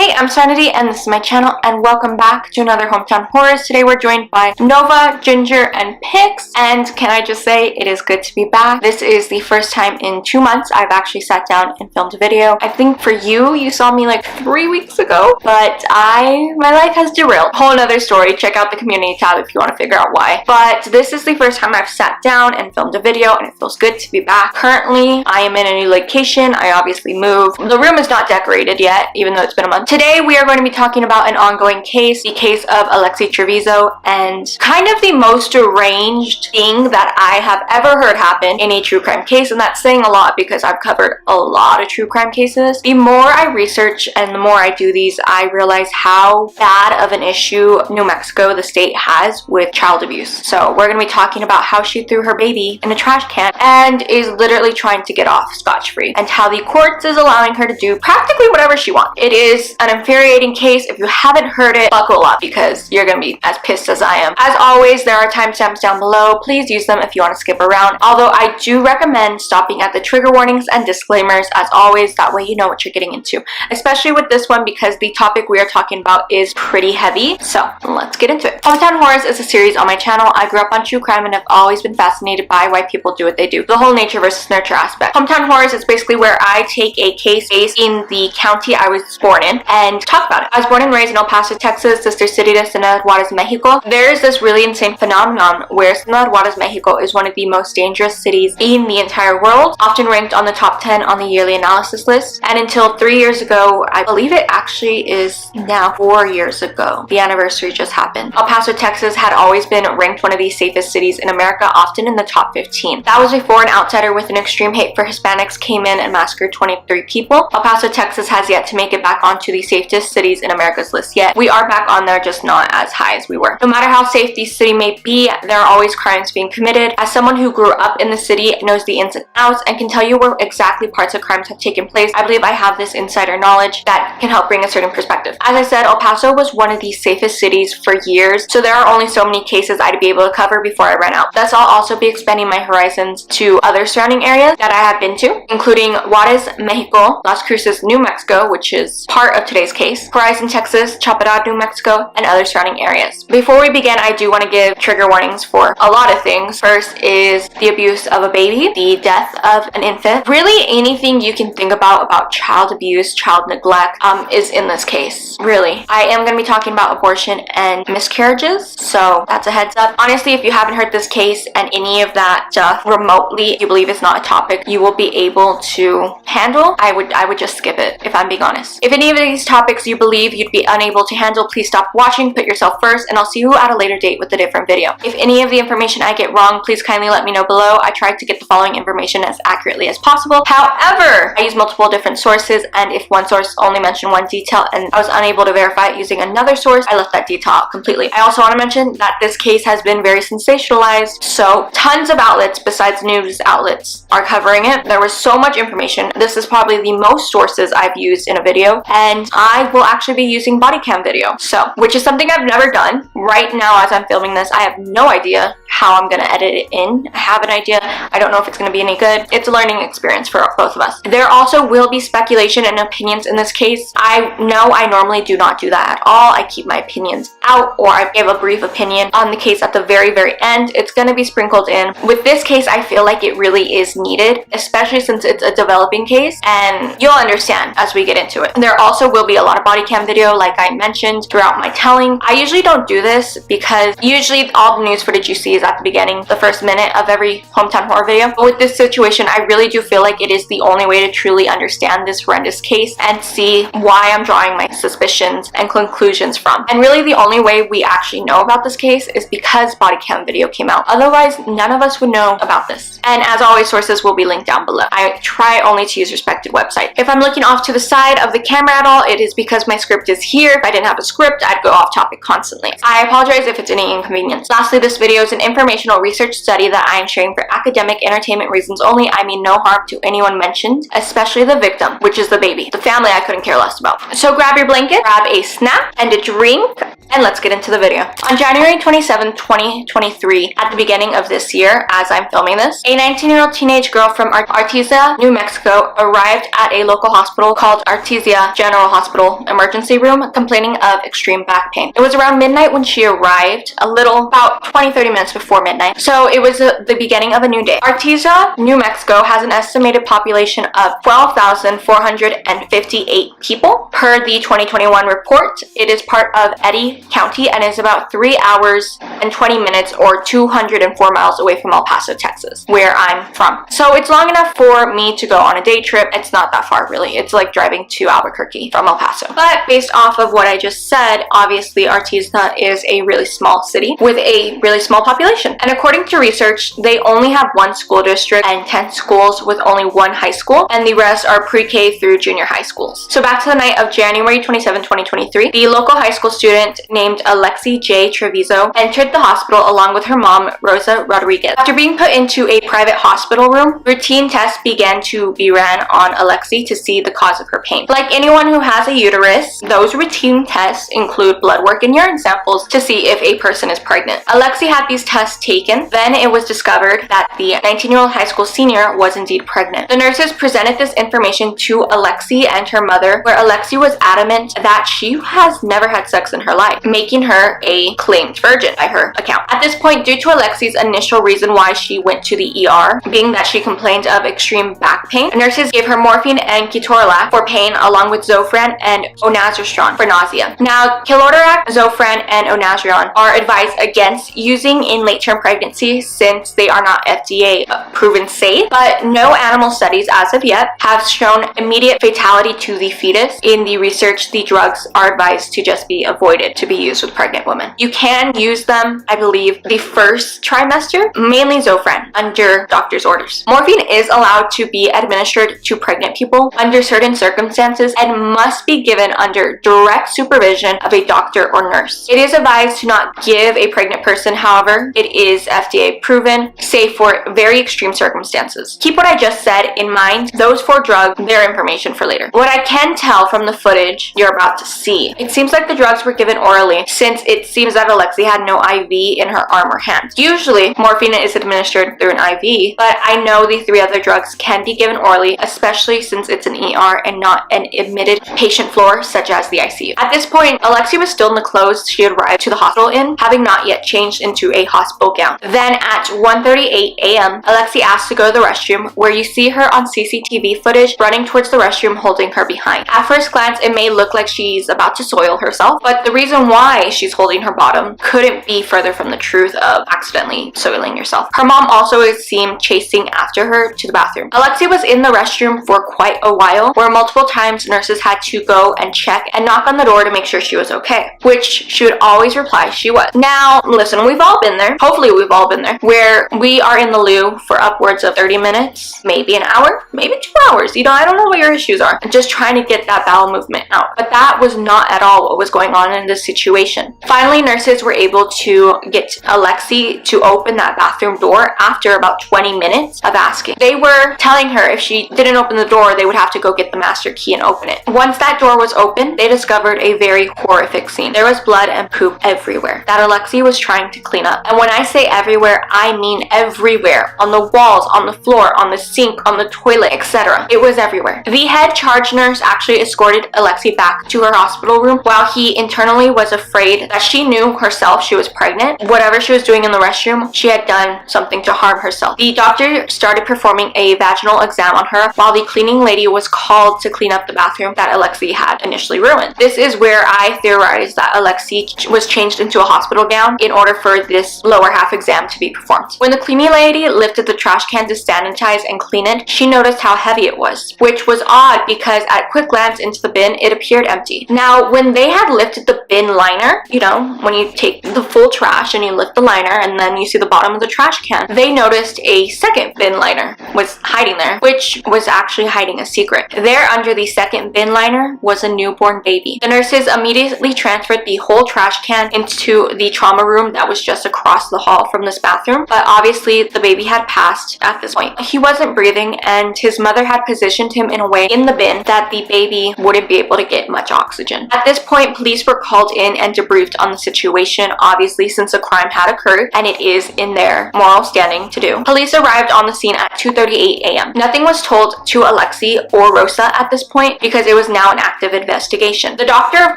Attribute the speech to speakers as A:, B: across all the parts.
A: Hey, I'm Serenity and this is my channel, and welcome back to another Hometown Horrors. Today we're joined by Nova, Ginger, and Pix, and can I just say it is good to be back. This is the first time in 2 months I've actually sat down and filmed a video. I think for you saw me like 3 weeks ago, but my life has derailed. Whole another story. Check out the community tab if you want to figure out why. But this is the first time I've sat down and filmed a video, and it feels good to be back. Currently, I am in a new location. I obviously moved. The room is not decorated yet, even though it's been a month. Today we are going to be talking about an ongoing case, the case of Alexee Trevizo, and kind of the most deranged thing that I have ever heard happen in a true crime case, and that's saying a lot because I've covered a lot of true crime cases. The more I research and the more I do these, I realize how bad of an issue New Mexico, the state, has with child abuse. So we're going to be talking about how she threw her baby in a trash can and is literally trying to get off scotch-free, and how the courts is allowing her to do practically whatever she wants. It is an infuriating case. If you haven't heard it, buckle up because you're gonna be as pissed as I am. As always, there are timestamps down below. Please use them if you want to skip around, although I do recommend stopping at the trigger warnings and disclaimers as always. That way you know what you're getting into, especially with this one because the topic we are talking about is pretty heavy. So let's get into it. Hometown Horrors is a series on my channel. I grew up on true crime and have always been fascinated by why people do what they do, the whole nature versus nurture aspect. Hometown Horrors is basically where I take a case based in the county I was born in and talk about it. I was born and raised in El Paso, Texas, sister city to Ciudad Juarez, Mexico. There is this really insane phenomenon where Ciudad Juarez, Mexico is one of the most dangerous cities in the entire world, often ranked on the top 10 on the yearly analysis list. And until 3 years ago, I believe it actually is now 4 years ago, the anniversary just happened, El Paso, Texas had always been ranked one of the safest cities in America, often in the top 15. That was before an outsider with an extreme hate for Hispanics came in and massacred 23 people. El Paso, Texas has yet to make it back onto the safest cities in America's list yet. We are back on there, just not as high as we were. No matter how safe the city may be, there are always crimes being committed. As someone who grew up in the city, knows the ins and outs, and can tell you where exactly parts of crimes have taken place, I believe I have this insider knowledge that can help bring a certain perspective. As I said, El Paso was one of the safest cities for years, so there are only so many cases I'd be able to cover before I ran out. Thus, I'll also be expanding my horizons to other surrounding areas that I have been to, including Juarez, Mexico, Las Cruces, New Mexico, which is part of today's case, Horizon, Texas, Chaparral, New Mexico, and other surrounding areas. Before we begin, I do want to give trigger warnings for a lot of things. First is the abuse of a baby, the death of an infant. Really, anything you can think about child abuse, child neglect, is in this case. Really. I am going to be talking about abortion and miscarriages, so that's a heads up. Honestly, if you haven't heard this case and any of that stuff remotely you believe it's not a topic you will be able to handle, I would just skip it, if I'm being honest. If any of these topics you believe you'd be unable to handle, please stop watching, put yourself first, and I'll see you at a later date with a different video. If any of the information I get wrong, please kindly let me know below. I tried to get the following information as accurately as possible. However, I use multiple different sources, and if one source only mentioned one detail and I was unable to verify it using another source, I left that detail out completely. I also want to mention that this case has been very sensationalized, so tons of outlets besides news outlets are covering it. There was so much information. This is probably the most sources I've used in a video, and I will actually be using body cam video, so which is something I've never done. Right now as I'm filming this, I have no idea how I'm gonna edit it in. I have an idea. I don't know if it's gonna be any good. It's a learning experience for both of us. There also will be speculation and opinions in this case. I know I normally do not do that at all. I keep my opinions out, or I give a brief opinion on the case at the very end. It's gonna be sprinkled in. With this case, I feel like it really is needed, especially since it's a developing case, and you'll understand as we get into it. There also will be a lot of body cam video, like I mentioned throughout my telling. I usually don't do this because usually all the news footage you see is at the beginning, the first minute of every Hometown Horror video. But with this situation, I really do feel like it is the only way to truly understand this horrendous case and see why I'm drawing my suspicions and conclusions from. And really the only way we actually know about this case is because body cam video came out. Otherwise, none of us would know about this. And as always, sources will be linked down below. I try only to use respected websites. If I'm looking off to the side of the camera at all, it is because my script is here. If I didn't have a script, I'd go off topic constantly. I apologize if it's any inconvenience. Lastly, this video is an informational research study that I am sharing for academic entertainment reasons only. I mean no harm to anyone mentioned, especially the victim, which is the baby. The family I couldn't care less about. So grab your blanket, grab a snack and a drink, and let's get into the video. On January 27, 2023, at the beginning of this year, as I'm filming this, a 19-year-old teenage girl from Artesia, New Mexico, arrived at a local hospital called Artesia General Hospital emergency room, complaining of extreme back pain. It was around midnight when she arrived, about 20-30 minutes before midnight, so it was the beginning of a new day. Artesia, New Mexico has an estimated population of 12,458 people. Per the 2021 report, it is part of Eddy County and is about 3 hours and 20 minutes or 204 miles away from El Paso, Texas, where I'm from. So it's long enough for me to go on a day trip. It's not that far, really. It's like driving to Albuquerque from El Paso. But based off of what I just said, obviously Artesia is a really small city with a really small population. And according to research, they only have one school district and 10 schools with only one high school, and the rest are pre-K through junior high schools. So back to the night of January 27, 2023, the local high school student named Alexee Trevizo entered the hospital along with her mom, Rosa Rodriguez. After being put into a private hospital room, routine tests began to be ran on Alexee to see the cause of her pain. Like anyone who has a uterus, those routine tests include blood work and urine samples to see if a person is pregnant. Alexee had these tests taken. Then it was discovered that the 19-year-old high school senior was indeed pregnant. The nurses presented this information to Alexee and her mother, where Alexee was adamant that she has never had sex in her life, making her a claimed virgin by her account. At this point, due to Alexee's initial reason why she went to the ER, being that she complained of extreme back pain, nurses gave her morphine and ketorolac for pain along with Zofran and onazistron for nausea. Now, ketorolac, Zofran, and onazistron are advised against using in late-term pregnancy since they are not FDA proven safe, but no animal studies as of yet have shown immediate fatality to the fetus. In the research, the drugs are advised to just be avoided to be used with pregnant women. You can use them, I believe, the first trimester, mainly Zofran, under doctor's orders. Morphine is allowed to be administered to pregnant people under certain circumstances and must be given under direct supervision of a doctor or nurse. It is advised to not give a pregnant person, however, it is FDA proven, safe for very extreme circumstances. Keep what I just said in mind. Those 4 drugs, their information for later. What I can tell from the footage you're about to see, it seems like the drugs were given orally, since it seems that Alexee had no IV in her arm or hand. Usually, morphine is administered through an IV, but I know the 3 other drugs can be given orally, especially since it's an ER and not an admitted patient floor such as the ICU. At this point, Alexee was still in the clothes she had arrived to the hospital in, having not yet changed into a hospital gown. Then at 1:38 a.m., Alexee asked to go to the restroom, where you see her on CCTV footage running towards the restroom holding her behind. At first glance, it may look like she's about to soil herself, but the reason why she's holding her bottom couldn't be further from the truth of accidentally soiling yourself. Her mom also is seen chasing after her to the bathroom. Alexee was in the restroom for quite a while, where multiple times nurses had to go and check and knock on the door to make sure she was okay, which she would always reply she was. Now, listen, we've all been there. Hopefully we've all been there, where we are in the loo for upwards of 30 minutes, maybe an hour, maybe 2 hours. You know, I don't know what your issues are. Just trying to get that bowel movement out. But that was not at all what was going on in this situation. Finally, nurses were able to get Alexee to open that bathroom door after about 20 minutes of asking. They were telling her if she didn't open the door, they would have to go get the master key and open it. Once that door was open, they discovered a very horrific scene. There was blood and poop everywhere that Alexee was trying to clean up. And when I say everywhere, I mean everywhere. On the walls, on the floor, on the sink, on the toilet, etc. It was everywhere. The head charge nurse actually escorted Alexee back to her hospital room, while he internally was afraid that she knew herself she was pregnant. Whatever she was doing in the restroom, she had done something to harm herself. The doctor started performing a vaginal exam on her, while the cleaning lady was called to clean up the bathroom that Alexee had initially ruined. This is where I theorized that Alexee was changed into a hospital gown in order for this lower half exam to be performed. When the cleaning lady lifted the trash can to sanitize and clean it, she noticed how heavy it was, which was odd because at quick glance into the bin, it appeared empty. Now, when they had lifted the bin liner, you know, when you take the full trash and you lift the liner and then you see the bottom of the trash can, they noticed a second bin liner was hiding there, which was actually hiding a secret. There under the second bin liner was a newborn baby. The nurses immediately transferred the whole trash can into the trauma room that was just across the hall from this bathroom, but obviously the baby had passed at this point. He wasn't breathing and his mother had positioned him in a way in the bin that the baby wouldn't be able to get much oxygen. At this point, police were called in and debriefed on the situation, obviously, since a crime had occurred and it is in their moral standing to do. Police arrived on the scene at 2:38 a.m. Nothing was told to Alexee or Rosa at this point because it was now an active investigation. The doctor, of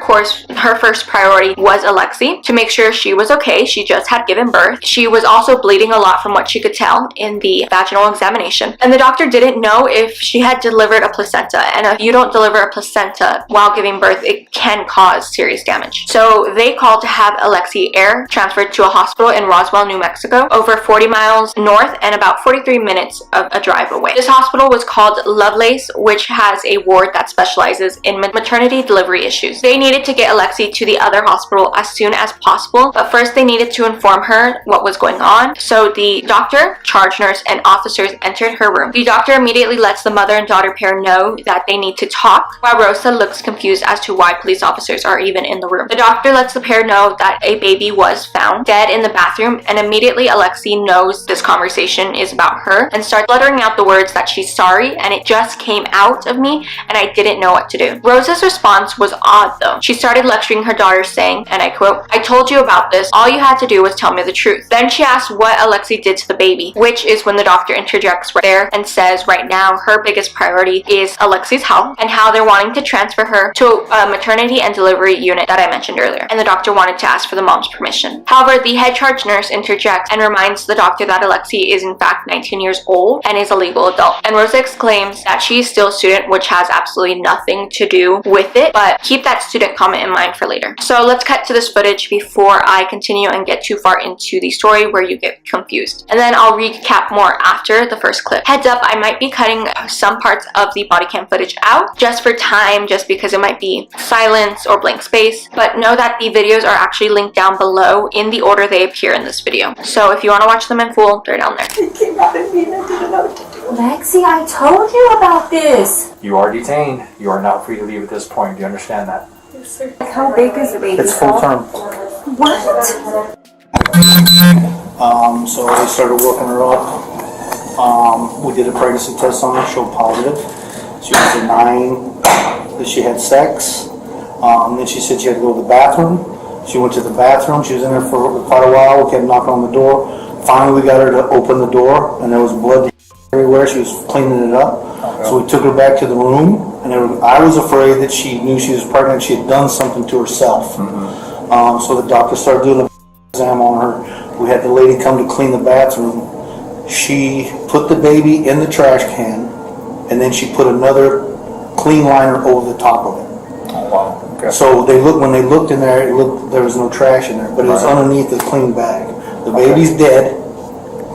A: course, her first priority was Alexee to make sure she was okay. She just had given birth. She was also bleeding a lot from what she could tell in the vaginal examination. And the doctor didn't know if she had delivered a placenta. And if you don't deliver a placenta while giving birth, it can cause serious damage. So they called to have Alexee air transferred to a hospital in Roswell, New Mexico, over 40 miles north and about 43 minutes of a drive away. This hospital was called Lovelace, which has a ward that specializes in maternity delivery issues. They needed to get Alexee to the other hospital as soon as possible, but first they needed to inform her what was going on. So the doctor, charge nurse, and officers entered her room. The doctor immediately lets the mother and daughter pair know that they need to talk, while Rosa looks confused as to why police officers are even in the room. The doctor lets the pair know that a baby was found dead in the bathroom, and immediately Alexee knows this conversation is about her and starts fluttering out the words that she's sorry and it just came out of me and I didn't know what to do. Rosa's response was odd though. She started lecturing her daughter, saying, and I quote, "I told you about this. All you had to do was tell me the truth." Then she asked what Alexee did to the baby, which is when the doctor interjects right there and says right now her biggest priority is Alexee's health and how they're wanting to transfer her to a maternity and delivery unit that I mentioned earlier. And the doctor wanted to ask for the mom's permission. However, the head charge nurse interjects and reminds the doctor that Alexee is in fact 19 years old and is a legal adult. And Rosa exclaims that she is still a student, which has absolutely nothing to do with it, but keep that student comment in mind for later. So let's cut to this footage before I continue and get too far into the story where you get confused. And then I'll recap more after the first clip. Heads up, I might be cutting some parts of the body cam footage out just for time, just because it might be silence or blank space, but know that the videos are actually linked down below in the order they appear in this video. So if you want to watch them in full, they're down there.
B: It came out of me and I didn't know what to do.
C: Lexi, I told you about this.
D: You are detained. You are not free to leave at this point. Do you understand that?
B: Yes, sir.
C: How big is the baby?
D: It's full term.
C: What?
E: So they started working her up. We did a pregnancy test on her, showed positive. She was denying that she had sex. Then she said she had to go to the bathroom. She went to the bathroom. She was in there for quite a while. We kept knocking on the door. Finally, we got her to open the door, and there was blood everywhere. She was cleaning it up. Okay. So we took her back to the room, and I was afraid that she knew she was pregnant. She had done something to herself. Mm-hmm. So the doctor started doing the exam on her. We had the lady come to clean the bathroom. She put the baby in the trash can, and then she put another clean liner over the top of it.
D: Oh, wow. Okay.
E: So when they looked in there, there was no trash in there, but it was underneath the clean bag. The baby's dead.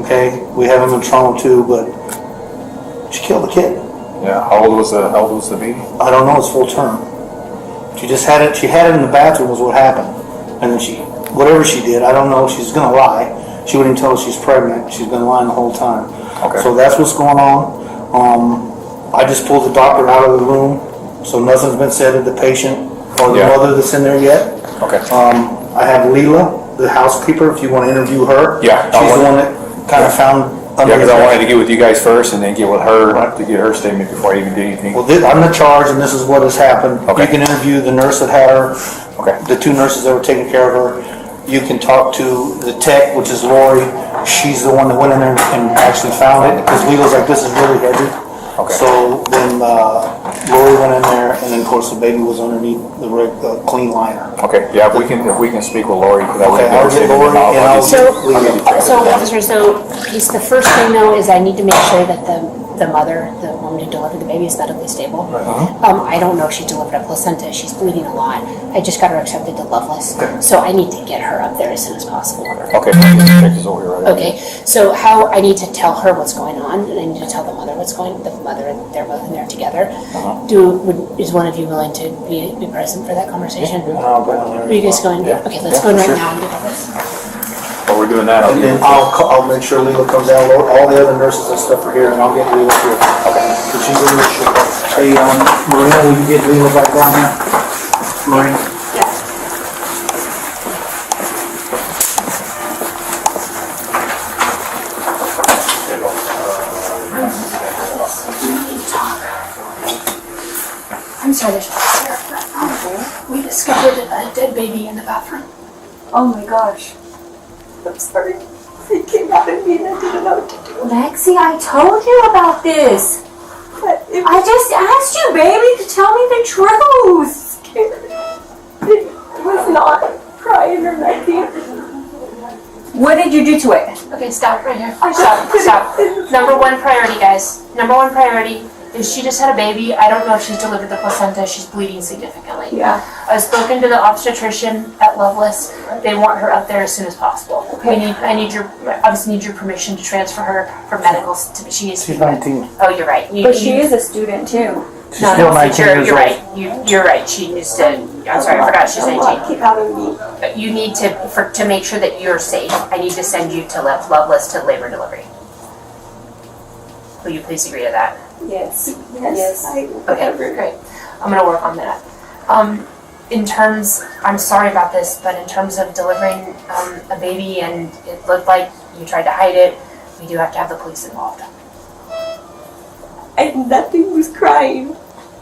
E: Okay, we have him in trauma too, but she killed the kid.
D: Yeah. How old was the baby?
E: I don't know. It's full term. She just had it. She had it in the bathroom. Was what happened, and then whatever she did, I don't know. She's gonna lie. She wouldn't tell us she's pregnant. She's been lying the whole time.
D: Okay.
E: So that's what's going on. I just pulled the doctor out of the room, so nothing's been said to the patient or the mother that's in there yet.
D: Okay.
E: I have Leela, the housekeeper, if you want to interview her.
D: Yeah.
E: She's the one that kind of found...
D: Yeah, because I wanted to get with you guys first and then get with her to get her statement before I even did anything.
E: Well, I'm the charge, and this is what has happened.
D: Okay.
E: You can interview the nurse that had her,
D: Okay.
E: the two nurses that were taking care of her. You can talk to the tech, which is Lori. She's the one that went in there and actually found it, because Leela's like, this is really heavy.
D: Okay.
E: So then Lori went in there, and then of course the baby was underneath the clean liner.
D: Okay. Yeah. If we can speak with Lori, because
E: Okay, I'll get Lori and I'll
C: So,
E: Leela.
C: officer, the first thing though is I need to make sure that the mother, the woman who delivered the baby, is medically stable. I don't know if she delivered a placenta. She's bleeding a lot. I just got her accepted to Lovelace, so I need to get her up there as soon as possible.
D: Okay. Check this over here right
C: Okay, so how I need to tell her what's going on, and I need to tell the mother what's going on. The mother, they're both in there together. Is one of you willing to be present for that conversation? Are you guys going?
D: Yeah.
C: Okay, let's go in right now and do this.
D: While we're doing that,
E: And then I'll make sure Leela comes down. All the other nurses and stuff are here, and I'll get Leela here. Okay. So she's in the ship. Hey, Marina, will you get Leela back down here? Marina?
C: Yes. I'm sorry, we discovered a dead baby in the bathroom.
A: Oh my gosh.
B: I'm sorry. It came out of me and I didn't know what to do.
C: Lexi, I told you about this.
B: But it
C: I just asked you, baby, to tell me the truth.
B: scared. It was not crying or nothing.
A: What did you do to it?
C: Okay, stop right here.
B: I
C: Stop,
B: just-
C: stop. Number one priority, guys. Number one priority is she just had a baby. I don't know if she's delivered the placenta. She's bleeding significantly.
A: Yeah.
C: I've spoken to the obstetrician at Loveless. They want her up there as soon as possible.
A: Okay.
C: I obviously need your permission to transfer her for medicals. She needs to
E: She's
C: be good.
E: 19.
C: Oh, you're right.
A: But she is a student too.
E: She's still 19
C: you're,
E: years
C: you're
E: old.
C: right. You're right. She needs to. I'm sorry, I forgot she's
B: A lot
C: 19.
B: came out of me.
C: You need to make sure that you're safe. I need to send you to Loveless to labor and delivery. Will you please agree to that?
A: Yes.
B: Yes.
C: Okay, great. I'm gonna work on that. In terms, I'm sorry about this, but in terms of delivering a baby and it looked like you tried to hide it, we do have to have the police involved.
B: And nothing was crying.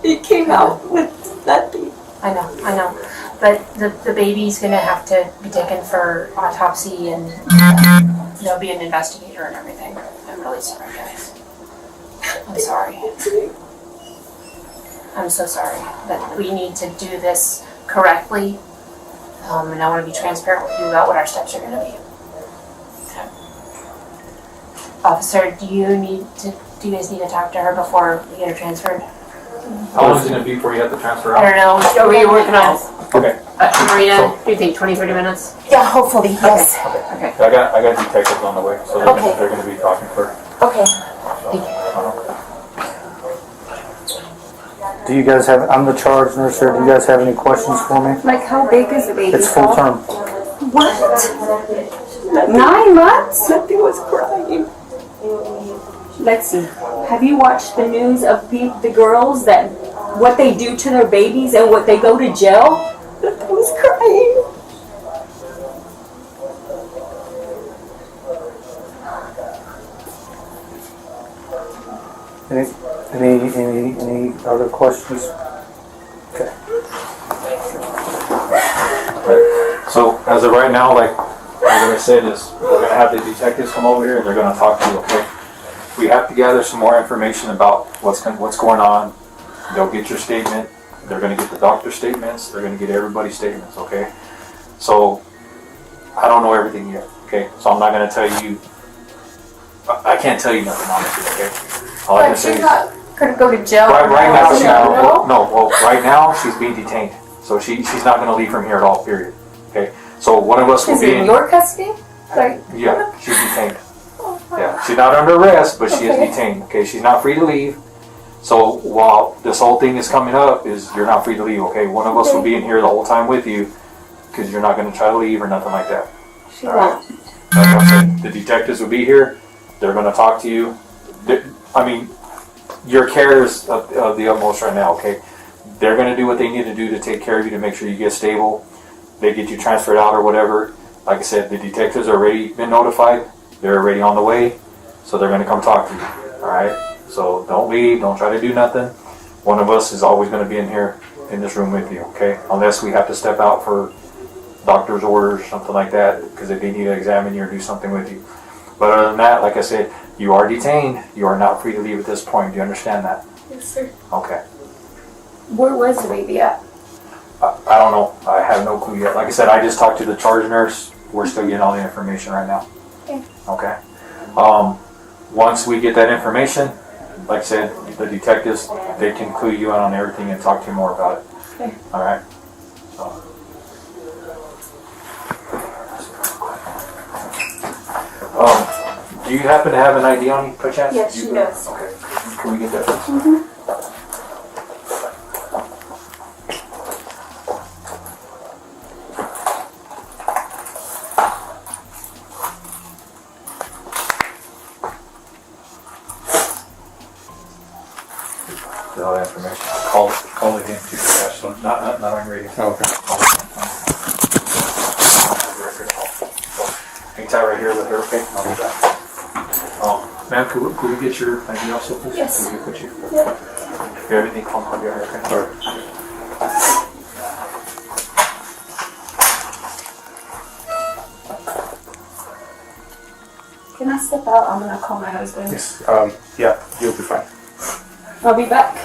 B: It came out with nothing.
C: I know. But the baby's gonna have to be taken for autopsy and there'll be an investigator and everything. I'm really sorry, guys. I'm sorry. I'm so sorry. But we need to do this correctly. And I want to be transparent with you about what our steps are going to be. Okay. Officer, do you guys need to talk to her before we get her transferred?
D: How long is it gonna be before you have to transfer
C: I
D: out?
C: don't know. Are we working on
D: Okay.
C: Marina, do you think 20, 30 minutes?
A: Yeah, hopefully, yes.
C: Okay.
D: I got detectives on the way, so they're gonna be talking for.
A: Okay.
E: Do you guys have, I'm the charge nurse here, do you guys have any questions for me?
A: Like, how big is the baby?
E: It's full term.
A: What?
B: Nothing,
A: 9 months?
B: nothing was crying.
A: Lexi, have you watched the news of the girls that what they do to their babies and what they go to jail?
B: Nothing was crying.
E: Any other questions? Okay.
D: So as of right now, like I said, is we're gonna have the detectives come over here and they're gonna talk to you. Okay. We have to gather some more information about what's going on. They'll get your statement. They're gonna get the doctor's statements. They're gonna get everybody's statements. Okay. So I don't know everything yet. Okay. So I'm not gonna tell you. I can't tell you nothing honestly. Okay. All I can say is.
A: Gonna go to jail?
D: Right now,
A: No?
D: right now she's being detained, so she's not going to leave from here at all. Period. Okay. So one of us will
A: Is
D: be
A: it in your custody? Like,
D: Yeah, she's detained. Yeah, she's not under arrest, but she is detained. Okay, she's not free to leave. So while this whole thing is coming up, you're not free to leave. Okay, one of us will be in here the whole time with you, because you're not going to try to leave or nothing like that.
A: she
D: All right. Like I said, the detectives will be here. They're going to talk to you. Your care is of the utmost right now, okay? They're going to do what they need to do to take care of you to make sure you get stable. They get you transferred out or whatever. Like I said, the detectives are already been notified. They're already on the way. So they're going to come talk to you, all right? So don't leave. Don't try to do nothing. One of us is always going to be in here in this room with you, okay? Unless we have to step out for doctor's orders or something like that, because if they need to examine you or do something with you. But other than that, like I said, you are detained. You are not free to leave at this point. Do you understand that?
A: Yes, sir.
D: Okay.
A: Where was the baby at?
D: I don't know. I have no clue yet. Like I said, I just talked to the charge nurse. We're still getting all the information right now.
A: Okay.
D: Okay. Once we get that information, like I said, the detectives, they can clue you in on everything and talk to you more about it.
A: Okay.
D: All right. Do you happen to have an ID on you, perchance?
A: Yes, she does.
D: Okay. Can we get that? Get all that information. Call it in too, Cash. So not on radio.
E: Okay.
D: Hang tight right here with her, okay? I'll be back. Ma'am, could we get your ID also, please?
A: Yes.
D: Can we put you? You have anything on your okay? All right.
B: step out. I'm gonna call my husband.
F: Yes. Yeah, you'll be fine.
B: I'll be back.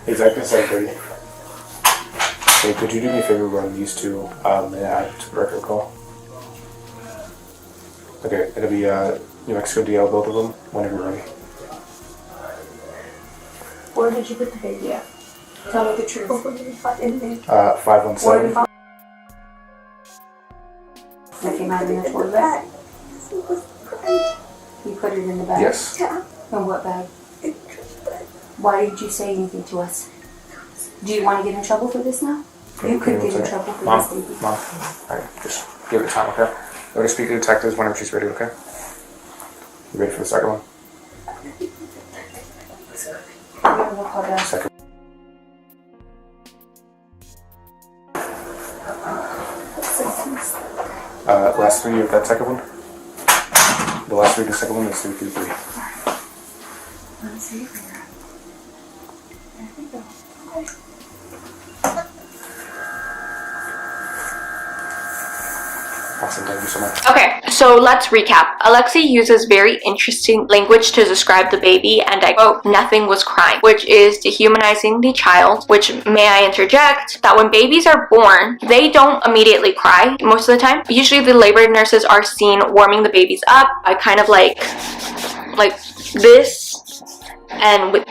F: Exactly 7:30. Hey, could you do me a favor, run these two and add to the record call? Okay, it'll be New Mexico DL, both of them, whenever you're ready.
B: Where did you put the baby at? Tell me the truth.
F: 517.
C: That came out of your toilet bag? You put it in the bag?
F: Yes.
C: In what bag? Why did you say anything to us? Do you want to get in trouble for this now? You could get in trouble for this, baby.
F: Mom, alright, just give it time, okay? Let her speak to the detectives whenever she's ready, okay? You ready for the second one? Second. Last three of that second one. The last three of the second one is 333.
C: Let's see.
F: Awesome, thank you so much.
A: Okay, so let's recap. Alexee uses very interesting language to describe the baby, and I quote, "Nothing was crying," which is dehumanizing the child, which, may I interject, that when babies are born, they don't immediately cry most of the time. Usually the labor nurses are seen warming the babies up by kind of like this, and with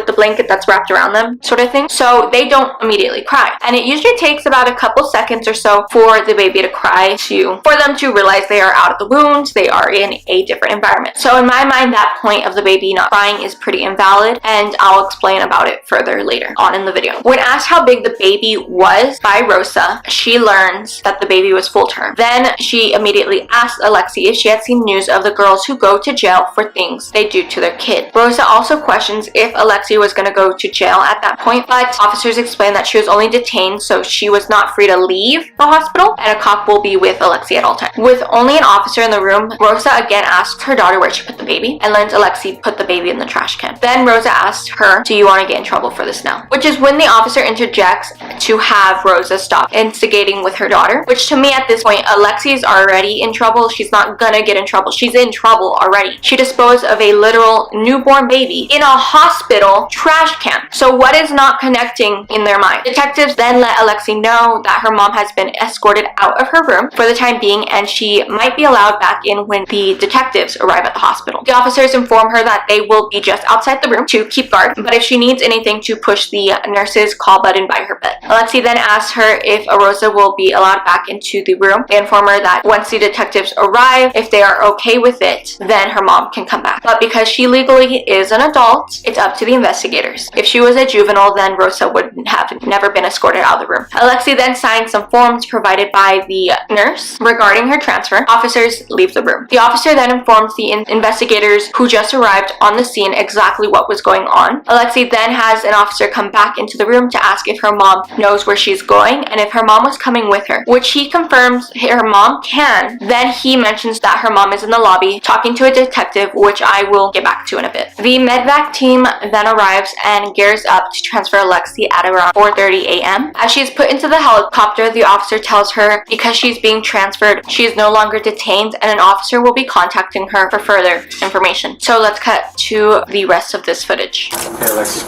A: the blanket that's wrapped around them, sort of thing. So they don't immediately cry, and it usually takes about a couple seconds or so for the baby to cry, for them to realize they are out of the wound, they are in a different environment. So in my mind, that point of the baby not crying is pretty invalid, and I'll explain about it further later on in the video. When asked how big the baby was by Rosa, she learns that the baby was full term. Then she immediately asked Alexee if she had seen news of the girls who go to jail for things they do to their kid. Rosa also questions if Alexee was going to go to jail at that point, but officers explained that she was only detained, so she was not free to leave the hospital, and a cop will be with Alexee at all times. With only an officer in the room, Rosa again asked her daughter where she put the baby, and learns Alexee put the baby in the trash can. Then Rosa asked her, "Do you want to get in trouble for this now?" Which is when the officer interjects to have Rosa stop instigating with her daughter, which to me at this point, Alexee is already in trouble. She's not gonna get in trouble. She's in trouble already. She disposed of a literal newborn baby in a hospital trash can. So what is not connecting in their mind? Detectives then let Alexee know that her mom has been escorted out of her room for the time being, and she might be allowed back in when the detectives arrive at the hospital. The officers inform her that they will be just outside the room to keep guard, but if she needs anything, to push the nurse's call button by her bed. Alexee then asks her if Rosa will be allowed back into the room. They inform her that once the detectives arrive, if they are okay with it, then her mom can come back. But because she legally is an adult, it's up to the investigators. If she was a juvenile, then Rosa would have never been escorted out of the room. Alexee then signs some forms provided by the nurse regarding her transfer. Officers leave the room. The officer then informs the investigators who just arrived on the scene exactly what was going on. Alexee then has an officer come back into the room to ask if her mom knows where she's going and if her mom was coming with her, which he confirms her mom can. Then he mentions that her mom is in the lobby talking to a detective, which I will get back to in a bit. The medvac team then arrives and gears up to transfer Alexee at around 4:30 a.m. As she is put into the helicopter, the officer tells her because she's being transferred, she is no longer detained, and an officer will be contacting her for further information. So let's cut to the rest of this footage.
D: Okay, Alexee,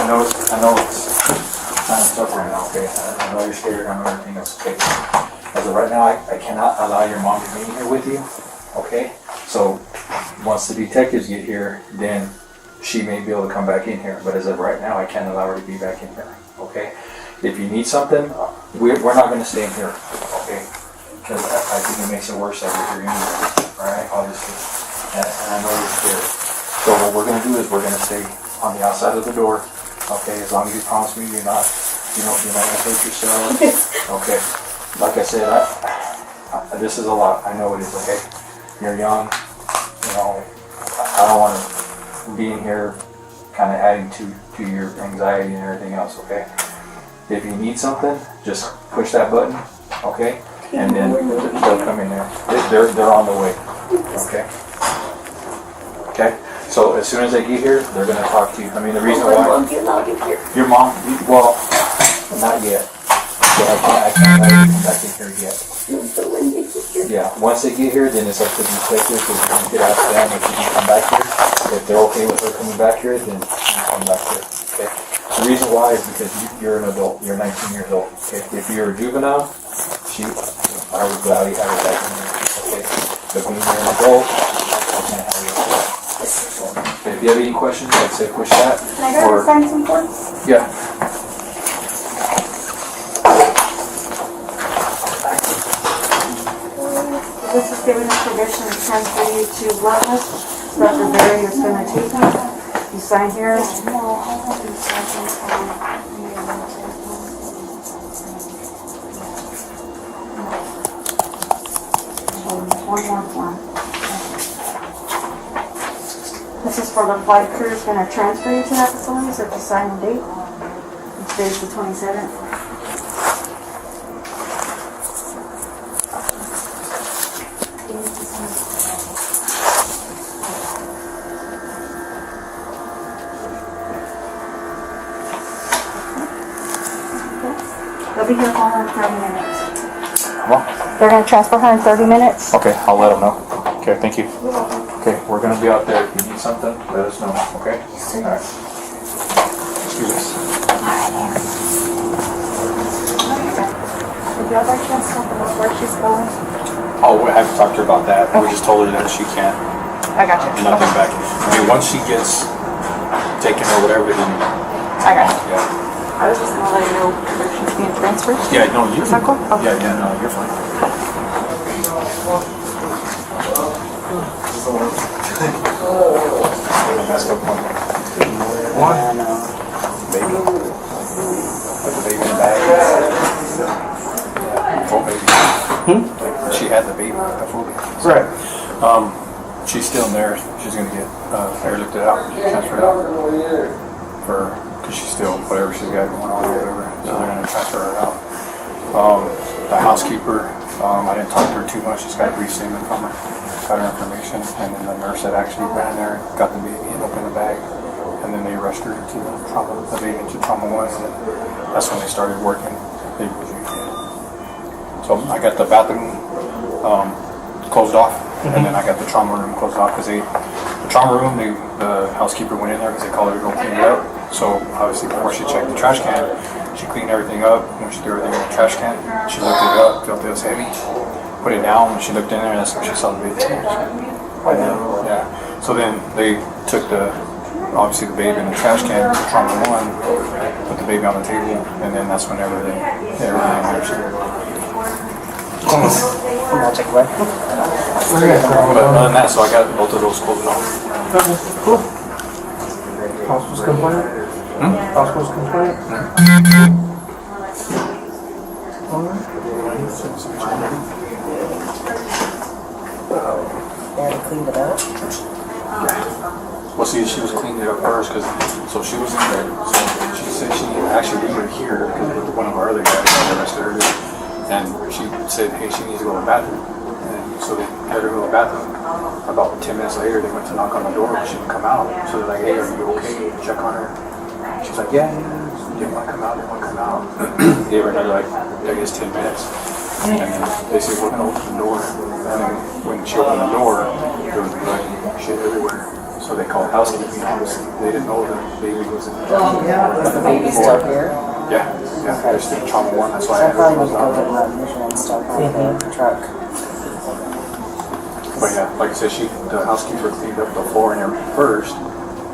D: I know it's kind of tough right now, okay? I know you're scared, I know everything else, okay? As of right now, I cannot allow your mom to be here with you, okay? So once the detectives get here, then she may be able to come back in here. But as of right now, I can't allow her to be back in here, okay? If you need something, we're not going to stay in here, okay? Because I think it makes it worse that we're here anyway, alright, obviously. And I know you're scared. So what we're going to do is we're going to stay on the outside of the door, okay? As long as you promise me you're not going to hurt yourself, okay? Like I said, this is a lot. I know it is, okay? You're young, you know, I don't want to be in here kind of adding to your anxiety and everything else, okay? If you need something, just push that button, okay? And then they'll come in there. They're on the way, okay? Okay? So as soon as they get here, they're gonna talk to you. I mean, the reason
B: My
D: why,
B: mom get allowed in here.
D: your mom, well, not yet. So I can't let you come back in here yet.
B: But when they get here,
D: Yeah, once they get here, then it's up to the detectives, and you could ask them if you can come back here. If they're okay with her coming back here, then you come back here, okay? The reason why is because you're an adult, you're 19 years old, okay? If you're a juvenile, I would gladly have her back in here, okay? But when you're an adult, I can't have you. Okay, if you have any questions, I'd say push that.
B: can I go and sign some forms?
D: Yeah.
B: This is giving us permission to transfer you to Loveless. Dr. Barry is going to take them. You sign here. One more form. This is for the flight crew is going to transfer you to that facility, so if you sign the date, today's the 27th. They'll be here for 30 minutes. They're going to transfer her in 30 minutes.
D: Okay, I'll let them know. Okay, thank you. Okay, we're gonna be out there. If you need something, let us know, okay? Alright. Let's do this.
B: If y'all by chance talk about where she's going,
G: Oh, I haven't talked to her about that. We just told her that she can't
B: I got you.
G: do nothing back. I mean, once she gets taken or whatever, then
B: I got you.
G: yeah.
B: I was just gonna let you know where she's being transferred.
G: Yeah, no, you're
B: Is that cool? Okay.
G: Yeah, no, you're fine.
D: Messed up one.
G: Baby. Put the baby in the bag. Full baby. She had the baby, the full baby.
E: Right.
G: She's still in there. She's gonna get airlifted out, transferred out because she's still whatever she's got going on or whatever. So they're gonna transfer her out. The housekeeper, I didn't talk to her too much. Just got a brief statement from her, got her information, and then the nurse that actually ran there, got the baby and opened the bag, and then they rushed her to the baby into trauma 1, and that's when they started working. So I got the bathroom closed off, and then I got the trauma room closed off because the trauma room, the housekeeper went in there because they called her to go clean it up. So obviously before she checked the trash can, she cleaned everything up. When she threw everything in the trash can, she looked it up, felt it was heavy, put it down. When she looked in there, that's when she saw the baby. Yeah. So then they took obviously the baby in the trash can, trauma 1, put the baby on the table, and then that's whenever they hit everything in there.
E: I'll take it away.
G: But other than that, so I got both of those closed off.
E: Cool. Hospital's compliant? Hospital's compliant?
H: And cleaned it up.
G: Well, see, she was cleaning it up first, so she was in there. So she said she actually we were here because one of our other guys had arrested her, and she said, hey, she needs to go to the bathroom. And so they had her go to the bathroom. About 10 minutes later, they went to knock on the door, and she didn't come out. So they're like, hey, are you okay? Check on her. She's like, yeah, didn't want to come out, didn't want to come out. Gave her another, I guess, 10 minutes. And they said, we're going to open the door. And then when she opened the door, there was blood and shit everywhere. So they called housekeeping. They didn't know the baby was in the trauma.
H: But the baby's still here.
G: Yeah, they're still in trauma 1. That's why
H: So I
G: I had
H: probably
G: her
H: need to
G: closed
H: go get
G: out.
H: blood mission and stuff out of the truck.
G: But yeah, like I said, the housekeeper cleaned up the floor and everything first.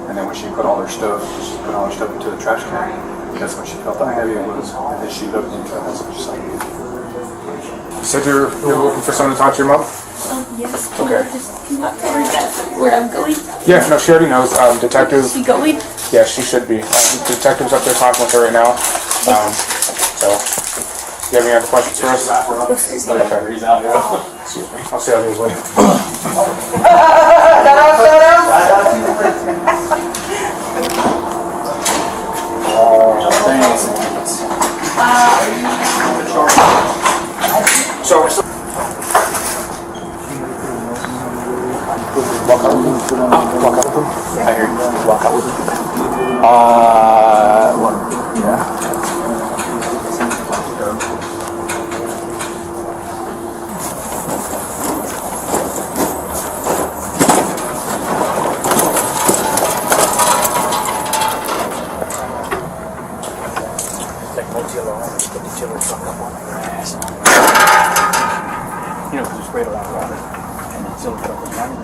G: And then when she put all her stuff into the trash can. That's when she felt how heavy it was. And then she looked into it. That's when she saw it.
F: You said you're looking for someone to talk to your mom?
B: Yes.
F: Okay.
B: Can you tell her that where I'm going?
F: Yeah, no, she already knows. Detective.
B: Is she going?
F: Yeah, she should be. Detective's up there talking with her right now. So, you have any other questions for us? Okay.
G: He's out here.
F: Excuse me. I'll see how these wait. So, walk out.
G: Put the chiller truck up on their ass. You know, because we sprayed a lot of water. And the chiller truck was running.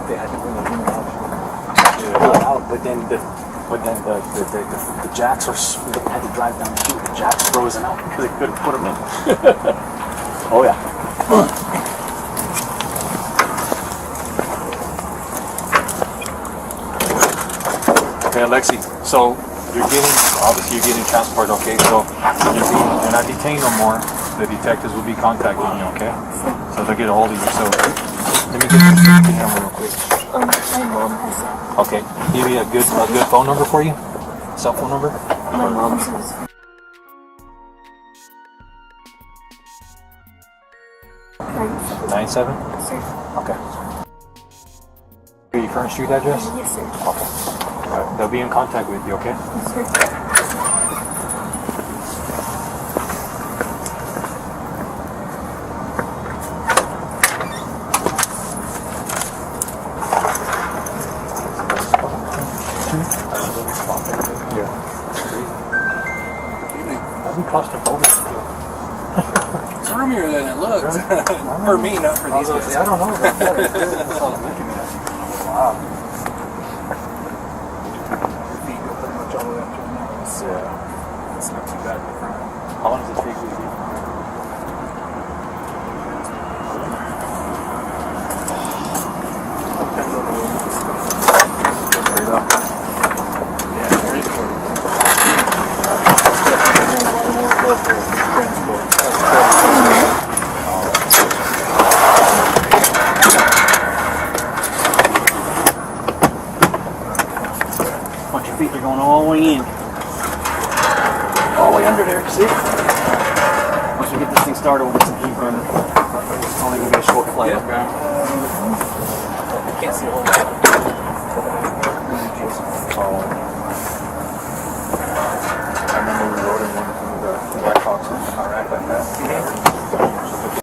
G: They had to bring the unit out. Pull it out, but then the jacks were, they had to drive down the chute. The jacks frozen out because they couldn't put them in. Oh yeah.
D: Okay, Alexee, so obviously you're getting transport, okay? So you're not detained no more. The detectives will be contacting you, okay? So they'll get a hold of you. So let me get your number real quick.
B: My mom has it.
D: Okay, give me a good phone number for you? Cell phone number?
B: My mom's is
D: 97? Okay. Your current street address?
B: Yes, sir.
D: Okay. Alright, they'll be in contact with you, okay?
B: Yes, sir.
D: I'll be claustrophobic.
G: It's roomier than it looks. For me, not for these guys.
D: I don't know about that. Wow.
G: Your feet go pretty much all the way up to the nose.
D: Yeah.
G: It's not too bad.
D: How long does it take you to get?
G: Once your feet are going all the way in. All the way under there, see? Once we get this thing started, we'll get some heat running. It's only going to be a short flight. I can't see a whole lot.
D: I remember we rode in one of the Blackhawks in Iraq like that.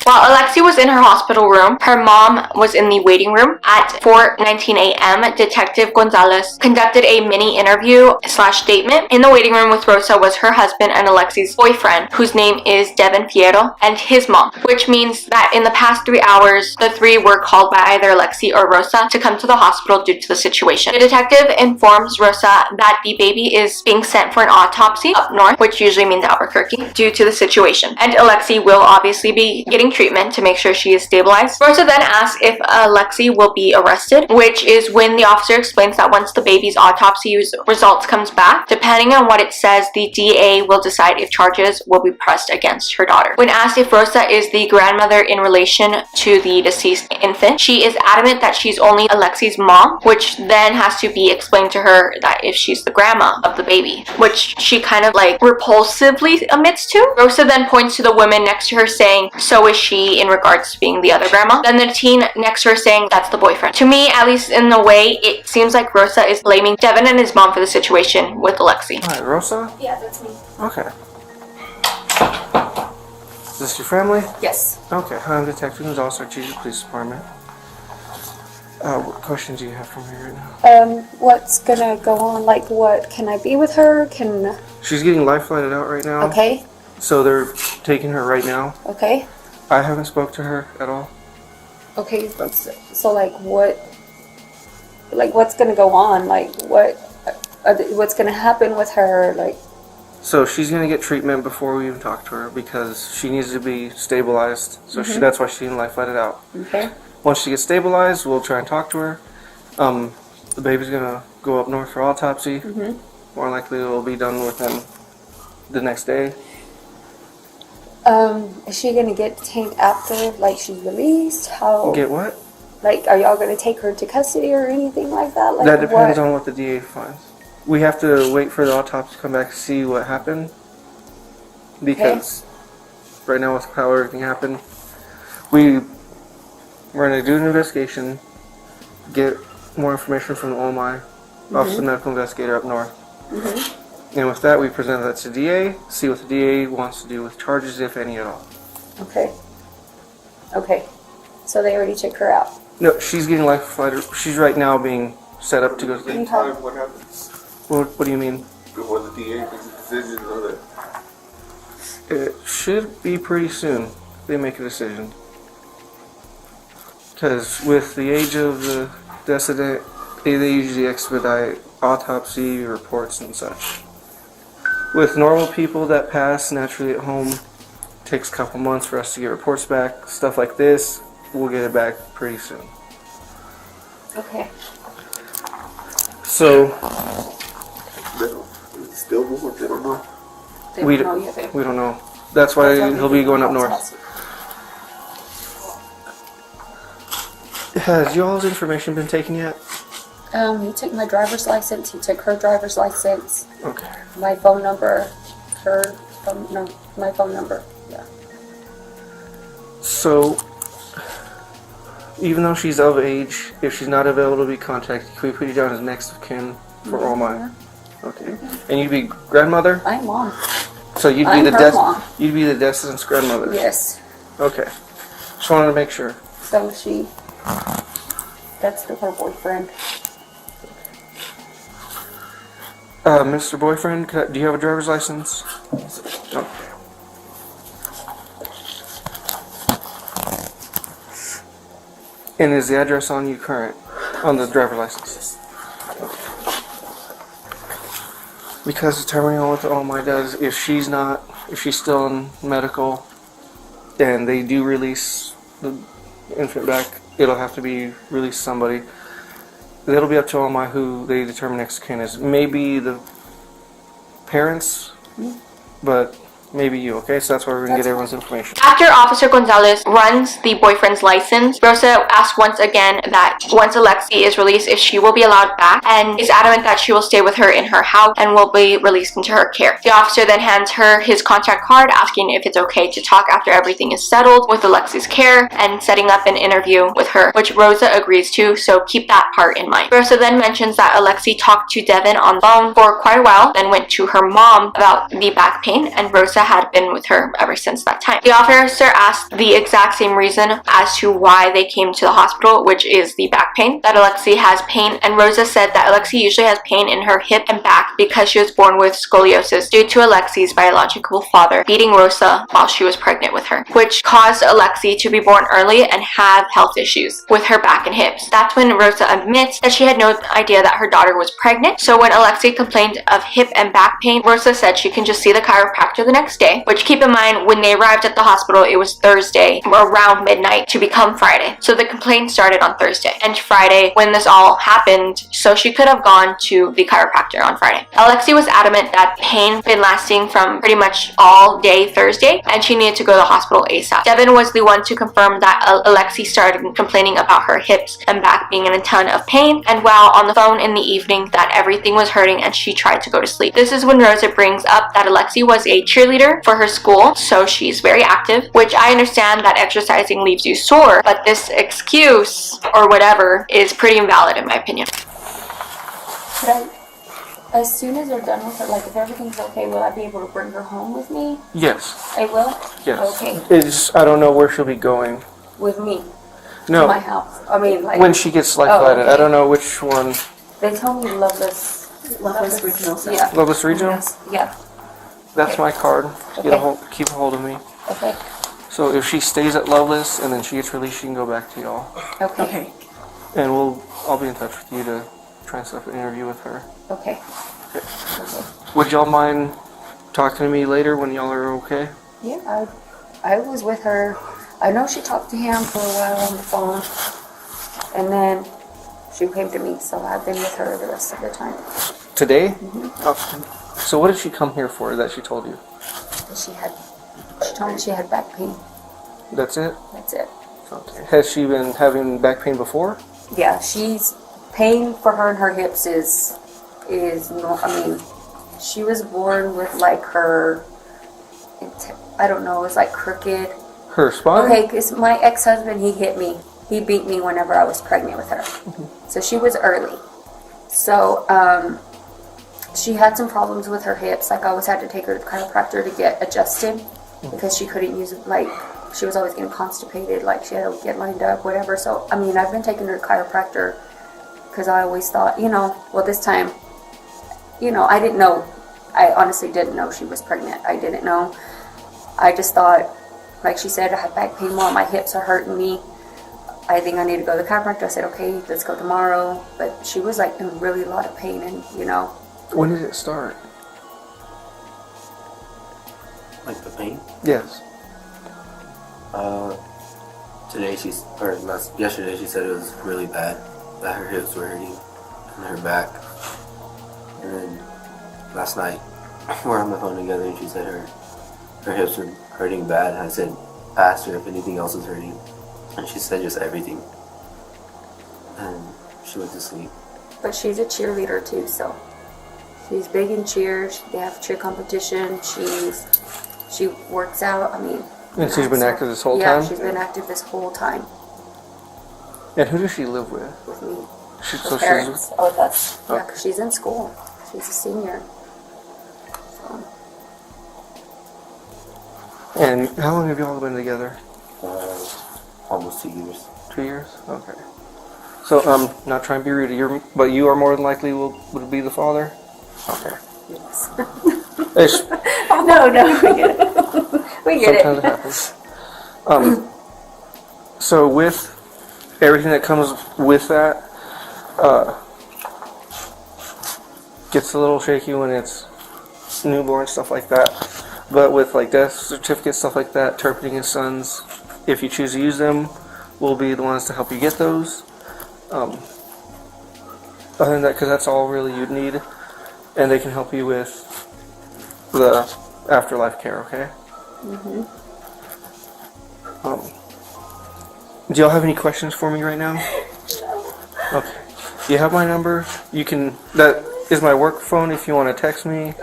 A: While Alexee was in her hospital room, her mom was in the waiting room. At 4:19 a.m., Detective Gonzalez conducted a mini interview / statement. In the waiting room with Rosa was her husband and Alexee's boyfriend, whose name is Devin Fierro, and his mom, which means that in the past 3 hours, the three were called by either Alexee or Rosa to come to the hospital due to the situation. The detective informs Rosa that the baby is being sent for an autopsy up north, which usually means Albuquerque, due to the situation. And Alexee will obviously be getting treatment to make sure she is stabilized. Rosa then asks if Alexee will be arrested, which is when the officer explains that once the baby's autopsy results comes back, depending on what it says, the DA will decide if charges will be pressed against her daughter. When asked if Rosa is the grandmother in relation to the deceased infant, she is adamant that she's only Alexee's mom, which then has to be explained to her that if she's the grandma of the baby, which she kind of like repulsively admits to. Rosa then points to the woman next to her saying, "So is she," in regards to being the other grandma. Then the teen next to her saying, "That's the boyfriend." To me, at least in the way, it seems like Rosa is blaming Devin and his mom for the situation with Alexee.
I: Hi, Rosa?
B: Yeah, that's me.
I: Okay. Is this your family?
B: Yes.
I: Okay, hi, I'm Detective Gonzalez, our Chief of Police Department. What questions do you have for me right now?
B: What's gonna go on? Like, what? Can I be with her?
I: She's getting life flighted out right now.
B: Okay.
I: So they're taking her right now.
B: Okay.
I: I haven't spoke to her at all.
B: Okay. So, like, what? Like, what's gonna go on? Like, what's gonna happen with her? Like.
I: So she's gonna get treatment before we even talk to her because she needs to be stabilized. So that's why she's getting life flighted out.
B: Okay.
I: Once she gets stabilized, we'll try and talk to her. The baby's gonna go up north for autopsy. More likely it will be done within the next day.
B: Is she gonna get detained after, like, she's released? How?
I: Get what?
B: Like, are y'all gonna take her to custody or anything like that? Like,
I: That depends on what the DA finds. We have to wait for the autopsy to come back to see what happened. Because right now with how everything happened, we're going to do an investigation, get more information from the OMI, Office of Medical Investigator up north. And with that, we present that to the DA, see what the DA wants to do with charges, if any at all.
B: Okay. Okay. So they already took her out.
I: No, she's getting life flighted. She's right now being set up to go to the...
B: Okay.
I: What do you mean?
J: before the DA makes a decision on that?
I: It should be pretty soon they make a decision. Because with the age of the decedent, they usually expedite autopsy reports and such. With normal people that pass naturally at home, takes a couple months for us to get reports back. Stuff like this, we'll get it back pretty soon.
B: Okay.
I: So
J: Still more, they don't know.
B: They
I: we
B: don't know yet, babe.
I: we don't know. That's why he'll be going up north. Has y'all's information been taken yet?
B: He took my driver's license. He took her driver's license.
I: Okay.
B: My phone number. My phone number. Yeah.
I: So, even though she's of age, if she's not available to be contacted, can we put you down as next of kin for all mine? Okay. And you'd be grandmother?
B: I'm mom.
I: So you'd be
B: I'm
I: the
B: her mom.
I: you'd be the decedent's grandmother.
B: Yes.
I: Okay. Just wanted to make sure.
B: So that's her boyfriend.
I: Mr. Boyfriend, do you have a driver's license? Okay. And is the address on you current? On the driver's license? Because determining on what the OMI does, if she's still in medical, and they do release the infant back, it'll have to be released somebody. It'll be up to OMI who they determine next of kin is. Maybe the parents, but maybe you, okay? So that's why we're going to get everyone's information.
A: After Officer Gonzalez runs the boyfriend's license, Rosa asks once again that once Alexee is released, if she will be allowed back, and is adamant that she will stay with her in her house and will be released into her care. The officer then hands her his contact card, asking if it's okay to talk after everything is settled with Alexee's care, and setting up an interview with her, which Rosa agrees to, so keep that part in mind. Rosa then mentions that Alexee talked to Devin on the phone for quite a while, then went to her mom about the back pain, and Rosa had been with her ever since that time. The officer asked the exact same reason as to why they came to the hospital, which is the back pain, that Alexee has pain, and Rosa said that Alexee usually has pain in her hip and back because she was born with scoliosis due to Alexee's biological father beating Rosa while she was pregnant with her, which caused Alexee to be born early and have health issues with her back and hips. That's when Rosa admits that she had no idea that her daughter was pregnant. So when Alexee complained of hip and back pain, Rosa said she can just see the chiropractor the next day, which, keep in mind, when they arrived at the hospital, it was Thursday around midnight to become Friday. So the complaint started on Thursday and Friday when this all happened, so she could have gone to the chiropractor on Friday. Alexee was adamant that pain had been lasting from pretty much all day Thursday and she needed to go to the hospital ASAP. Devin was the one to confirm that Alexee started complaining about her hips and back being in a ton of pain, and while on the phone in the evening that everything was hurting and she tried to go to sleep. This is when Rosa brings up that Alexee was a cheerleader for her school, so she's very active, which I understand that exercising leaves you sore, but this excuse or whatever is pretty invalid in my opinion.
B: Could I, as soon as they're done with her, like if everything's okay, will I be able to bring her home with me?
I: Yes.
B: I will?
I: Yes.
B: Okay.
I: I don't know where she'll be going.
B: With me?
I: No.
B: To my house? I mean, like...
I: When she gets lighted.
B: okay.
I: I don't know which one.
B: They told me Loveless
H: Regional Center.
B: Yeah.
I: Loveless Regional?
B: Yes. Yeah.
I: That's
B: Okay.
I: my card.
B: Okay.
I: Keep a hold of me.
B: Okay.
I: So if she stays at Loveless and then she gets released, she can go back to y'all.
B: Okay.
H: Okay.
I: And I'll be in touch with you to try and set up an interview with her.
B: Okay.
I: Would y'all mind talking to me later when y'all are okay?
B: Yeah, I was with her. I know she talked to him for a while on the phone, and then she came to me, so I've been with her the rest of the time.
I: Today? Oh, so what did she come here for that she told you?
B: She told me she had back pain.
I: That's it?
B: That's it.
I: Okay. Has she been having back pain before?
B: Yeah, pain for her and her hips is no, I mean, she was born with like her, I don't know, it's like crooked.
I: Her spine?
B: Okay, because my ex-husband, he hit me. He beat me whenever I was pregnant with her. Mm-hmm. So she was early. So, she had some problems with her hips. Like I always had to take her to the chiropractor to get adjusted because she couldn't use it. Like she was always getting constipated. Like she had to get lined up, whatever. So, I mean, I've been taking her to chiropractor because I always thought, well, this time, I didn't know I honestly didn't know she was pregnant. I didn't know. I just thought, like she said, I had back pain more. My hips are hurting me. I think I need to go to the chiropractor. I said, okay, let's go tomorrow. But she was like in really a lot of pain, and you know.
I: When did it start?
K: Like the pain?
I: Yes.
K: Yesterday she said it was really bad, that her hips were hurting and her back. And then last night we're on the phone together and she said her hips were hurting bad, and I said, asked her if anything else was hurting, and she said just everything. And she went to sleep.
B: But she's a cheerleader too, so she's big in cheers. They have cheer competition. She works out. I mean.
I: And she's been active this whole
B: yeah,
I: time?
B: she's been active this whole time.
I: And who does she live with?
B: With me.
I: So
B: Parents. Oh, that's yeah, 'cause she's in school. She's a senior. So.
I: And how long have y'all been together?
K: Almost 2 years.
I: 2 years? Okay. So I'm not trying to be rude, but you are more than likely would be the father? Okay.
B: Yes.
I: No,
B: we get it. We get
I: sometimes it happens. So with everything that comes with that, gets a little shaky when it's newborn, stuff like that. But with like death certificates, stuff like that, interpreting his sons, if you choose to use them, we'll be the ones to help you get those. Other than that, because that's all really you'd need, and they can help you with the afterlife care, okay?
B: Mm-hmm.
I: Do y'all have any questions for me right now? Okay. You have my number. You can. That is my work phone. If you want to text me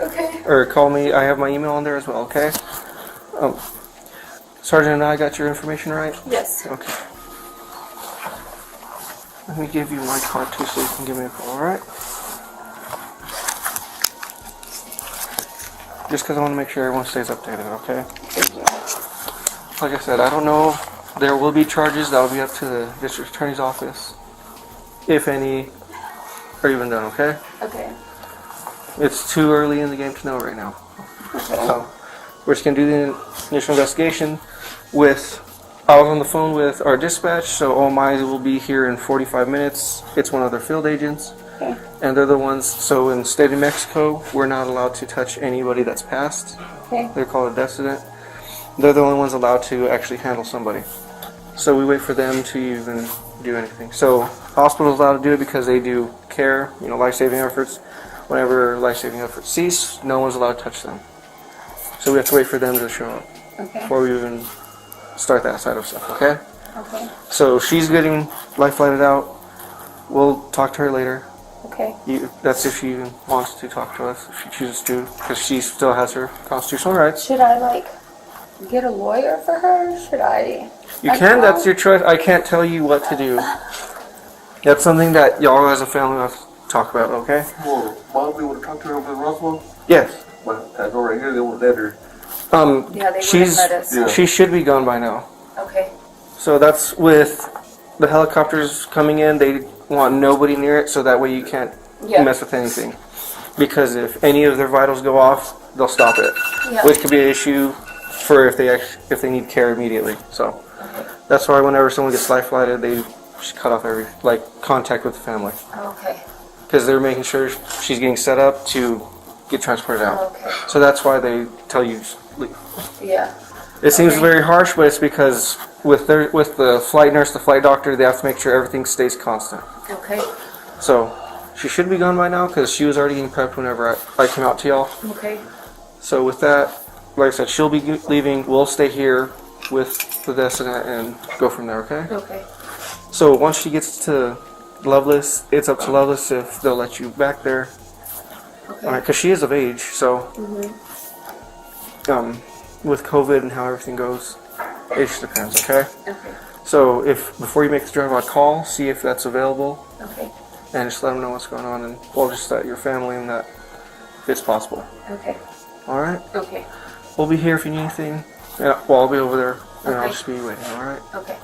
I: or call me, I have my email on there as well. Okay. Sergeant and I got your information right.
B: Yes.
I: Okay. Let me give you my card too, so you can give me a call. All right. Just because I want to make sure everyone stays updated. Okay. Like I said, I don't know. There will be charges that will be up to the district attorney's office, if any are even done, okay?
B: Okay.
I: It's too early in the game to know right now. So, we're just going to do the initial investigation I was on the phone with our dispatch, so all mine will be here in 45 minutes. It's one of their field agents.
B: Okay.
I: And they're the ones, so in the state of Mexico, we're not allowed to touch anybody that's passed.
B: Okay.
I: They're called a decedent. They're the only ones allowed to actually handle somebody. So we wait for them to even do anything. So hospitals allowed to do it because they do care, life-saving efforts. Whenever life-saving efforts cease, no one's allowed to touch them. So we have to wait for them to show up before we even start that side of stuff, okay?
B: Okay.
I: So she's getting life-flighted out. We'll talk to her later.
B: Okay.
I: That's if she even wants to talk to us, if she chooses to, because she still has her constitutional rights.
B: Should I, get a lawyer for her? Should I?
I: You can, that's your choice. I can't tell you what to do. That's something that y'all as a family have to talk about, okay?
J: Well, Mom, we would talk to her over in Roswell?
I: Yes.
J: But I know right here they won't let her.
B: Yeah, they wouldn't let us.
J: Yeah.
I: She should be gone by now.
B: Okay.
I: So that's with the helicopters coming in, they want nobody near it so that way you can't mess with anything. Because if any of their vitals go off, they'll stop it.
B: Yeah.
I: Which could be an issue for if they need care immediately. So that's why whenever someone gets life-flighted, they should cut off every contact with the family.
B: Okay.
I: Because they're making sure she's getting set up to get transported out.
B: Okay.
I: So that's why they tell you leave.
B: Yeah.
I: It seems very harsh, but it's because with the flight nurse, the flight doctor, they have to make sure everything stays constant.
B: Okay.
I: So she should be gone by now because she was already getting prepped whenever I came out to y'all.
B: Okay.
I: So with that, like I said, she'll be leaving. We'll stay here with the decedent and go from there, okay?
B: Okay.
I: So once she gets to Loveless, it's up to Loveless if they'll let you back there.
B: Okay.
I: All right, because she is of age, so with COVID and how everything goes, it just depends, okay?
B: Okay.
I: So if before you make the drive, I'll call, see if that's available,
B: Okay.
I: and just let them know what's going on, and we'll just let your family and that if it's possible.
B: Okay.
I: All right?
B: Okay.
I: We'll be here if you need anything. Well, I'll be over there, and I'll
B: Okay.
I: just be waiting, all right?
B: Okay.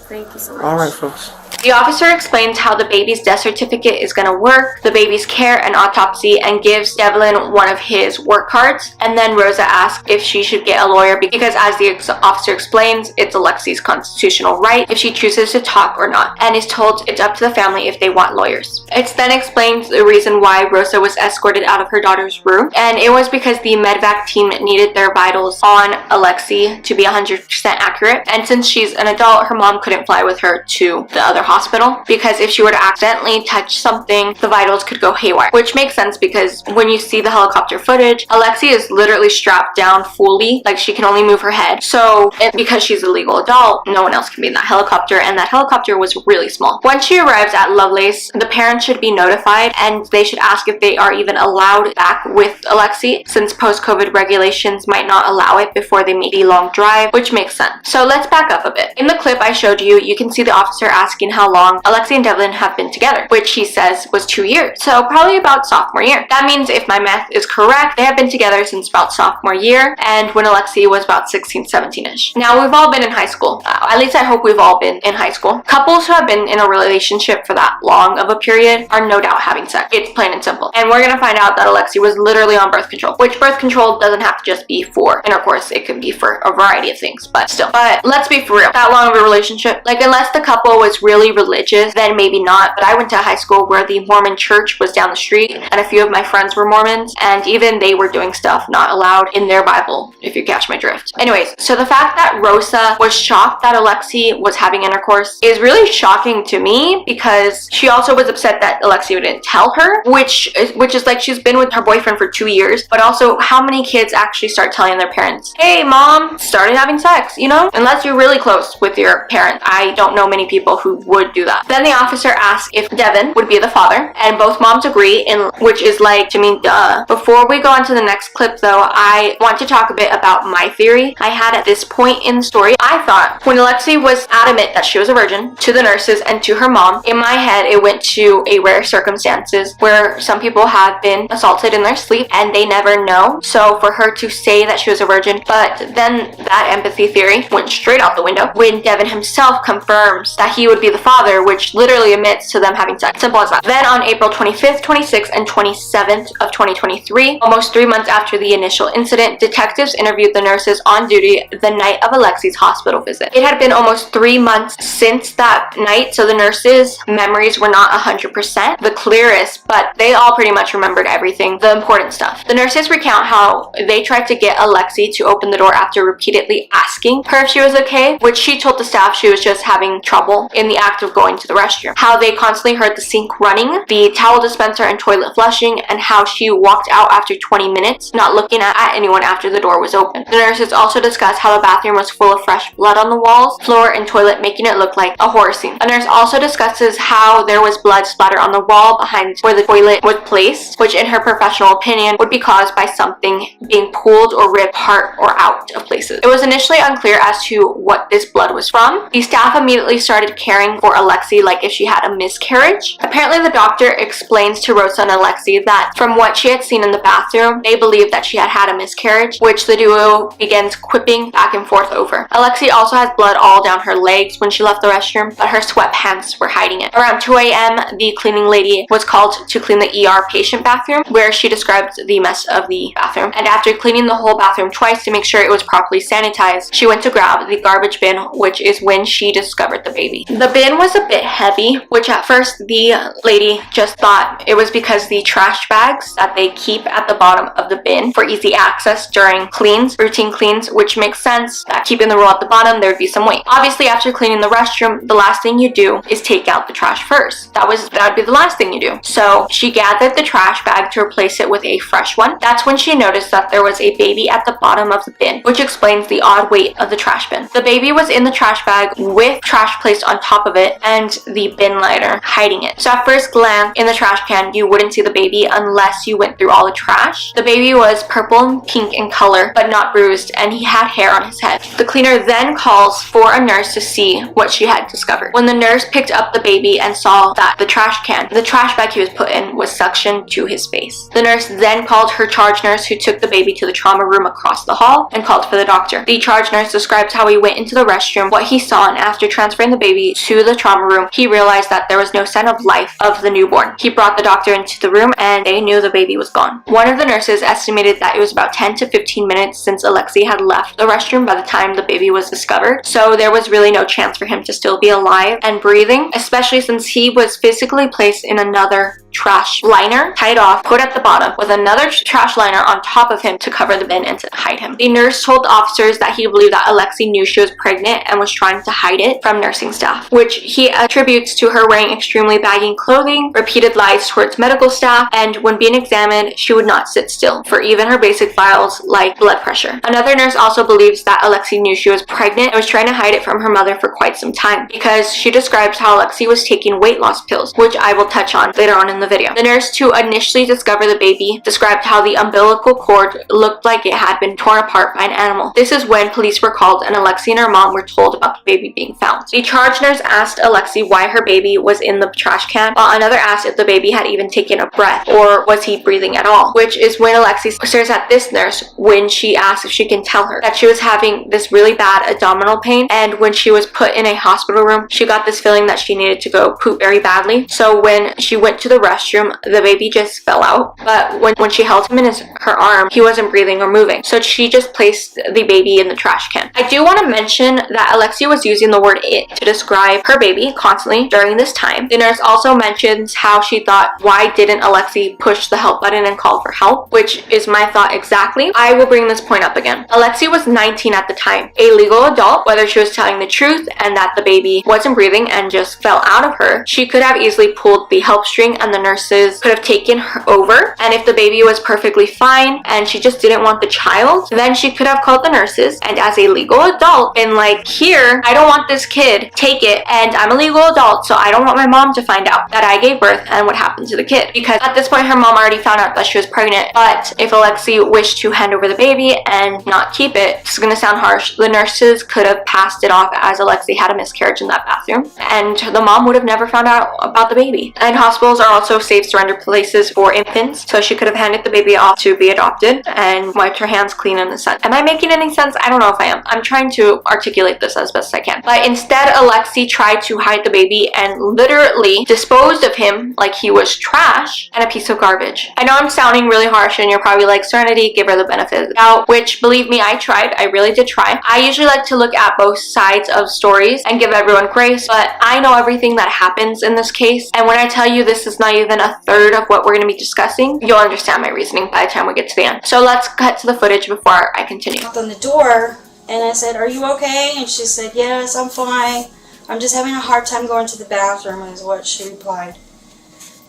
B: Thank you so much.
I: All right, folks.
A: The officer explains how the baby's death certificate is going to work, the baby's care and autopsy, and gives Devlin one of his work cards. And then Rosa asks if she should get a lawyer because, as the officer explains, it's Alexee's constitutional right if she chooses to talk or not, and is told it's up to the family if they want lawyers. It then explains the reason why Rosa was escorted out of her daughter's room, and it was because the medvac team needed their vitals on Alexee to be 100% accurate, and since she's an adult, her mom couldn't fly with her to the other hospital because if she were to accidentally touch something, the vitals could go haywire, which makes sense because when you see the helicopter footage, Alexee is literally strapped down fully, like she can only move her head. So because she's a legal adult, no one else can be in that helicopter, and that helicopter was really small. Once she arrives at Lovelace, the parents should be notified, and they should ask if they are even allowed back with Alexee, since post-COVID regulations might not allow it before they make the long drive, which makes sense. So let's back up a bit. In the clip I showed you, you can see the officer asking how long Alexee and Devlin have been together, which he says was 2 years. So probably about sophomore year. That means if my math is correct, they have been together since about sophomore year, and when Alexee was about 16, 17-ish. Now, we've all been in high school. At least I hope we've all been in high school. Couples who have been in a relationship for that long of a period are no doubt having sex. It's plain and simple. And we're gonna find out that Alexee was literally on birth control, which birth control doesn't have to just be for intercourse. It could be for a variety of things, but still. But let's be for real. That long of a relationship, like unless the couple was really religious, then maybe not. But I went to high school where the Mormon church was down the street, and a few of my friends were Mormons, and even they were doing stuff not allowed in their Bible, if you catch my drift. Anyways, so the fact that Rosa was shocked that Alexee was having intercourse is really shocking to me because she also was upset that Alexee didn't tell her, which is like she's been with her boyfriend for 2 years, but also how many kids actually start telling their parents, hey mom, started having sex, you know? Unless you're really close with your parent. I don't know many people who would do that. Then the officer asks if Devin would be the father, and both moms agree, which is like, to me, duh. Before we go on to the next clip though, I want to talk a bit about my theory I had at this point in the story. I thought when Alexee was adamant that she was a virgin to the nurses and to her mom, in my head it went to a rare circumstances where some people have been assaulted in their sleep and they never know. So for her to say that she was a virgin, but then that empathy theory went straight out the window when Devin himself confirms that he would be the father, which literally admits to them having sex. Simple as that. Then on April 25th, 26th, and 27th of 2023, almost 3 months after the initial incident, detectives interviewed the nurses on duty the night of Alexee's hospital visit. It had been almost 3 months since that night, so the nurses' memories were not 100% the clearest, but they all pretty much remembered everything, the important stuff. The nurses recount how they tried to get Alexee to open the door after repeatedly asking her if she was okay, which she told the staff she was just having trouble in the act of going to the restroom. How they constantly heard the sink running, the towel dispenser and toilet flushing, and how she walked out after 20 minutes, not looking at anyone after the door was open. The nurses also discussed how the bathroom was full of fresh blood on the walls, floor, and toilet, making it look like a horror scene. A nurse also discusses how there was blood splatter on the wall behind where the toilet was placed, which in her professional opinion would be caused by something being pulled or ripped apart or out of places. It was initially unclear as to what this blood was from. The staff immediately started caring for Alexee like if she had a miscarriage. Apparently the doctor explains to Rosa and Alexee that from what she had seen in the bathroom, they believed that she had had a miscarriage, which the duo begins quipping back and forth over. Alexee also has blood all down her legs when she left the restroom, but her sweatpants were hiding it. Around 2 a.m., the cleaning lady was called to clean the ER patient bathroom, where she described the mess of the bathroom. And after cleaning the whole bathroom twice to make sure it was properly sanitized, she went to grab the garbage bin, which is when she discovered the baby. The bin was a bit heavy, which at first the lady just thought it was because the trash bags that they keep at the bottom of the bin for easy access during cleans, routine cleans, which makes sense that keeping the roll at the bottom, there would be some weight. Obviously, after cleaning the restroom, the last thing you do is take out the trash first. That would be the last thing you do. So she gathered the trash bag to replace it with a fresh one. That's when she noticed that there was a baby at the bottom of the bin, which explains the odd weight of the trash bin. The baby was in the trash bag with trash placed on top of it and the bin liner hiding it. So at first glance in the trash can, you wouldn't see the baby unless you went through all the trash. The baby was purple and pink in color, but not bruised, and he had hair on his head. The cleaner then calls for a nurse to see what she had discovered. When the nurse picked up the baby and saw that the trash bag he was put in was suctioned to his face. The nurse then called her charge nurse, who took the baby to the trauma room across the hall and called for the doctor. The charge nurse describes how he went into the restroom, what he saw, and after transferring the baby to the the trauma room, he realized that there was no sign of life of the newborn. He brought the doctor into the room and they knew the baby was gone. One of the nurses estimated that it was about 10 to 15 minutes since Alexee had left the restroom by the time the baby was discovered, so there was really no chance for him to still be alive and breathing, especially since he was physically placed in another trash liner, tied off, put at the bottom, with another trash liner on top of him to cover the bin and to hide him. The nurse told officers that he believed that Alexee knew she was pregnant and was trying to hide it from nursing staff, which he attributes to her wearing extremely baggy clothing, repeated lies towards medical staff, and when being examined, she would not sit still for even her basic vitals like blood pressure. Another nurse also believes that Alexee knew she was pregnant and was trying to hide it from her mother for quite some time, because she describes how Alexee was taking weight loss pills, which I will touch on later on in the video. The nurse to initially discover the baby described how the umbilical cord looked like it had been torn apart by an animal. This is when police were called and Alexee and her mom were told about the baby being found. The charge nurse asked Alexee why her baby was in the trash can, while another asked if the baby had even taken a breath or was he breathing at all, which is when Alexee stares at this nurse when she asks if she can tell her that she was having this really bad abdominal pain, and when she was put in a hospital room, she got this feeling that she needed to go poop very badly. So when she went to the restroom, the baby just fell out, but when she held him in her arm, he wasn't breathing or moving, so she just placed the baby in the trash can. I do want to mention that Alexee was using the word "it" to describe her baby constantly during this time. The nurse also mentions how she thought, why didn't Alexee push the help button and call for help, which is my thought exactly. I will bring this point up again. Alexee was 19 at the time, a legal adult. Whether she was telling the truth and that the baby wasn't breathing and just fell out of her, she could have easily pulled the help string and the nurses could have taken her over, and if the baby was perfectly fine and she just didn't want the child, then she could have called the nurses and as a legal adult been like, here, I don't want this kid, take it, and I'm a legal adult, so I don't want my mom to find out that I gave birth and what happened to the kid, because at this point her mom already found out that she was pregnant. But if Alexee wished to hand over the baby and not keep it, this is going to sound harsh, the nurses could have passed it off as Alexee had a miscarriage in that bathroom and the mom would have never found out about the baby. And hospitals are also safe surrender places for infants, so she could have handed the baby off to be adopted and wiped her hands clean in the sun. Am I making any sense? I don't know if I am. I'm trying to articulate this as best I can. But instead, Alexee tried to hide the baby and literally disposed of him like he was trash and a piece of garbage. I know I'm sounding really harsh and you're probably like, Serenity, give her the benefit of the doubt, which believe me, I tried. I really did try. I usually like to look at both sides of stories and give everyone grace, but I know everything that happens in this case, and when I tell you this is not even a third of what we're going to be discussing, you'll understand my reasoning by the time we get to the end. So let's cut to the footage before I continue.
L: Knocked on the door and I said, "Are you okay?" And she said, "Yes, I'm fine. I'm just having a hard time going to the bathroom," is what she replied.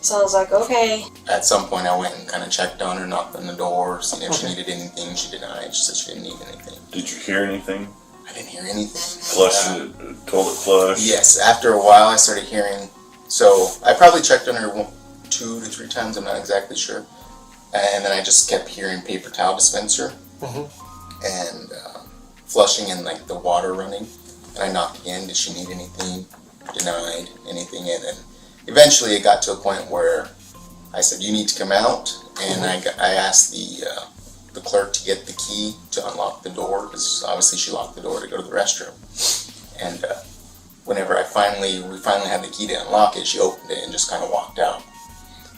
L: So I was like, okay.
M: At some point I went and kind of checked on her, knocked on the door, seen if she needed anything. She denied. She said she didn't need anything.
N: Did you hear anything?
M: I didn't hear anything.
N: Flush, toilet flush?
M: Yes, after a while I started hearing, so I probably checked on her 2 to 3 times, I'm not exactly sure. And then I just kept hearing paper towel dispenser and flushing and like the water running. And I knocked again, did she need anything? Denied anything. And then eventually it got to a point where I said, you need to come out. And I asked the clerk to get the key to unlock the door, because obviously she locked the door to go to the restroom. And whenever we finally had the key to unlock it, she opened it and just kind of walked out.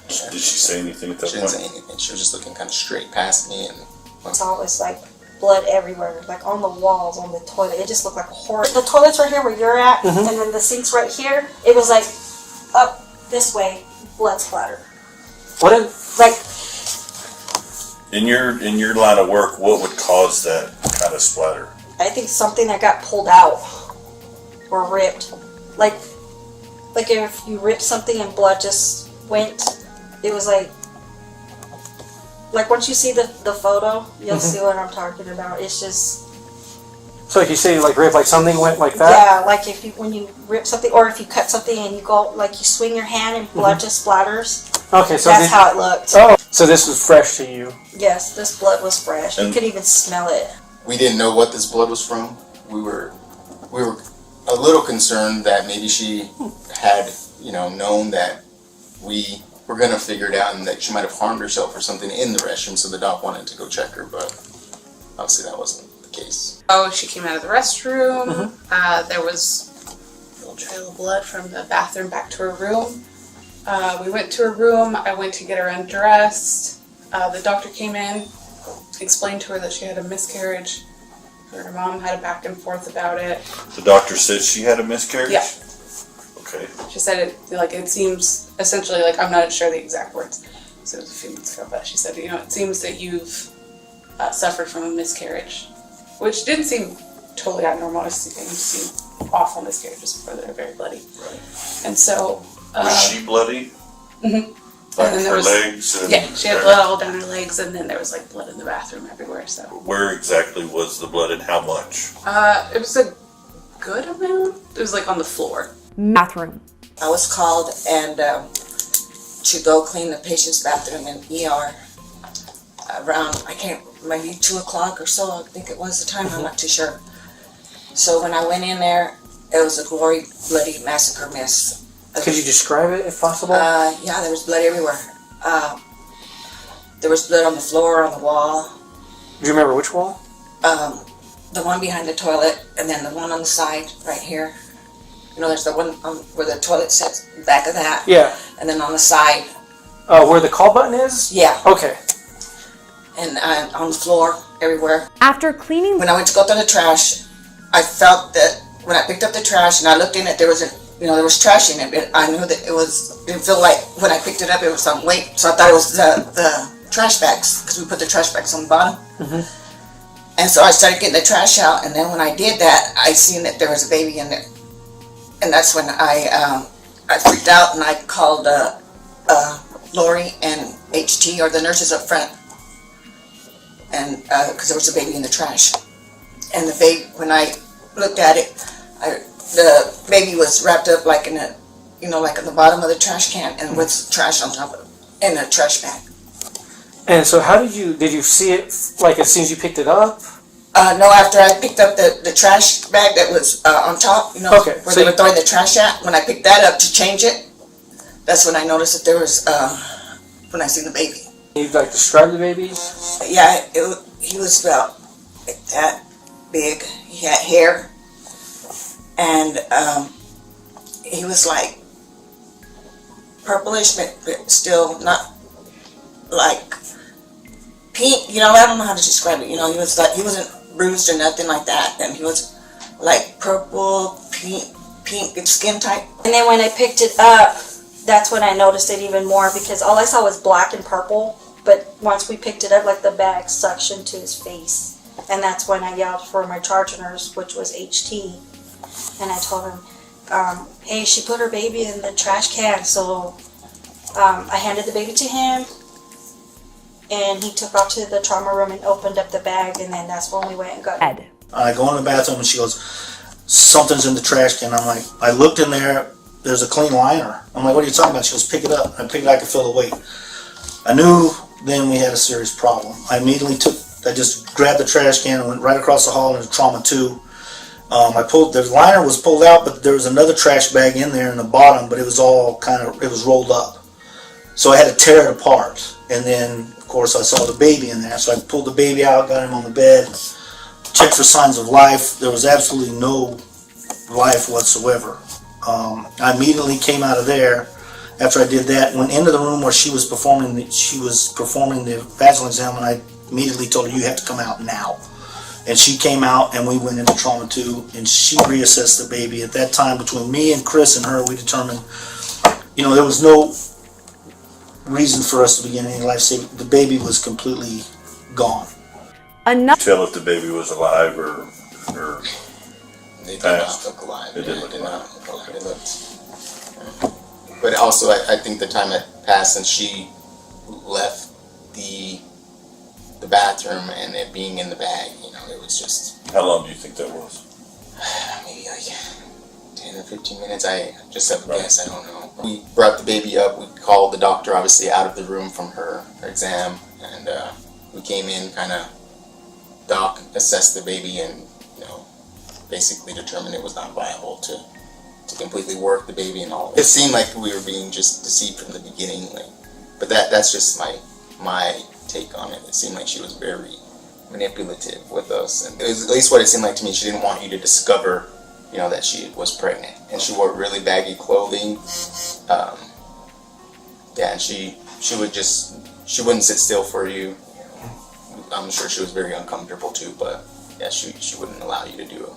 N: Did she say anything at that point?
M: She didn't say anything. She was just looking kind of straight past me. And
L: saw it was like blood everywhere, like on the walls, on the toilet. It just looked like a horror. The toilet's right here where you're at, and then the sink's right here. It was like up this way, blood splatter.
E: What if,
L: like,
N: in your line of work, what would cause that kind of splatter?
L: I think something that got pulled out or ripped. Like if you rip something and blood just went, it was like once you see the photo, you'll see what I'm talking about. It's just.
E: so like you say, like rip, like something went like that?
L: Yeah, like when you rip something, or if you cut something and you go, like you swing your hand and blood just splatters.
E: Okay, so
L: that's how it looked.
E: Oh, so this was fresh to you?
L: Yes, this blood was fresh. You could even smell it.
M: we didn't know what this blood was from. We were a little concerned that maybe she had, known that we were going to figure it out and that she might have harmed herself or something in the restroom, so the doc wanted to go check her, but obviously that wasn't the case.
O: Oh, she came out of the restroom. There was trail of blood from the bathroom back to her room. We went to her room. I went to get her undressed. The doctor came in, explained to her that she had a miscarriage. Her mom had a back and forth about it.
N: The doctor said she had a miscarriage?
O: Yeah.
N: Okay.
O: She said it seems, essentially, like, I'm not sure the exact words, so it was a few months ago, but she said, it seems that you've suffered from a miscarriage, which didn't seem totally abnormal. It seemed awful miscarriages before they were very bloody.
N: Right.
O: And so...
N: was she bloody?
O: Mm-hmm.
N: Like
O: and then
N: her legs? And
O: yeah, she had blood all down her legs, and then there was like blood in the bathroom everywhere. So
N: where exactly was the blood and how much?
O: It was a good amount. It was like on the floor.
P: Bathroom.
H: I was called and to go clean the patient's bathroom in ER around, maybe 2 o'clock or so, I think it was the time, I'm not too sure. So when I went in there, it was a gory, bloody massacre mess.
I: Could you describe it if possible?
H: Yeah, there was blood everywhere. There was blood on the floor, on the wall.
I: Do you remember which wall?
H: The one behind the toilet, and then the one on the side, right here. There's the one where the toilet sits, back of that.
I: Yeah.
H: And then on the side.
I: Where the call button is?
H: Yeah.
I: Okay.
H: And on the floor, everywhere.
P: After cleaning...
H: When I went to go through the trash, I felt that when I picked up the trash and I looked in it, there was there was trash in it, but I knew that didn't feel like when I picked it up it was some weight, so I thought it was the trash bags, because we put the trash bags on the bottom. Mm-hmm. And so I started getting the trash out, and then when I did that, I seen that there was a baby in there. And that's when I freaked out, and I called Lori and HT, or the nurses up front, and because there was a baby in the trash. And the baby, when I looked at it, the baby was wrapped up like in a, like at the bottom of the trash can, and with trash on top of it, in a trash bag.
I: And so how did you see it, like as soon as you picked it up?
H: No, after I picked up the trash bag that was on top,
I: okay,
H: where they were throwing the trash at, when I picked that up to change it, that's when I noticed that there was, when I seen the baby.
I: You describe the baby?
H: Yeah, he was about like that big. He had hair, and he was like purplish, but still not like pink. I don't know how to describe it. He was like, he wasn't bruised or nothing like that, and he was like purple, pink skin type.
L: And then when I picked it up, that's when I noticed it even more, because all I saw was black and purple, but once we picked it up, like the bag suctioned to his face. And that's when I yelled for my charge nurse, which was HT, and I told him, hey, she put her baby in the trash can. So I handed the baby to him, and he took off to the trauma room and opened up the bag, and then that's when we went and got it.
E: I go in the bathroom and she goes, something's in the trash can. I'm like, I looked in there, there's a clean liner. I'm like, what are you talking about? She goes, pick it up. I picked it, I could feel the weight. I knew then we had a serious problem. I just grabbed the trash can and went right across the hall into trauma 2. The liner was pulled out, but there was another trash bag in there in the bottom, but it was all it was rolled up. So I had to tear it apart. And then, of course, I saw the baby in there. So I pulled the baby out, got him on the bed, checked for signs of life. There was absolutely no life whatsoever. I immediately came out of there after I did that, went into the room where she was performing the vaginal exam, and I immediately told her, you have to come out now. And she came out, and we went into trauma 2, and she reassessed the baby. At that time, between me and Chris and her, we determined, there was no reason for us to begin any life saving. The baby was completely gone.
N: Enough. Tell if the baby was alive or
M: they did
N: passed.
M: not look alive.
N: It didn't look alive.
M: It looked. But also, I think the time had passed since she left the bathroom, and it being in the bag, it was just.
N: How long do you think that was?
M: Maybe like 10 or 15 minutes. I just have a guess. I don't know. We brought the baby up. We called the doctor, obviously, out of the room from her exam, and we came in, doc assessed the baby, and basically determined it was not viable to completely work the baby and all. It seemed like we were being just deceived from the beginning, but that's just my take on it. It seemed like she was very manipulative with us, and it was at least what it seemed like to me. She didn't want you to discover that she was pregnant, and she wore really baggy clothing. And she wouldn't sit still for you. I'm sure she was very uncomfortable too, but yeah, she wouldn't allow you to do it.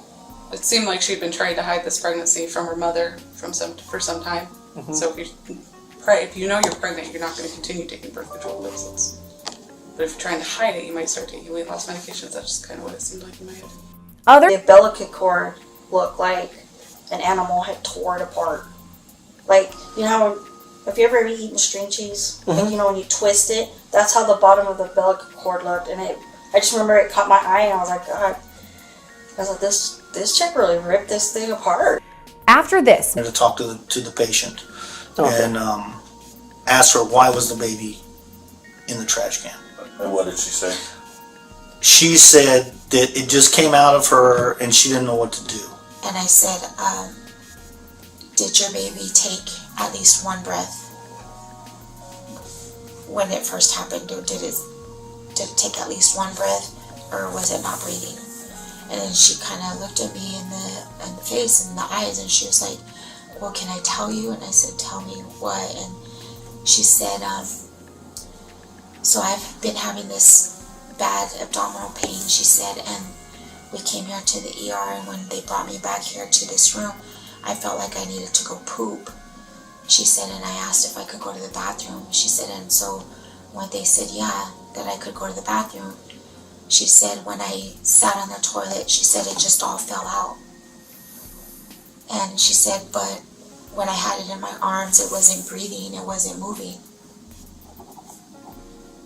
O: It seemed like she'd been trying to hide this pregnancy from her mother for some time.
I: Mm-hmm.
O: So if you know you're pregnant, you're not going to continue taking birth control pills. But if you're trying to hide it, you might start taking weight loss medications. That's just kind of what it seemed like in my head.
L: The umbilical cord looked like an animal had tore it apart. Like, you know how, have you ever eaten string cheese?
I: Mm-hmm.
L: Like, when you twist it, that's how the bottom of the umbilical cord looked. And I just remember it caught my eye, and I was like, God. I was like, this chick really ripped this thing apart.
P: After this,
E: to talk to the patient
I: Okay.
E: and ask her why was the baby in the trash can.
N: And what did she say?
E: She said that it just came out of her and she didn't know what to do.
Q: And I said, did your baby take at least one breath when it first happened, or did it take at least one breath, or was it not breathing? And then she kind of looked at me in the face and the eyes, and she was like, well, can I tell you? And I said, tell me what? And she said, so I've been having this bad abdominal pain, she said, and we came here to the ER, and when they brought me back here to this room, I felt like I needed to go poop. She said, and I asked if I could go to the bathroom. She said, and so when they said, yeah, that I could go to the bathroom, she said, when I sat on the toilet, she said it just all fell out. And she said, but when I had it in my arms, it wasn't breathing, it wasn't moving.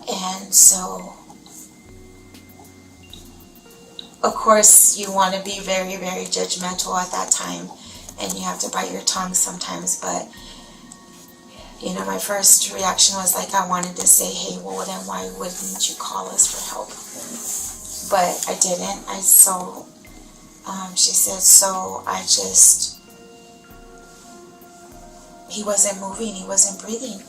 Q: And so, of course, you want to be very, very judgmental at that time, and you have to bite your tongue sometimes, but my first reaction was like, I wanted to say, hey, well, then why wouldn't you call us for help? But I didn't. She said, he wasn't moving, he wasn't breathing.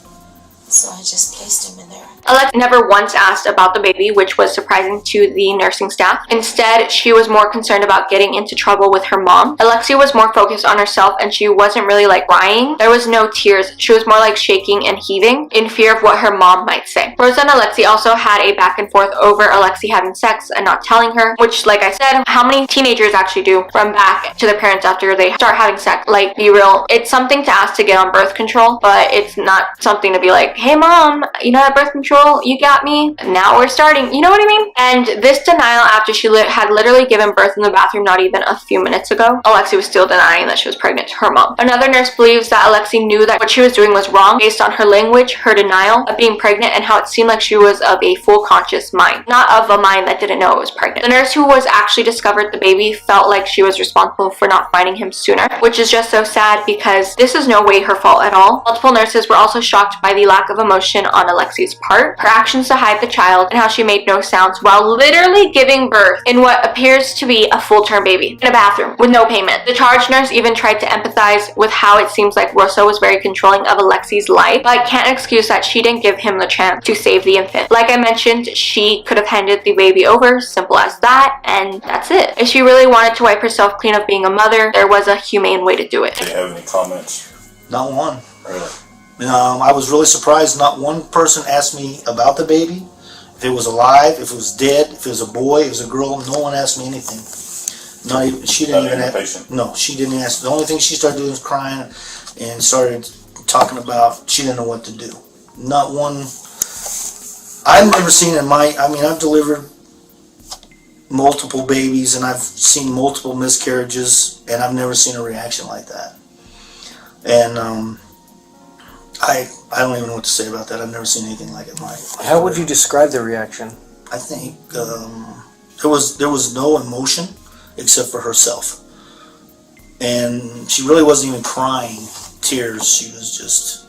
Q: So I just placed him in there.
A: Alexee never once asked about the baby, which was surprising to the nursing staff. Instead, she was more concerned about getting into trouble with her mom. Alexee was more focused on herself, and she wasn't really like crying. There was no tears. She was more like shaking and heaving in fear of what her mom might say. Rosa and Alexee also had a back and forth over Alexee having sex and not telling her, which, like I said, how many teenagers actually do run back to their parents after they start having sex? Like, be real. It's something to ask to get on birth control, but it's not something to be like, hey mom, that birth control, you got me, now we're starting, you know what I mean? And this denial after she had literally given birth in the bathroom not even a few minutes ago, Alexee was still denying that she was pregnant to her mom. Another nurse believes that Alexee knew that what she was doing was wrong based on her language, her denial of being pregnant, and how it seemed like she was of a full conscious mind, not of a mind that didn't know it was pregnant. The nurse who was actually discovered the baby felt like she was responsible for not finding him sooner, which is just so sad because this is no way her fault at all. Multiple nurses were also shocked by the lack of emotion on Alexee's part, her actions to hide the child, and how she made no sounds while literally giving birth in what appears to be a full-term baby in a bathroom with no payment. The charge nurse even tried to empathize with how it seems like Rosa was very controlling of Alexee's life, but can't excuse that she didn't give him the chance to save the infant. Like I mentioned, she could have handed the baby over, simple as that, and that's it. If she really wanted to wipe herself clean of being a mother, there was a humane way to do it.
N: Do you have any comments?
E: Not one.
N: Really?
E: I was really surprised not one person asked me about the baby, if it was alive, if it was dead, if it was a boy, if it was a girl. No one asked me anything. She didn't even ask. No, she didn't ask. The only thing she started doing was crying and started talking about she didn't know what to do. Not one. I've never seen I've delivered multiple babies and I've seen multiple miscarriages and I've never seen a reaction like that. And I don't even know what to say about that. I've never seen anything like it in my life.
I: How would you describe the reaction?
E: I think there was no emotion except for herself, and she really wasn't even crying tears. She was just,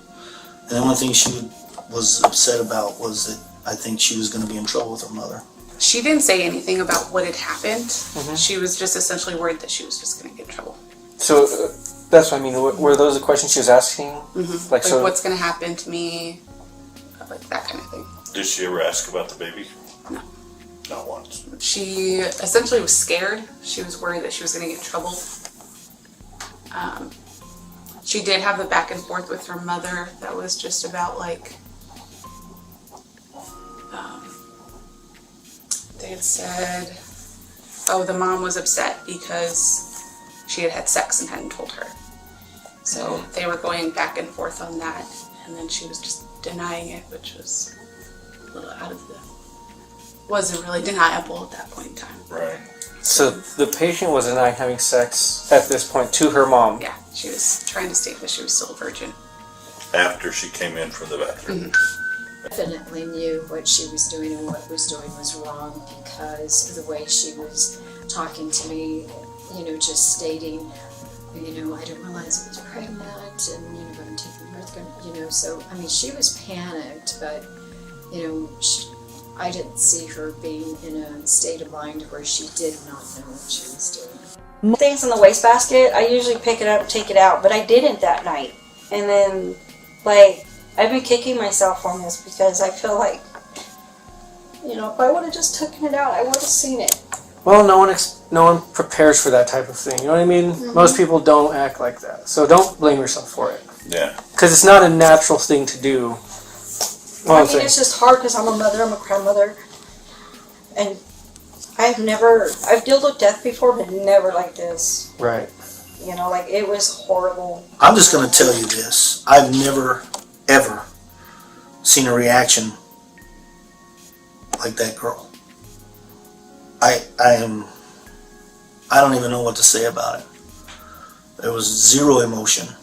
E: and the only thing she was upset about was that I think she was going to be in trouble with her mother.
O: She didn't say anything about what had happened. She was just essentially worried that she was just going to get in trouble.
I: So that's what I mean. Were those the questions she was asking?
O: Like what's going to happen to me? Like that kind of thing.
N: Did she ever ask about the baby?
O: No.
N: Not once.
O: She essentially was scared. She was worried that she was going to get in trouble. She did have the back and forth with her mother that was just about like, they had said, oh, the mom was upset because she had had sex and hadn't told her. So they were going back and forth on that, and then she was just denying it, which was a little out of the, wasn't really deniable at that point in time.
N: Right.
I: So the patient was denying having sex at this point to her mom.
O: Yeah, she was trying to state that she was still a virgin.
N: After she came in from the bathroom.
P: Definitely knew what she was doing and what was doing was wrong because of the way she was talking to me, you know, just stating, you know, I didn't realize I was pregnant and, you know, but I'm taking birth, you know, so, I mean, she was panicked, but, you know, I didn't see her being in a state of mind where she did not know what she was doing.
L: Things in the wastebasket, I usually pick it up and take it out, but I didn't that night. And then, like, I've been kicking myself on this because I feel like, you know, if I would have just taken it out, I would have seen it.
I: Well, no one prepares for that type of thing. You know what I mean?
L: Mhm.
I: Most people don't act like that. So don't blame yourself for it.
N: Yeah.
I: Because it's not a natural thing to do.
L: I mean, it's just hard because I'm a mother, I'm a grandmother, and I've dealt with death before, but never like this.
I: Right.
L: You know, like, it was horrible.
E: I'm just going to tell you this. I've never, ever seen a reaction like that girl. I don't even know what to say about it. There was zero emotion.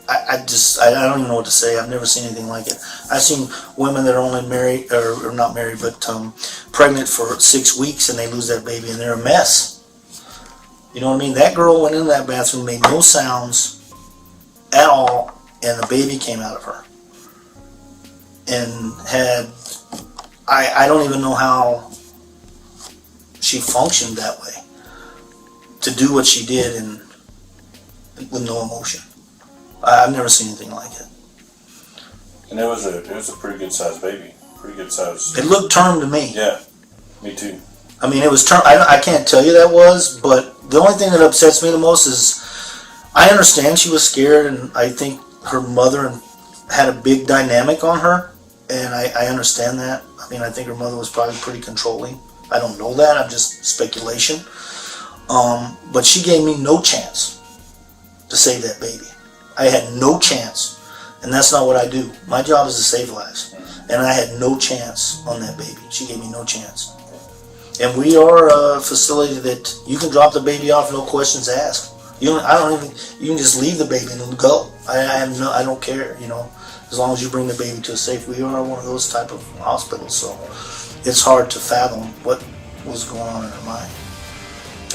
E: I don't even know what to say. I've never seen anything like it. I've seen women that are only married, or not married, but pregnant for 6 weeks and they lose that baby and they're a mess. You know what I mean? That girl went in that bathroom, made no sounds at all, and the baby came out of her. And had, I don't even know how she functioned that way. To do what she did and with no emotion. I've never seen anything like it.
N: And it was a pretty good sized baby. Pretty good size.
E: It looked term to me.
N: Yeah, me too.
E: I mean, it was term. I can't tell you that was, but the only thing that upsets me the most is I understand she was scared, and I think her mother had a big dynamic on her, and I understand that. I mean, I think her mother was probably pretty controlling. I don't know that. I'm just speculation. But she gave me no chance to save that baby. I had no chance, and that's not what I do. My job is to save lives, and I had no chance on that baby. She gave me no chance. And we are a facility that you can drop the baby off, no questions asked. You can just leave the baby and go. I don't care, you know, as long as you bring the baby to a safe. We are one of those type of hospitals, so it's hard to fathom what was going on in her mind.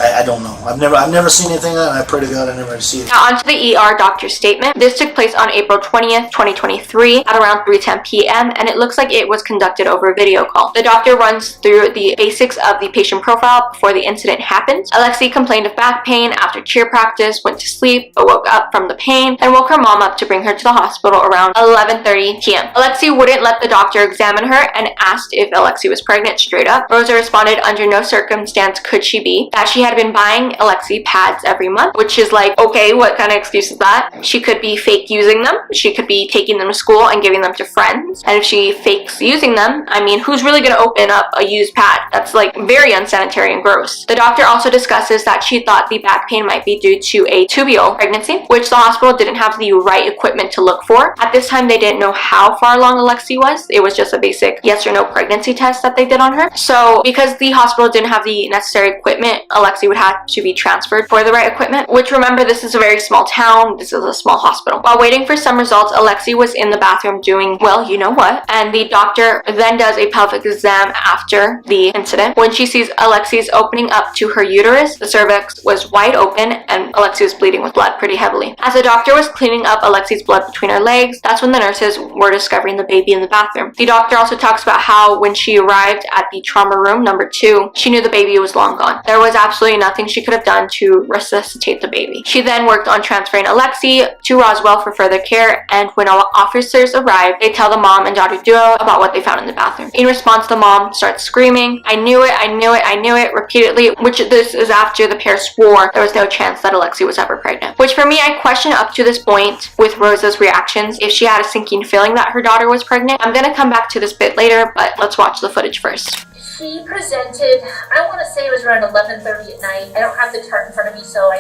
E: I don't know. I've never seen anything like that, and I pray to God I never see it.
A: Now onto the ER doctor's statement. This took place on April 20th, 2023 at around 3:10 p.m. and it looks like it was conducted over a video call. The doctor runs through the basics of the patient profile before the incident happened. Alexee complained of back pain after cheer practice, went to sleep, but woke up from the pain and woke her mom up to bring her to the hospital around 11:30 p.m. Alexee wouldn't let the doctor examine her and asked if Alexee was pregnant straight up. Rosa responded under no circumstance could she be, that she had been buying Alexee pads every month, which is like, okay, what kind of excuse is that? She could be fake using them. She could be taking them to school and giving them to friends. And if she fakes using them, I mean, who's really going to open up a used pad? That's like very unsanitary and gross. The doctor also discusses that she thought the back pain might be due to a tubal pregnancy, which the hospital didn't have the right equipment to look for. At this time, they didn't know how far along Alexee was. It was just a basic yes or no pregnancy test that they did on her. So because the hospital didn't have the necessary equipment, Alexee would have to be transferred for the right equipment, which remember, this is a very small town, this is a small hospital. While waiting for some results, Alexee was in the bathroom doing, well, you know what, and the doctor then does a pelvic exam after the incident. When she sees Alexee's opening up to her uterus, the cervix was wide open and Alexee was bleeding with blood pretty heavily. As the doctor was cleaning up Alexee's blood between her legs, that's when the nurses were discovering the baby in the bathroom. The doctor also talks about how when she arrived at the trauma room number 2, she knew the baby was long gone. There was absolutely absolutely nothing she could have done to resuscitate the baby. She then worked on transferring Alexee to Roswell for further care, and when all officers arrive, they tell the mom and daughter duo about what they found in the bathroom. In response, the mom starts screaming, "I knew it, I knew it, I knew it," repeatedly, which this is after the pair swore there was no chance that Alexee was ever pregnant. Which for me, I question up to this point with Rosa's reactions if she had a sinking feeling that her daughter was pregnant. I'm gonna come back to this bit later, but let's watch the footage first.
R: She presented, I want to say it was around 11:30 at night. I don't have the chart in front of me, so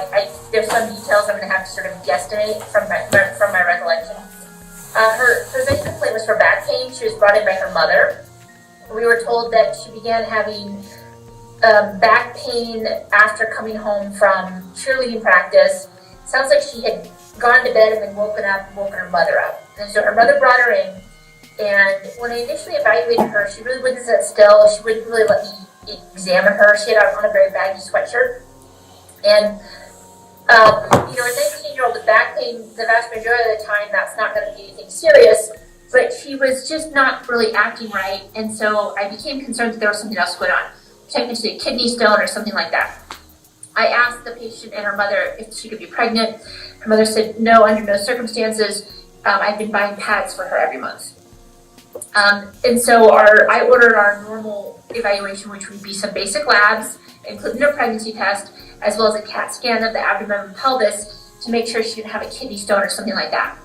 R: there's some details I'm going to have to sort of guesstimate from my recollection. Her presenting complaint was for back pain. She was brought in by her mother. We were told that she began having back pain after coming home from cheerleading practice. Sounds like she had gone to bed and then woken her mother up. And so her mother brought her in. And when I initially evaluated her, she really wouldn't sit still. She wouldn't really let me examine her. She had on a very baggy sweatshirt. And, a 19-year-old with back pain, the vast majority of the time, that's not going to be anything serious. But she was just not really acting right. And so I became concerned that there was something else going on, potentially a kidney stone or something like that. I asked the patient and her mother if she could be pregnant. Her mother said, no, under no circumstances. I've been buying pads for her every month. And so I ordered our normal evaluation, which would be some basic labs, including a pregnancy test, as well as a CAT scan of the abdomen and pelvis to make sure she didn't have a kidney stone or something like that.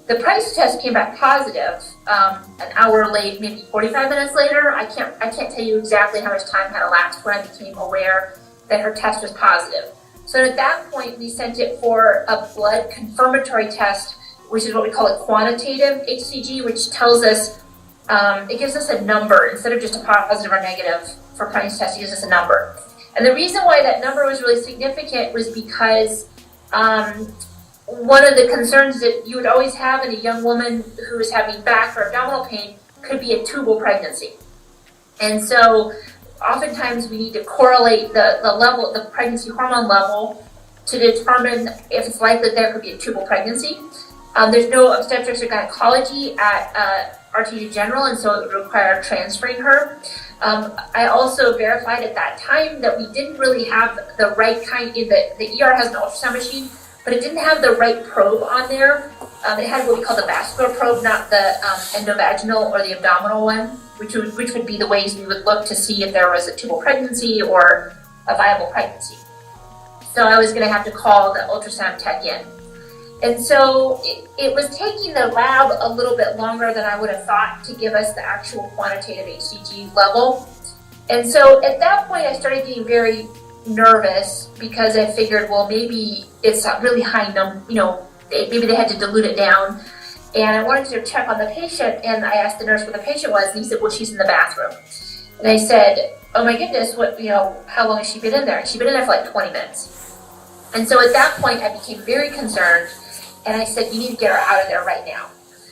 R: The pregnancy test came back positive an hour late, maybe 45 minutes later. I can't tell you exactly how much time had elapsed when I became aware that her test was positive. So at that point, we sent it for a blood confirmatory test, which is what we call a quantitative HCG, which tells us, it gives us a number instead of just a positive or negative for pregnancy test. It gives us a number. And the reason why that number was really significant was because one of the concerns that you would always have in a young woman who is having back or abdominal pain could be a tubal pregnancy. And so oftentimes we need to correlate the level, the pregnancy hormone level, to determine if it's likely there could be a tubal pregnancy. There's no obstetrics or gynecology at Artesia General, and so it would require transferring her. I also verified at that time that we didn't really have the right kind. The ER has an ultrasound machine, but it didn't have the right probe on there. It had what we call the vascular probe, not the endovaginal or the abdominal one, which would be the ways we would look to see if there was a tubal pregnancy or a viable pregnancy. So I was going to have to call the ultrasound tech in. And so it was taking the lab a little bit longer than I would have thought to give us the actual quantitative HCG level. And so at that point, I started getting very nervous because I figured, well, maybe it's a really high number, maybe they had to dilute it down. And I wanted to check on the patient, and I asked the nurse where the patient was, and he said, well, she's in the bathroom. And I said, oh my goodness, how long has she been in there? And she'd been in there for like 20 minutes. And so at that point, I became very concerned. And I said, you need to get her out of there right now.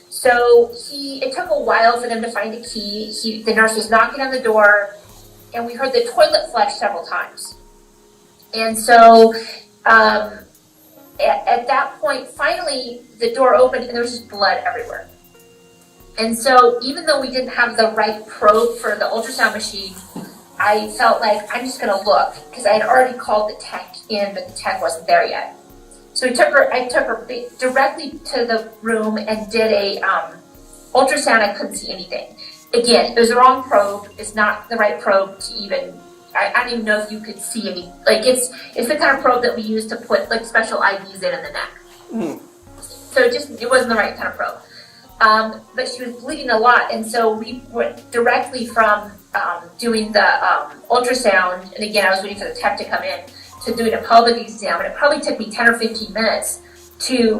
R: So it took a while for them to find a key. The nurse was knocking on the door, and we heard the toilet flush several times. And so at that point, finally, the door opened, and there was just blood everywhere. And so even though we didn't have the right probe for the ultrasound machine, I felt like I'm just going to look, because I had already called the tech in, but the tech wasn't there yet. So I took her directly to the room and did a ultrasound. I couldn't see anything. Again, it was the wrong probe. It's not the right probe to even, I don't even know if you could see any, it's the kind of probe that we use to put special IVs in the neck. Mm. So it wasn't the right kind of probe. But she was bleeding a lot, and so we went directly from doing the ultrasound, and again, I was waiting for the tech to come in, to doing a pelvic exam, and it probably took me 10 or 15 minutes to,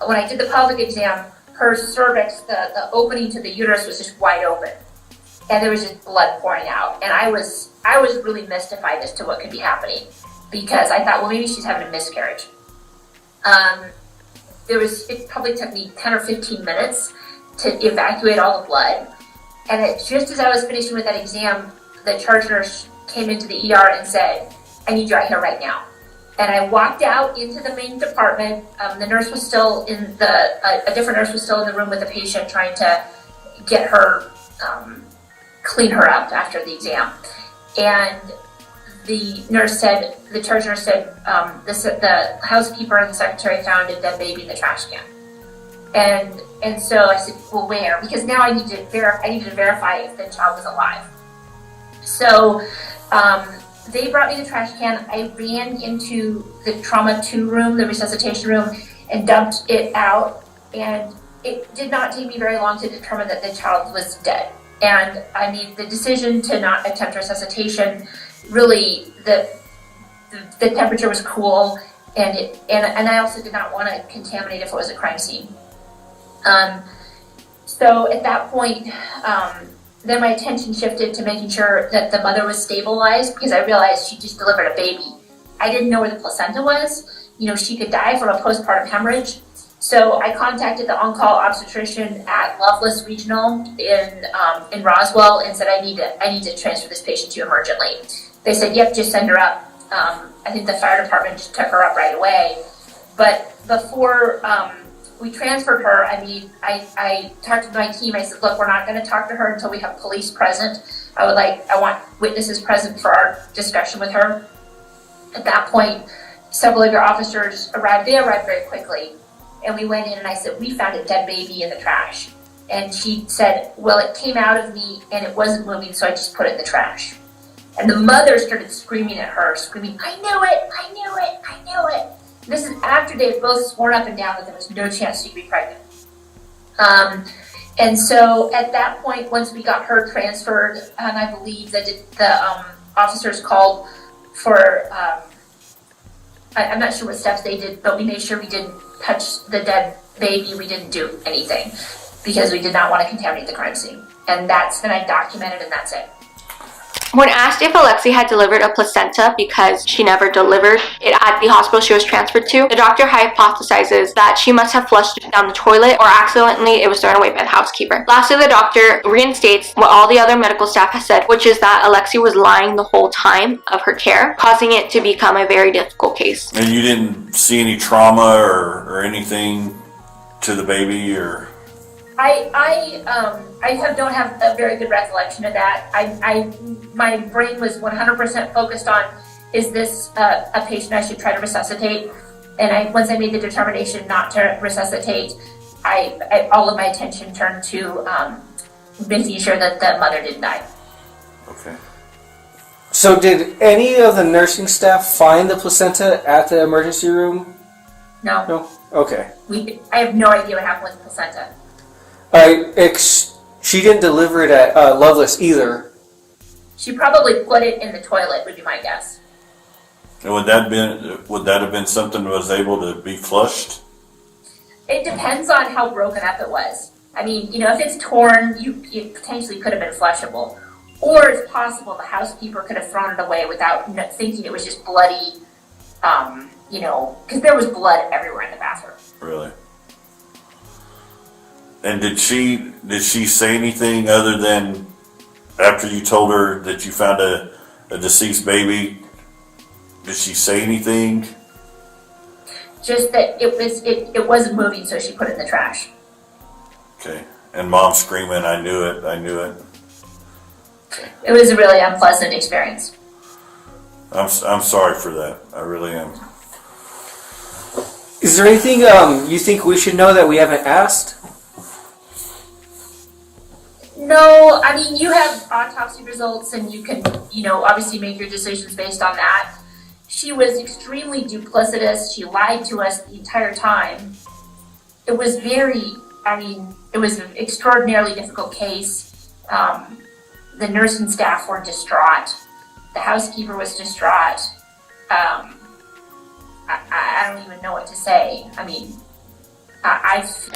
R: when I did the pelvic exam, her cervix, the opening to the uterus was just wide open, and there was just blood pouring out, and I was really mystified as to what could be happening, because I thought, well, maybe she's having a miscarriage. It probably took me 10 or 15 minutes to evacuate all the blood, and just as I was finishing with that exam, the charge nurse came into the ER and said, I need you out here right now. And I walked out into the main department. The nurse was still in a different nurse was still in the room with the patient, trying to get her, clean her up after the exam. And the nurse said, the charge nurse said, the housekeeper and the secretary found a dead baby in the trash can. And so I said, well, where? Because now I needed to verify if the child was alive. So they brought me the trash can. I ran into the trauma 2 room, the resuscitation room, and dumped it out. And it did not take me very long to determine that the child was dead. And I mean, the decision to not attempt resuscitation, really, the temperature was cool, and I also did not want to contaminate if it was a crime scene. So at that point, then my attention shifted to making sure that the mother was stabilized, because I realized she just delivered a baby. I didn't know where the placenta was. You know, she could die from a postpartum hemorrhage. So I contacted the on-call obstetrician at Loveless Regional in Roswell and said, I need to transfer this patient to you emergently. They said, yep, just send her up. I think the fire department just took her up right away. But before we transferred her, I mean, I talked to my team. I said, look, we're not going to talk to her until we have police present. I want witnesses present for our discussion with her. At that point, several of your officers arrived. They arrived very quickly. And we went in and I said, we found a dead baby in the trash. And she said, well, it came out of me and it wasn't moving, so I just put it in the trash. And the mother started screaming at her, screaming, I knew it, I knew it, I knew it. This is after they had both sworn up and down that there was no chance she'd be pregnant. And so at that point, once we got her transferred, and I believe that the officers called for, I'm not sure what steps they did, but we made sure we didn't touch the dead baby. We didn't do anything because we did not want to contaminate the crime scene. And that's been documented, and that's it.
A: When asked if Alexee had delivered a placenta because she never delivered it at the hospital she was transferred to, the doctor hypothesizes that she must have flushed it down the toilet or accidentally it was thrown away by the housekeeper. Lastly, the doctor reinstates what all the other medical staff has said, which is that Alexee was lying the whole time of her care, causing it to become a very difficult case.
N: And you didn't see any trauma or anything to the baby, or?
R: I don't have a very good recollection of that. My brain was 100% focused on, is this a patient I should try to resuscitate? And once I made the determination not to resuscitate, all of my attention turned to making sure that the mother didn't die.
N: Okay.
I: So did any of the nursing staff find the placenta at the emergency room?
R: No.
I: No? Okay.
R: I have no idea what happened with the placenta.
I: She didn't deliver it at Loveless either.
R: She probably put it in the toilet, would be my guess.
N: And would that have been something that was able to be flushed?
R: It depends on how broken up it was. I mean, if it's torn, it potentially could have been flushable. Or it's possible the housekeeper could have thrown it away without thinking it was just bloody, because there was blood everywhere in the bathroom.
N: Really? And did she say anything other than after you told her that you found a deceased baby? Did she say anything?
R: Just that it wasn't moving, so she put it in the trash.
N: Okay. And mom screaming, I knew it, I knew it. Okay.
R: It was a really unpleasant experience.
N: I'm sorry for that. I really am.
I: Is there anything you think we should know that we haven't asked?
R: No, I mean, you have autopsy results and you can, obviously make your decisions based on that. She was extremely duplicitous. She lied to us the entire time. It was it was an extraordinarily difficult case. The nursing staff were distraught. The housekeeper was distraught. I don't even know what to say. I mean,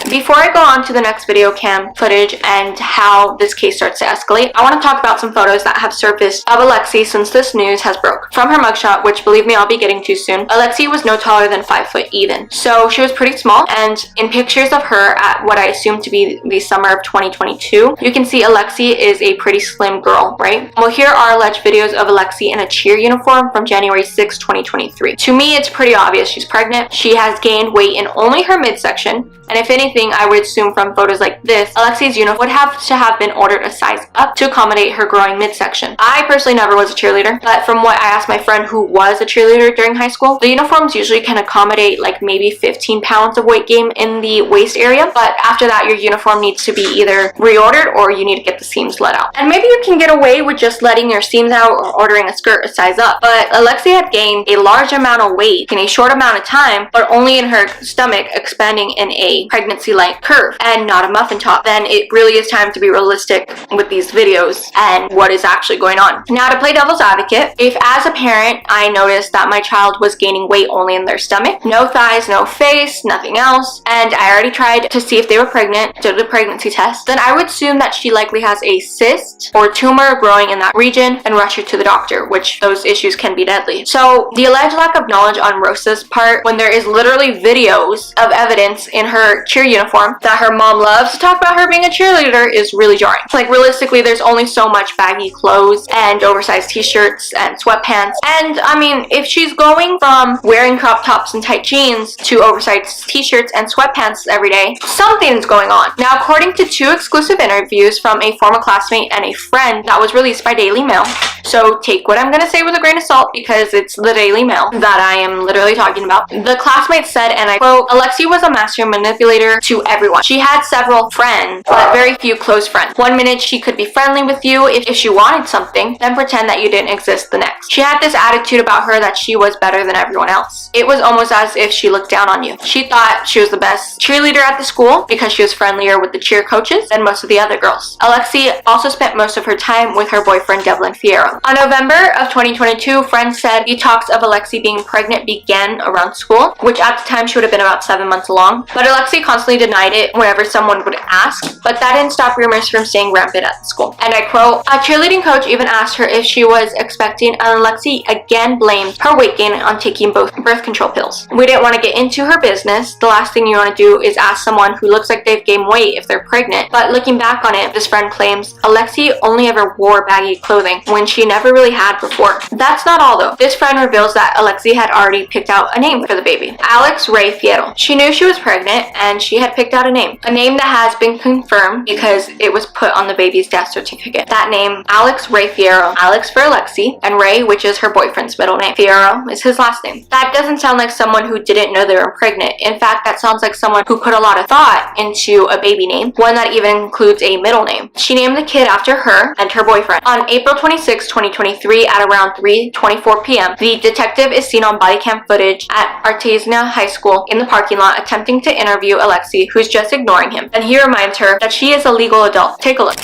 A: Before I go on to the next video cam footage and how this case starts to escalate, I want to talk about some photos that have surfaced of Alexee since this news has broke. From her mugshot, which believe me, I'll be getting to soon, Alexee was no taller than 5 foot even. So she was pretty small, and in pictures of her at what I assume to be the summer of 2022, you can see Alexee is a pretty slim girl, right? Well, here are alleged videos of Alexee in a cheer uniform from January 6, 2023. To me, it's pretty obvious she's pregnant. She has gained weight in only her midsection, And if anything, I would assume from photos like this, Alexee's uniform would have to have been ordered a size up to accommodate her growing midsection. I personally never was a cheerleader, but from what I asked my friend who was a cheerleader during high school, the uniforms usually can accommodate like maybe 15 pounds of weight gain in the waist area, but after that your uniform needs to be either reordered or you need to get the seams let out. And maybe you can get away with just letting your seams out or ordering a skirt a size up, but Alexee had gained a large amount of weight in a short amount of time, but only in her stomach, expanding in a pregnancy-like curve and not a muffin top. Then it really is time to be realistic with these videos and what is actually going on. Now, to play devil's advocate, if as a parent I noticed that my child was gaining weight only in their stomach, no thighs, no face, nothing else, and I already tried to see if they were pregnant, did the pregnancy test, then I would assume that she likely has a cyst or tumor growing in that region and rush her to the doctor, which those issues can be deadly. So the alleged lack of knowledge on Rosa's part, when there is literally videos of evidence in her cheer uniform that her mom loves to talk about her being a cheerleader, is really jarring. Like, realistically, there's only so much baggy clothes and oversized t-shirts and sweatpants, and I mean, if she's going from wearing crop tops and tight jeans to oversized t-shirts and sweatpants every day, something's going on. Now, according to 2 exclusive interviews from a former classmate and a friend that was released by Daily Mail, so take what I'm gonna say with a grain of salt because it's the Daily Mail that I am literally talking about. The classmate said, and I quote, "Alexee was a master manipulator to everyone. She had several friends, but very few close friends. One minute she could be friendly with you if she wanted something, then pretend that you didn't exist the next. She had this attitude about her that she was better than everyone else. It was almost as if she looked down on you. She thought she was the best cheerleader at the school because she was friendlier with the cheer coaches than most of the other girls." Alexee also spent most of her time with her boyfriend Devlin Fierro. On November of 2022, friends said the talks of Alexee being pregnant began around school, which at the time she would have been about 7 months along. But Alexee constantly denied it whenever someone would ask, but that didn't stop rumors from staying rampant at the school. And I quote, "A cheerleading coach even asked her if she was expecting, and Alexee again blamed her weight gain on taking both birth control pills. We didn't want to get into her business. The last thing you want to do is ask someone who looks like they've gained weight if they're pregnant." But looking back on it, this friend claims Alexee only ever wore baggy clothing when she never really had before. That's not all though. This friend reveals that Alexee had already picked out a name for the baby, Alex Ray Fierro. She knew she was pregnant and she had picked out a name that has been confirmed because it was put on the baby's death certificate. That name, Alex Ray Fierro, Alex for Alexee, and Ray, which is her boyfriend's middle name. Fierro is his last name. That doesn't sound like someone who didn't know they were pregnant. In fact, that sounds like someone who put a lot of thought into a baby name, one that even includes a middle name. She named the kid after her and her boyfriend. On April 26, 2023, at around 3:24 p.m., the detective is seen on body cam footage at Artesia High School in the parking lot attempting to interview Alexee, who's just ignoring him. And he reminds her that she is a legal adult. Take a look.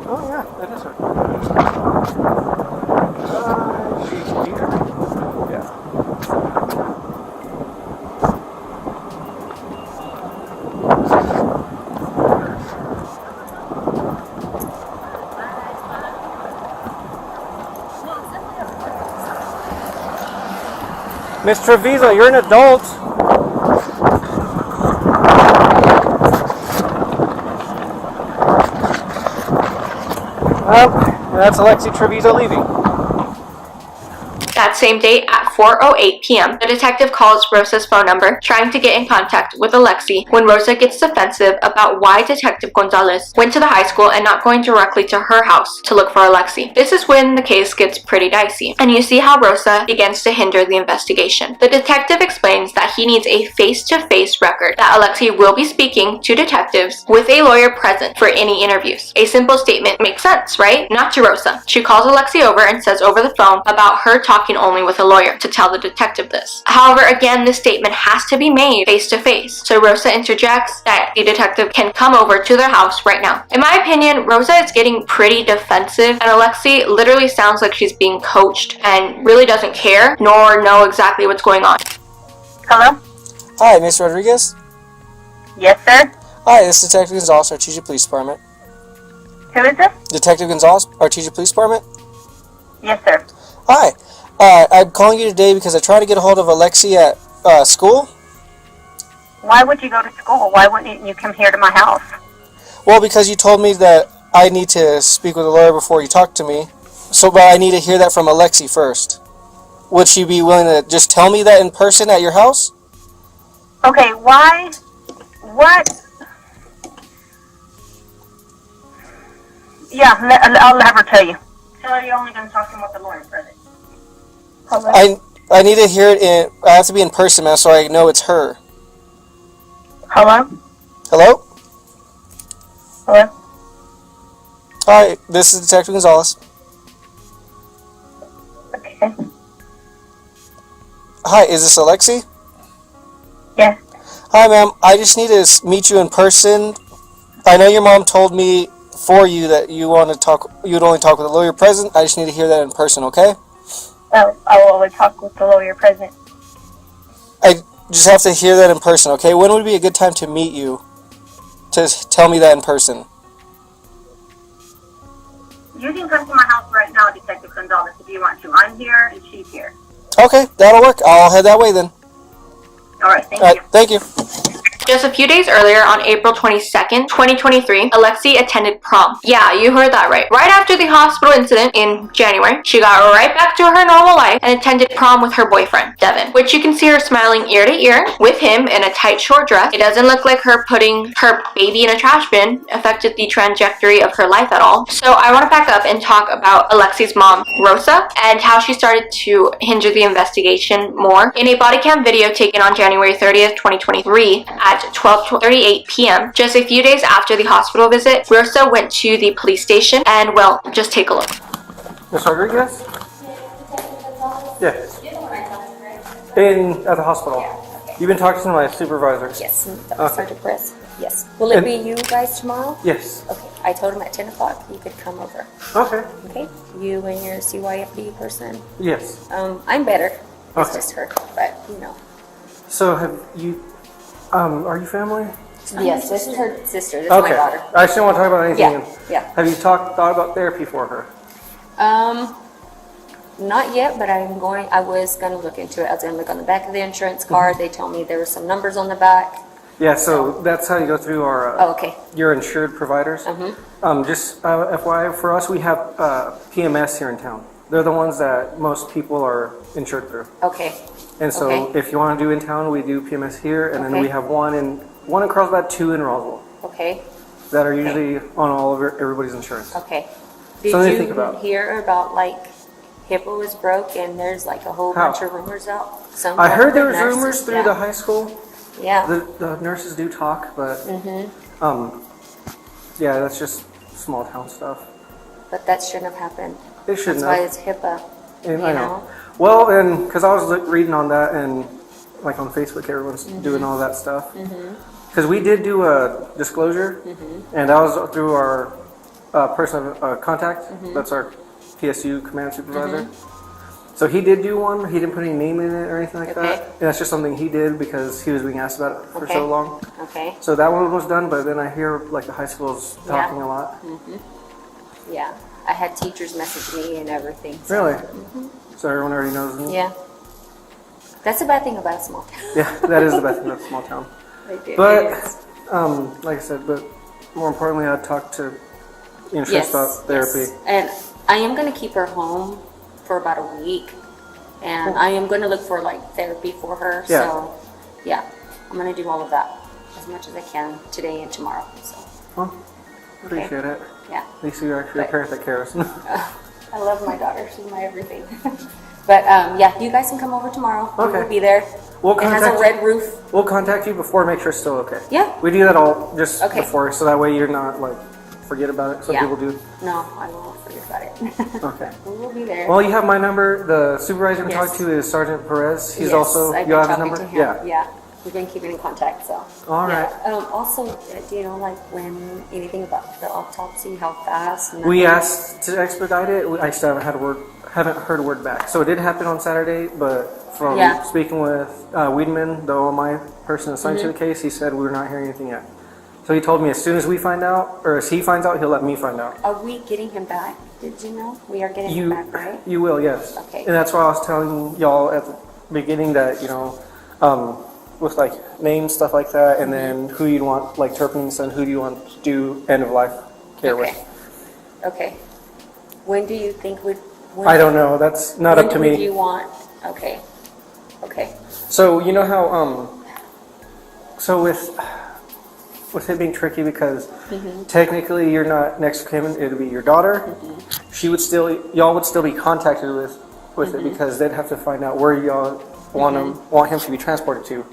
I: Oh yeah, that is her. She's here. Yeah. Miss Trevizo, you're an adult. That's Alexee Trevizo leaving.
A: That same date at 4:08 p.m., the detective calls Rosa's phone number, trying to get in contact with Alexee when Rosa gets defensive about why Detective Gonzalez went to the high school and not going directly to her house to look for Alexee. This is when the case gets pretty dicey, and you see how Rosa begins to hinder the investigation. The detective explains that he needs a face-to-face record, that Alexee will be speaking to detectives with a lawyer present for any interviews. A simple statement makes sense, right? Not to Rosa. She calls Alexee over and says over the phone about her talking only with a lawyer to tell the detective this. However, again, this statement has to be made face to face. So Rosa interjects that the detective can come over to their house right now. In my opinion, Rosa is getting pretty defensive, and Alexee literally sounds like she's being coached and really doesn't care nor know exactly what's going on.
S: Hello?
T: Hi, Miss Rodriguez?
S: Yes, sir?
T: Hi, this is Detective Gonzalez, Artesia Police Department.
S: Who is this?
T: Detective Gonzalez, Artesia Police Department?
S: Yes, sir.
T: Hi. I'm calling you today because I tried to get a hold of Alexee at school.
S: Why would you go to school? Why wouldn't you come here to my house?
T: Well, because you told me that I need to speak with a lawyer before you talk to me. But I need to hear that from Alexee first. Would she be willing to just tell me that in person at your house?
S: Okay, why What? Yeah, I'll have her tell you. Tell her you're only going to talk to him with the lawyer present. Hello?
T: I need to hear it in. I have to be in person, man, so I know it's her.
S: Hello?
T: Hello?
S: Hello?
T: Hi, this is Detective Gonzalez.
S: Okay.
T: Hi, is this Alexee?
S: Yes.
T: Hi, ma'am. I just need to meet you in person. I know your mom told me for you that you want to talk. You'd only talk with a lawyer present. I just need to hear that in person, okay?
S: Oh, I will only talk with the lawyer present.
T: I just have to hear that in person, okay? When would be a good time to meet you? To tell me that in person.
S: You can come to my house right now, Detective Gonzalez, if you want to. I'm here and she's here.
T: Okay, that'll work. I'll head that way then.
S: All right, thank you.
T: Thank you.
A: Just a few days earlier, on April 22nd, 2023, Alexee attended prom. Yeah, you heard that right. Right after the hospital incident in January, she got right back to her normal life and attended prom with her boyfriend, Devin, which you can see her smiling ear to ear with him in a tight short dress. It doesn't look like her putting her baby in a trash bin affected the trajectory of her life at all. So I want to back up and talk about Alexee's mom, Rosa, and how she started to hinder the investigation more. In a body cam video taken on January 30th, 2023 at 12:38 p.m. Just a few days after the hospital visit, Rosa went to the police station and, well, just take a look.
I: Ms. Rodriguez? Yes. At the hospital. You've been talking to my supervisors.
B: Yes,
I: Okay.
B: Sergeant Chris. Yes. Will it be you guys tomorrow?
I: Yes.
B: Okay. I told him at 10 o'clock you could come over.
I: Okay.
B: Okay. You and your CYFD person.
I: Yes.
B: I'm better. It's
I: Okay.
B: just her, but you know.
I: So have you, are you family?
B: Yes, this is her sister. This is
I: Okay.
B: my daughter.
I: I just don't want to talk about anything.
B: Yeah.
I: Have you thought about therapy for her?
B: Not yet, but I was gonna look into it. I was gonna look on the back of the insurance card. They told me there were some numbers on the back.
I: Yeah, so that's how you go through our,
B: okay.
I: your insured providers. Just FYI, for us, we have PMS here in town. They're the ones that most people are insured through.
B: Okay.
I: And so
B: Okay.
I: if you want to do in town, we do PMS here, and then
B: Okay.
I: we have one in Carlsbad, 2 in Roswell,
B: Okay.
I: that are usually on all of everybody's insurance.
B: Okay. Did
I: Something to
B: you
I: think about.
B: hear about like HIPAA was broke and there's like a whole
I: How?
B: bunch of rumors out? Some
I: I heard there was
B: nurses-
I: rumors through
B: yeah.
I: the high school.
B: Yeah.
I: The nurses do talk, but yeah, that's just small town stuff.
B: But that shouldn't have happened.
I: It shouldn't
B: That's why
I: have.
B: it's HIPAA.
I: And
B: you
I: I know. Well, and because I was reading on that, and like on Facebook, everyone's doing all that stuff. Because we did do a disclosure, and that was through our person of contact. That's our PSU command supervisor. So he did do one. He didn't put any name in it or anything like that. And that's just something he did because he was being asked about it for so long.
B: Okay.
I: So that one was done, but then I hear like the high school's talking a lot.
B: Yeah. I had teachers message me and everything. So.
I: Really? So everyone already knows.
B: Yeah. That's the bad thing about a small town.
I: Yeah, that is the best thing about a small town. But like I said, but more importantly, I talked to insurance about therapy.
B: Yes. And I am going to keep her home for about a week, and I am going to look for like therapy for her.
I: Yeah.
B: So, yeah, I'm going to do all of that as much as I can today and tomorrow. So.
I: Well, appreciate it.
B: Yeah.
I: At least you're actually a parent that cares.
B: I love my daughter. She's my everything. But yeah, you guys can come over tomorrow.
I: Okay.
B: We'll be there.
I: We'll
B: it has a red roof.
I: We'll contact you before, make sure it's still okay.
B: Yeah.
I: We do that all just
B: Okay.
I: before, so that way you're not like forget about it. Some
B: Yeah.
I: people do.
B: No, I won't forget about it.
I: Okay.
B: We will be there.
I: Well, you have my number. The supervisor to
B: Yes.
I: talk to is Sergeant Perez. He's
B: Yes,
I: also
B: I've
I: you
B: been
I: have his
B: talking
I: number.
B: to him.
I: Yeah.
B: Yeah. We've been keeping in contact, so.
I: All right.
B: Yeah. Also, do you know, like, when anything about the autopsy, how fast?
I: We asked to expedite it. I still haven't heard a word back. So it did happen on Saturday, but from
B: Yeah.
I: speaking with Wiedemann, the OMI person assigned to the case, he said we're not hearing anything yet. So he told me as soon as we find out, or as he finds out, he'll let me find out.
B: Are we getting him back? Did you know? We are getting him back, right?
I: You will, yes.
B: Okay.
I: And that's why I was telling y'all at the beginning that, with like names, stuff like that, and then who you'd want, like Turpin's and who do you want to do end of life care with.
B: Okay. When do you think would...
I: I don't know. That's not up to
B: When
I: me.
B: do you want... Okay. Okay.
I: So you know how so with
T: with it being tricky because technically you're not next of kin, it'll be your daughter. Y'all would still be contacted with it because they'd have to find out where y'all want him to be transported to.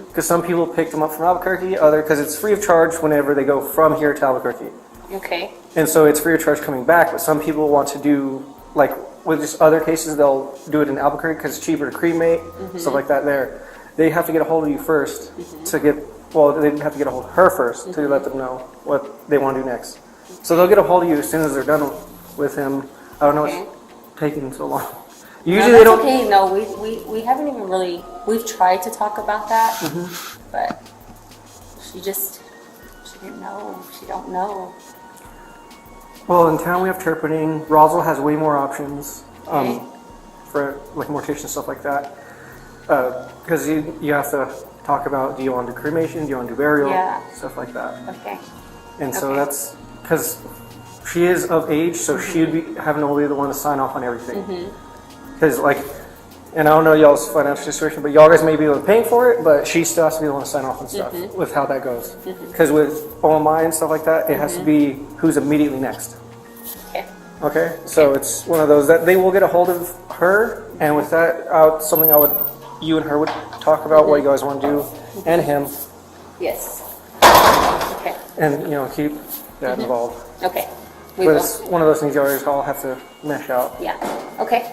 T: Because some people picked him up from Albuquerque, because it's free of charge whenever they go from here to Albuquerque.
B: Okay.
T: And so it's free of charge coming back, but some people want to do, like with just other cases, they'll do it in Albuquerque because it's cheaper to cremate, stuff like that there. They have to get a hold of you first to get, they have to get a hold of her first to let them know what they want to do next. So they'll get a hold of you as soon as they're done with him. I don't know what's taking so long. Usually
B: no,
T: they don't.
B: Okay, no, we haven't even really, we've tried to talk about that, but she didn't know, she don't know.
T: Well, in town we have turpentine. Roswell has way more options for like mortician and stuff like that. Because you have to talk about, do you want to do cremation, do you want to do burial, stuff like that.
B: Okay.
T: And so that's because she is of age, so she'd be having to be the one to sign off on everything. Because and I don't know y'all's financial situation, but y'all guys may be able to pay for it, but she still has to be the one to sign off on stuff with how that goes. Because with OMI and stuff like that, it has to be who's immediately next. Okay, so it's one of those that they will get a hold of her, and with that, something you and her would talk about what you guys want to do, and him.
B: Yes. Okay.
T: And keep that involved.
B: Okay.
T: But it's one of those things you always all have to mesh out.
B: Yeah. Okay.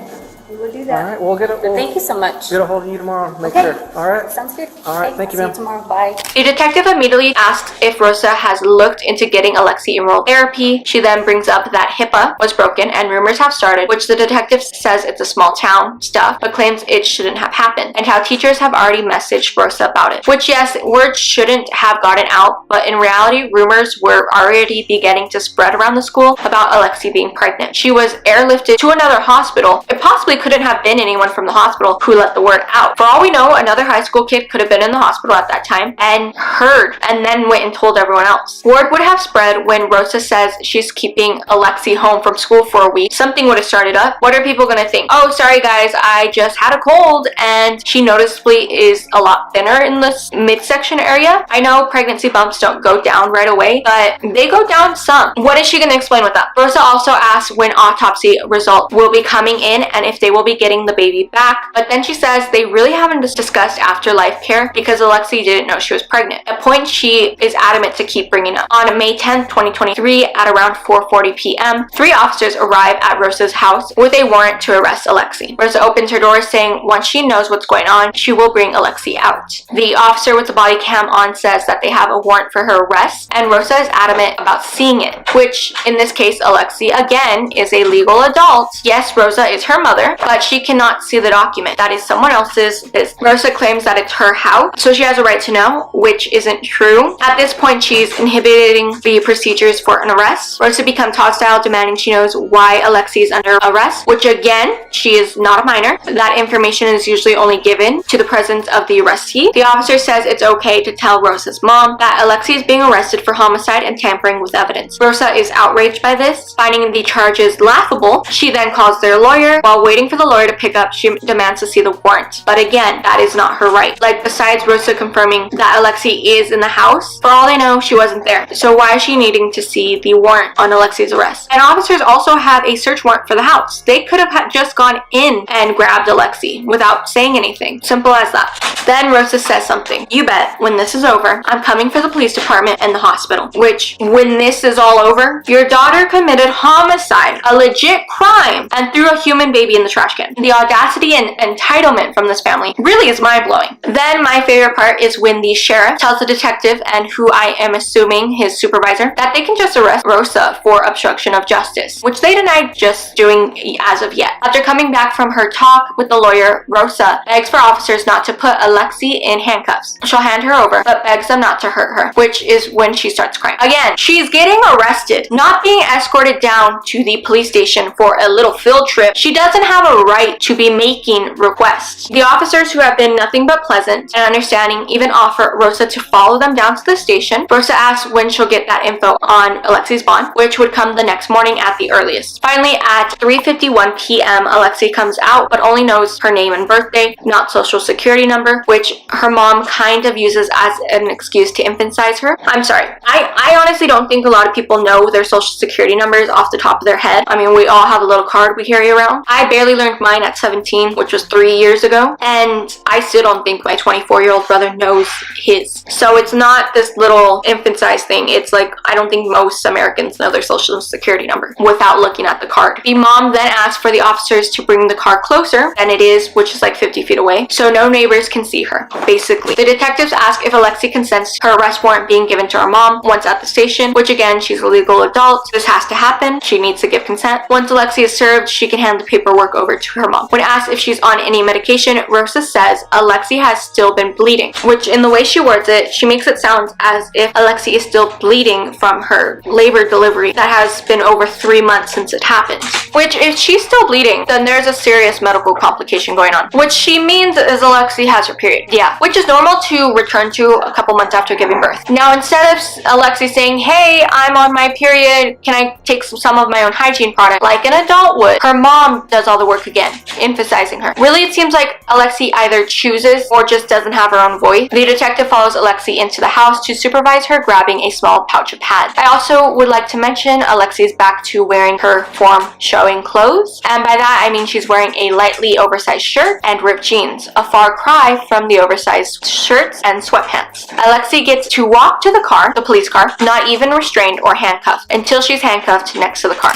B: We will do that.
T: All right, we'll get it.
B: Thank you so much.
T: Get a hold of you tomorrow. Make sure. All right.
B: Sounds good.
T: All right. Thank you, ma'am.
B: See you tomorrow. Bye.
A: The detective immediately asks if Rosa has looked into getting Alexee enrolled in therapy. She then brings up that HIPAA was broken and rumors have started, which the detective says it's a small town stuff, but claims it shouldn't have happened, and how teachers have already messaged Rosa about it. Which, yes, word shouldn't have gotten out, but in reality, rumors were already beginning to spread around the school about Alexee being pregnant. She was airlifted to another hospital. It possibly couldn't have been anyone from the hospital who let the word out. For all we know, another high school kid could have been in the hospital at that time and heard and then went and told everyone else. Word would have spread when Rosa says she's keeping Alexee home from school for a week. Something would have started up. What are people going to think? Oh, sorry guys, I just had a cold, and she noticeably is a lot thinner in this midsection area. I know pregnancy bumps don't go down right away, but they go down some. What is she going to explain with that? Rosa also asks when autopsy result will be coming in and if they will be getting the baby back, but then she says they really haven't discussed afterlife care because Alexee didn't know she was pregnant, a point she is adamant to keep bringing up. On May 10th, 2023, at around 4:40 p.m., 3 officers arrive at Rosa's house with a warrant to arrest Alexee. Rosa opens her door saying once she knows what's going on, she will bring Alexee out. The officer with the body cam on says that they have a warrant for her arrest, and Rosa is adamant about seeing it, which in this case, Alexee again is a legal adult. Yes, Rosa is her mother, but she cannot see the document. That is someone else's business. Rosa claims that it's her house, so she has a right to know, which isn't true. At this point, she's inhibiting the procedures for an arrest. Rosa becomes hostile, demanding she knows why Alexee is under arrest, which again, she is not a minor. That information is usually only given to the presence of the arrestee. The officer says it's okay to tell Rosa's mom that Alexee is being arrested for homicide and tampering with evidence. Rosa is outraged by this, finding the charges laughable. She then calls their lawyer. While waiting for the lawyer to pick up, she demands to see the warrant. But again, that is not her right. Like, besides Rosa confirming that Alexee is in the house, for all they know, she wasn't there. So why is she needing to see the warrant on Alexee's arrest? And officers also have a search warrant for the house. They could have just gone in and grabbed Alexee without saying anything. Simple as that. Then Rosa says something. You bet, when this is over, I'm coming for the police department and the hospital. Which, when this is all over, your daughter committed homicide, a legit crime, and threw a human baby in the trash can. The audacity and entitlement from this family really is mind-blowing. Then my favorite part is when the sheriff tells the detective, and who I am assuming his supervisor, that they can just arrest Rosa for obstruction of justice, which they denied just doing as of yet. After coming back from her talk with the lawyer, Rosa begs for officers not to put Alexee in handcuffs. She'll hand her over, but begs them not to hurt her, which is when she starts crying. Again, she's getting arrested, not being escorted down to the police station for a little field trip. She doesn't have have a right to be making requests. The officers, who have been nothing but pleasant and understanding, even offer Rosa to follow them down to the station. Rosa asks when she'll get that info on Alexee's bond, which would come the next morning at the earliest. Finally, at 3:51 p.m., Alexee comes out, but only knows her name and birthday, not social security number, which her mom kind of uses as an excuse to emphasize her. I'm sorry. I honestly don't think a lot of people know their social security numbers off the top of their head. I mean, we all have a little card we carry around. I barely learned mine at 17, which was 3 years ago, and I still don't think my 24-year-old brother knows his. So it's not this little emphasized thing. It's like, I don't think most Americans know their social security number without looking at the card. The mom then asks for the officers to bring the car closer than it is, which is like 50 feet away, so no neighbors can see her, basically. The detectives ask if Alexee consents to her arrest warrant being given to her mom once at the station, which again, she's a legal adult. This has to happen. She needs to give consent. Once Alexee is served, she can hand the paperwork over to her mom. When asked if she's on any medication, Rosa says Alexee has still been bleeding, which in the way she words it, she makes it sound as if Alexee is still bleeding from her labor delivery that has been over 3 months since it happened. Which, if she's still bleeding, then there's a serious medical complication going on. Which she means is Alexee has her period. Yeah, which is normal to return to a couple months after giving birth. Now, instead of Alexee saying, hey, I'm on my period, can I take some of my own hygiene product, like an adult would, her mom does all the work again, emphasizing her. Really, it seems like Alexee either chooses or just doesn't have her own voice. The detective follows Alexee into the house to supervise her, grabbing a small pouch of pads. I also would like to mention Alexee is back to wearing her form showing clothes, and by that I mean she's wearing a lightly oversized shirt and ripped jeans, a far cry from the oversized shirts and sweatpants. Alexee gets to walk to the car, the police car, not even restrained or handcuffed, until she's handcuffed next to the car.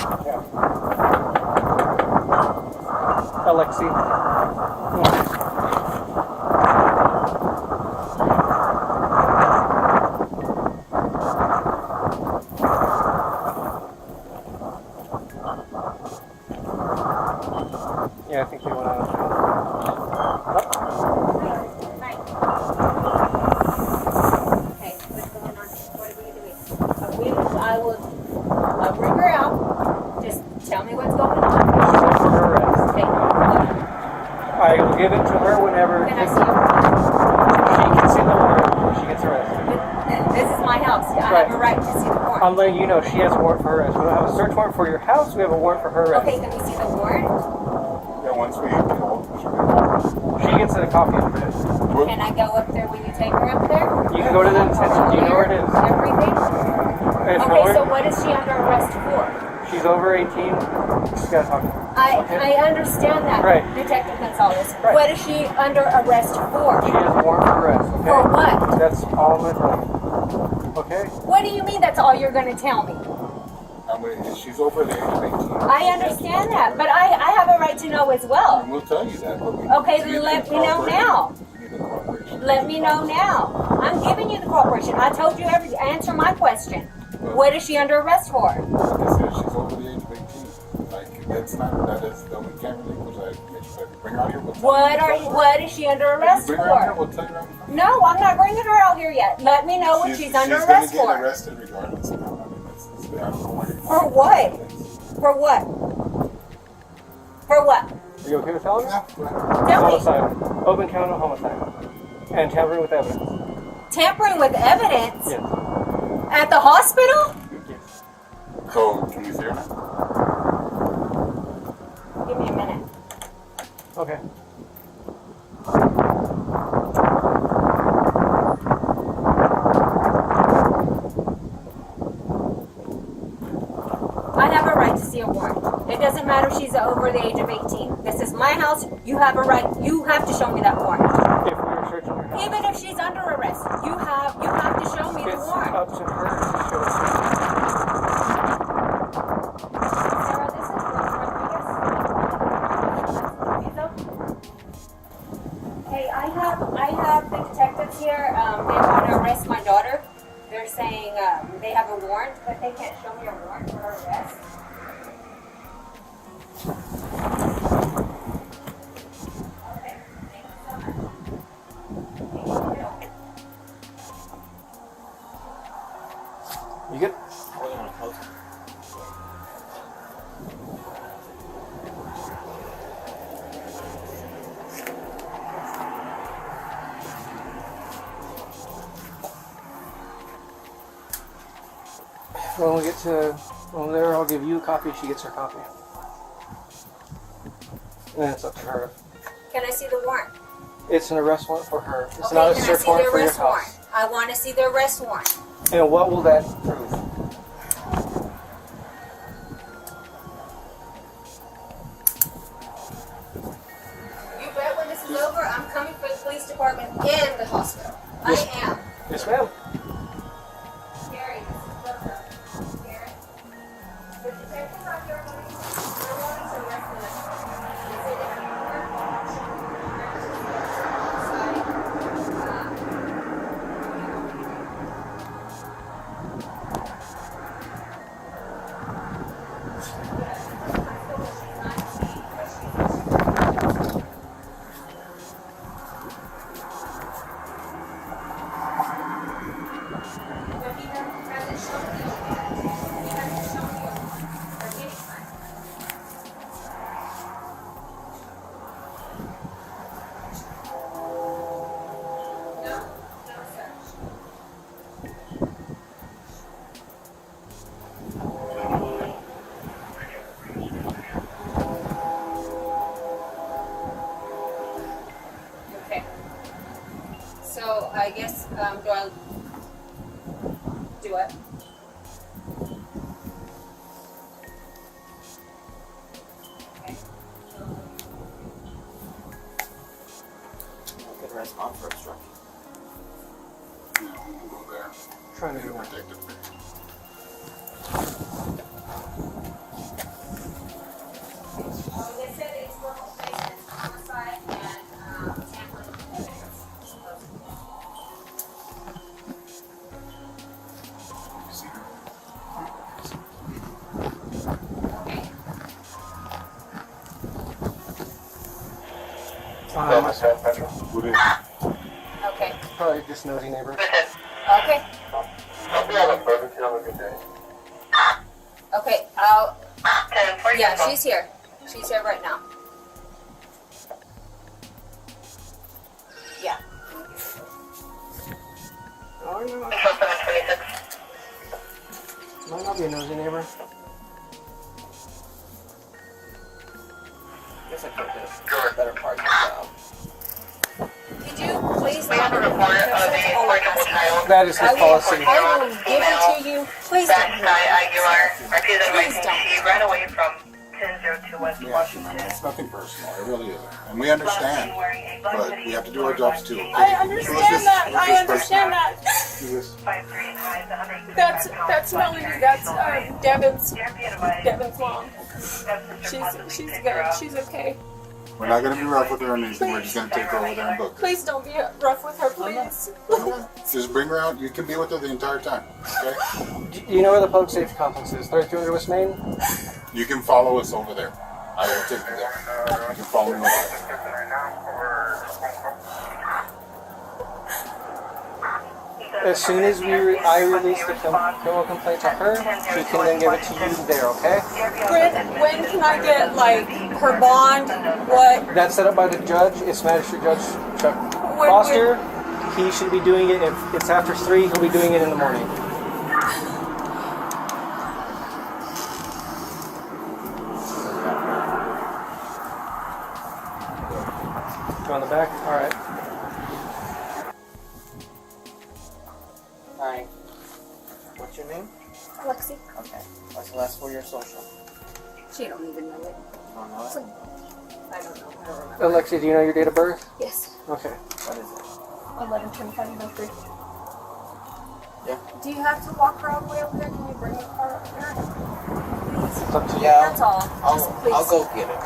T: Alexee. Yeah, I think they went out of town.
C: Okay, what's going on? What are we doing? I'll bring her out. Just tell me what's going on.
T: For her arrest.
C: Okay.
T: I will give it to her whenever.
C: Can I see her?
T: She can see the warrant when she gets arrested.
C: This is my house. I have a right to see the warrant.
T: I'm letting you know she has a warrant for her arrest. We don't have a search warrant for your house. We have a warrant for her arrest.
C: Okay, can we see the warrant?
G: Yeah, once we,
T: She gets a copy of it.
C: Can I go up there when you take her up there?
T: You can go to the detention. Do you know where it is?
C: Everything?
T: It's
C: Okay,
T: nowhere.
C: so what is she under arrest for?
T: She's over 18. She's got to talk to her.
C: I understand that,
T: Right.
C: Detective Gonzalez.
T: Right.
C: What is she under arrest for?
T: She has a warrant for arrest. Okay?
C: For what?
T: That's all I'm going to tell you. Okay?
C: What do you mean that's all you're going to tell me?
G: I mean, she's over the age of 18.
C: I understand that, but I have a right to know as well.
G: And we'll tell you that. But we
C: Okay,
G: need
C: then
G: the
C: let me know now.
G: cooperation. We need the cooperation.
C: Let me know now. I'm giving you the cooperation. I told you answer my question. What is she under arrest for?
G: Like I said, she's over the age of 18. Like, that's not, that is, that we can't really, bring her out here. We'll tell you.
C: What is she under arrest
G: Bring her out here,
C: for?
G: we'll tell you right now.
C: No, I'm not bringing her out here yet. Let me know what she's under arrest
G: She's gonna
C: for.
G: get arrested regardless. I mean, I don't know why.
C: For what? For what? For what?
T: Are you okay with telling me?
C: Tell me.
T: Homicide. Open count of homicide. And tampering with evidence.
C: Tampering with evidence?
T: Yes.
C: At the hospital?
T: Yes.
G: So, can we see her now?
C: Give me a minute.
T: Okay.
C: I have a right to see a warrant. It doesn't matter if she's over the age of 18. This is my house. You have a right. You have to show me that warrant.
T: If we were searching her house.
C: Even if she's under arrest, you have to show me the warrant.
T: It's up to her to show us.
C: Sarah, this is Rodriguez. Hey, I have the detectives here. They want to arrest my daughter. They're saying they have a warrant, but they can't show me a warrant for her arrest. Okay, thank you so much.
T: You good? When we get to over there, I'll give you a copy. She gets her copy. And then it's up to her.
B: Can I see the warrant?
T: It's an arrest warrant for her. It's
B: Okay,
T: not a
B: can I
T: search
B: see
T: warrant
B: the
T: for your
B: arrest warrant?
T: house.
B: I want to see the arrest warrant.
T: And what will that prove?
B: You bet when this is over, I'm coming for the police department and the hospital. I am.
T: Yes, ma'am.
B: Gary, this is Brooke. Gary. The detectives out here are going to arrest them. They say they have So I guess, do I do what?
G: Good response for obstruction. We'll go there.
T: Trying to be
G: protected.
B: They said it's local placement, homicide, and tampering with evidence. Okay.
T: Probably just nosy neighbor.
B: Okay. Okay, yeah, she's here. She's here right now. Yeah.
T: Oh, no. Might not be a nosy neighbor.
U: Guess I could have done a better part of the job.
B: Could you please
U: We have a report of a portable child.
T: That is his policy.
B: I will give it to you. Please don't.
U: Please don't. She ran away from 1002 West Washington.
G: It's nothing personal, it really isn't. And we understand, but we have to do our jobs too. Okay?
V: I understand that. I understand that.
G: Who's this?
V: That's Melanie. That's Devin's mom. She's good. She's okay.
G: We're not going to be rough with her or anything, we're just going to take her over there and book her.
V: Please don't be rough with her, please.
G: Just bring her out, you can be with her the entire time, okay?
T: Do you know where the public safety complex is? 3300 West Main?
G: You can follow us over there. I will take you there. You can follow me over there.
T: As soon as I release the criminal complaint to her, she can then give it to you there, okay?
V: When can I get, like, her bond? What?
T: That's set up by the judge. It's Magistrate Judge Chuck Foster. He should be doing it. If it's after 3, he'll be doing it in the morning. Go on the back? Alright.
U: Hi. What's your name?
B: Alexee.
U: Okay. What's the last 4 of your social?
B: She don't even know it.
U: Don't know it?
B: I don't know. I don't remember.
T: Alexia, do you know your date of birth?
B: Yes.
T: Okay.
U: What is it?
V: 11:25:03.
U: Yeah.
B: Do you have to walk her all the way over there? Can you bring the car up there?
T: It's up to you.
U: Yeah.
B: That's all. Just please.
U: I'll go get it.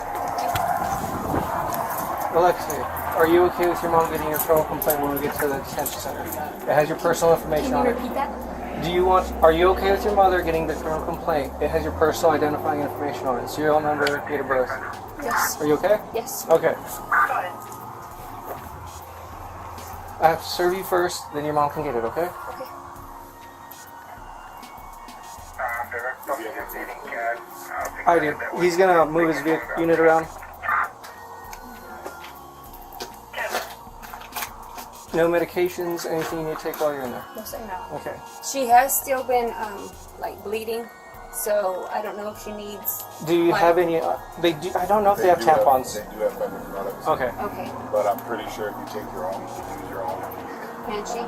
T: Alexia, are you okay with your mom getting your criminal complaint when we get to the detention center? It has your personal information
B: Can
T: on
B: you
T: it.
B: repeat that?
T: Are you okay with your mother getting the criminal complaint? It has your personal identifying information on it. Serial number, date of birth.
B: Yes.
T: Are you okay?
B: Yes.
T: Okay. I have to serve you first, then your mom can get it, okay?
B: Okay.
T: I do. He's gonna move his unit around. No medications, anything you need to take while you're in there?
B: No, sir, no.
T: Okay.
B: She has still been like bleeding, so I don't know if she needs.
T: Do you have any? They do. I don't know if they have tampons.
G: They do have feminine products.
T: Okay.
B: Okay.
G: But I'm pretty sure if you take your own, you can use your own.
B: Can she?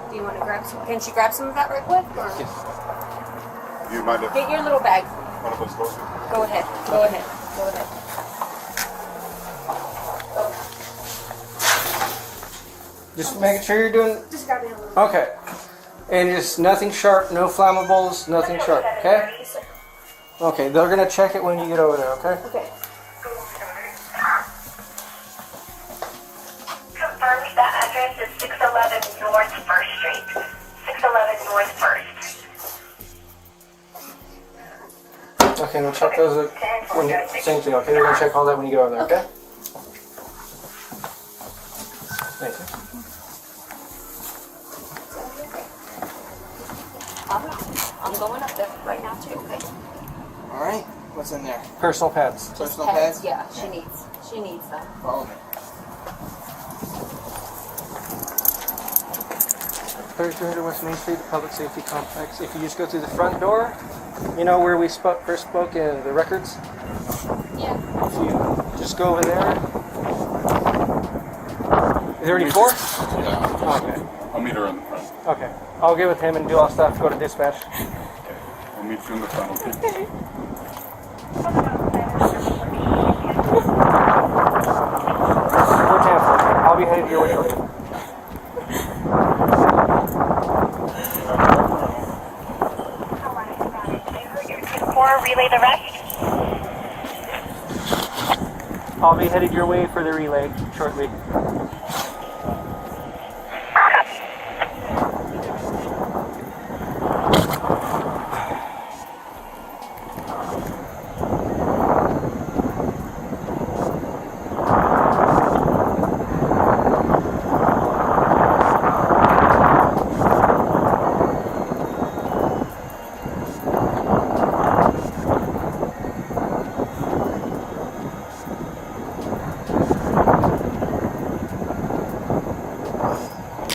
B: Do you want to grab some? Can she grab some of that right quick? Or?
G: Yes. Do you mind if
B: Get your little bag.
G: one of us goes?
B: Go ahead. Go ahead. Go ahead.
T: Just making sure you're doing.
B: Just grab it a little.
T: Okay. And just nothing sharp, no flammables, nothing sharp. Okay. Okay. They're gonna check it when you get over there. Okay.
B: Okay.
U: Confirms that address is 611 North 1st Street. 611 North 1st.
T: Okay. We'll check those. When you, same thing. Okay. They're gonna check all that when you get over there. Okay. Thank you.
B: I'm going up there right now too. Okay.
D: All right. What's in there?
T: Personal pads.
D: Personal pads?
B: Yeah, she needs them.
D: Follow me.
T: 3300 West Main Street, Public Safety Complex. If you just go through the front door, you know where we first spoke in the records?
B: Yeah.
T: If you just go over there. Is there any four?
G: Yeah.
T: Okay.
G: I'll meet her in the front.
T: Okay. I'll get with him and do all stuff, go to dispatch.
G: I'll meet you in the front. Okay.
T: We're Tampa. I'll be headed your way shortly.
U: Or relay the rest.
T: I'll be headed your way for the relay shortly.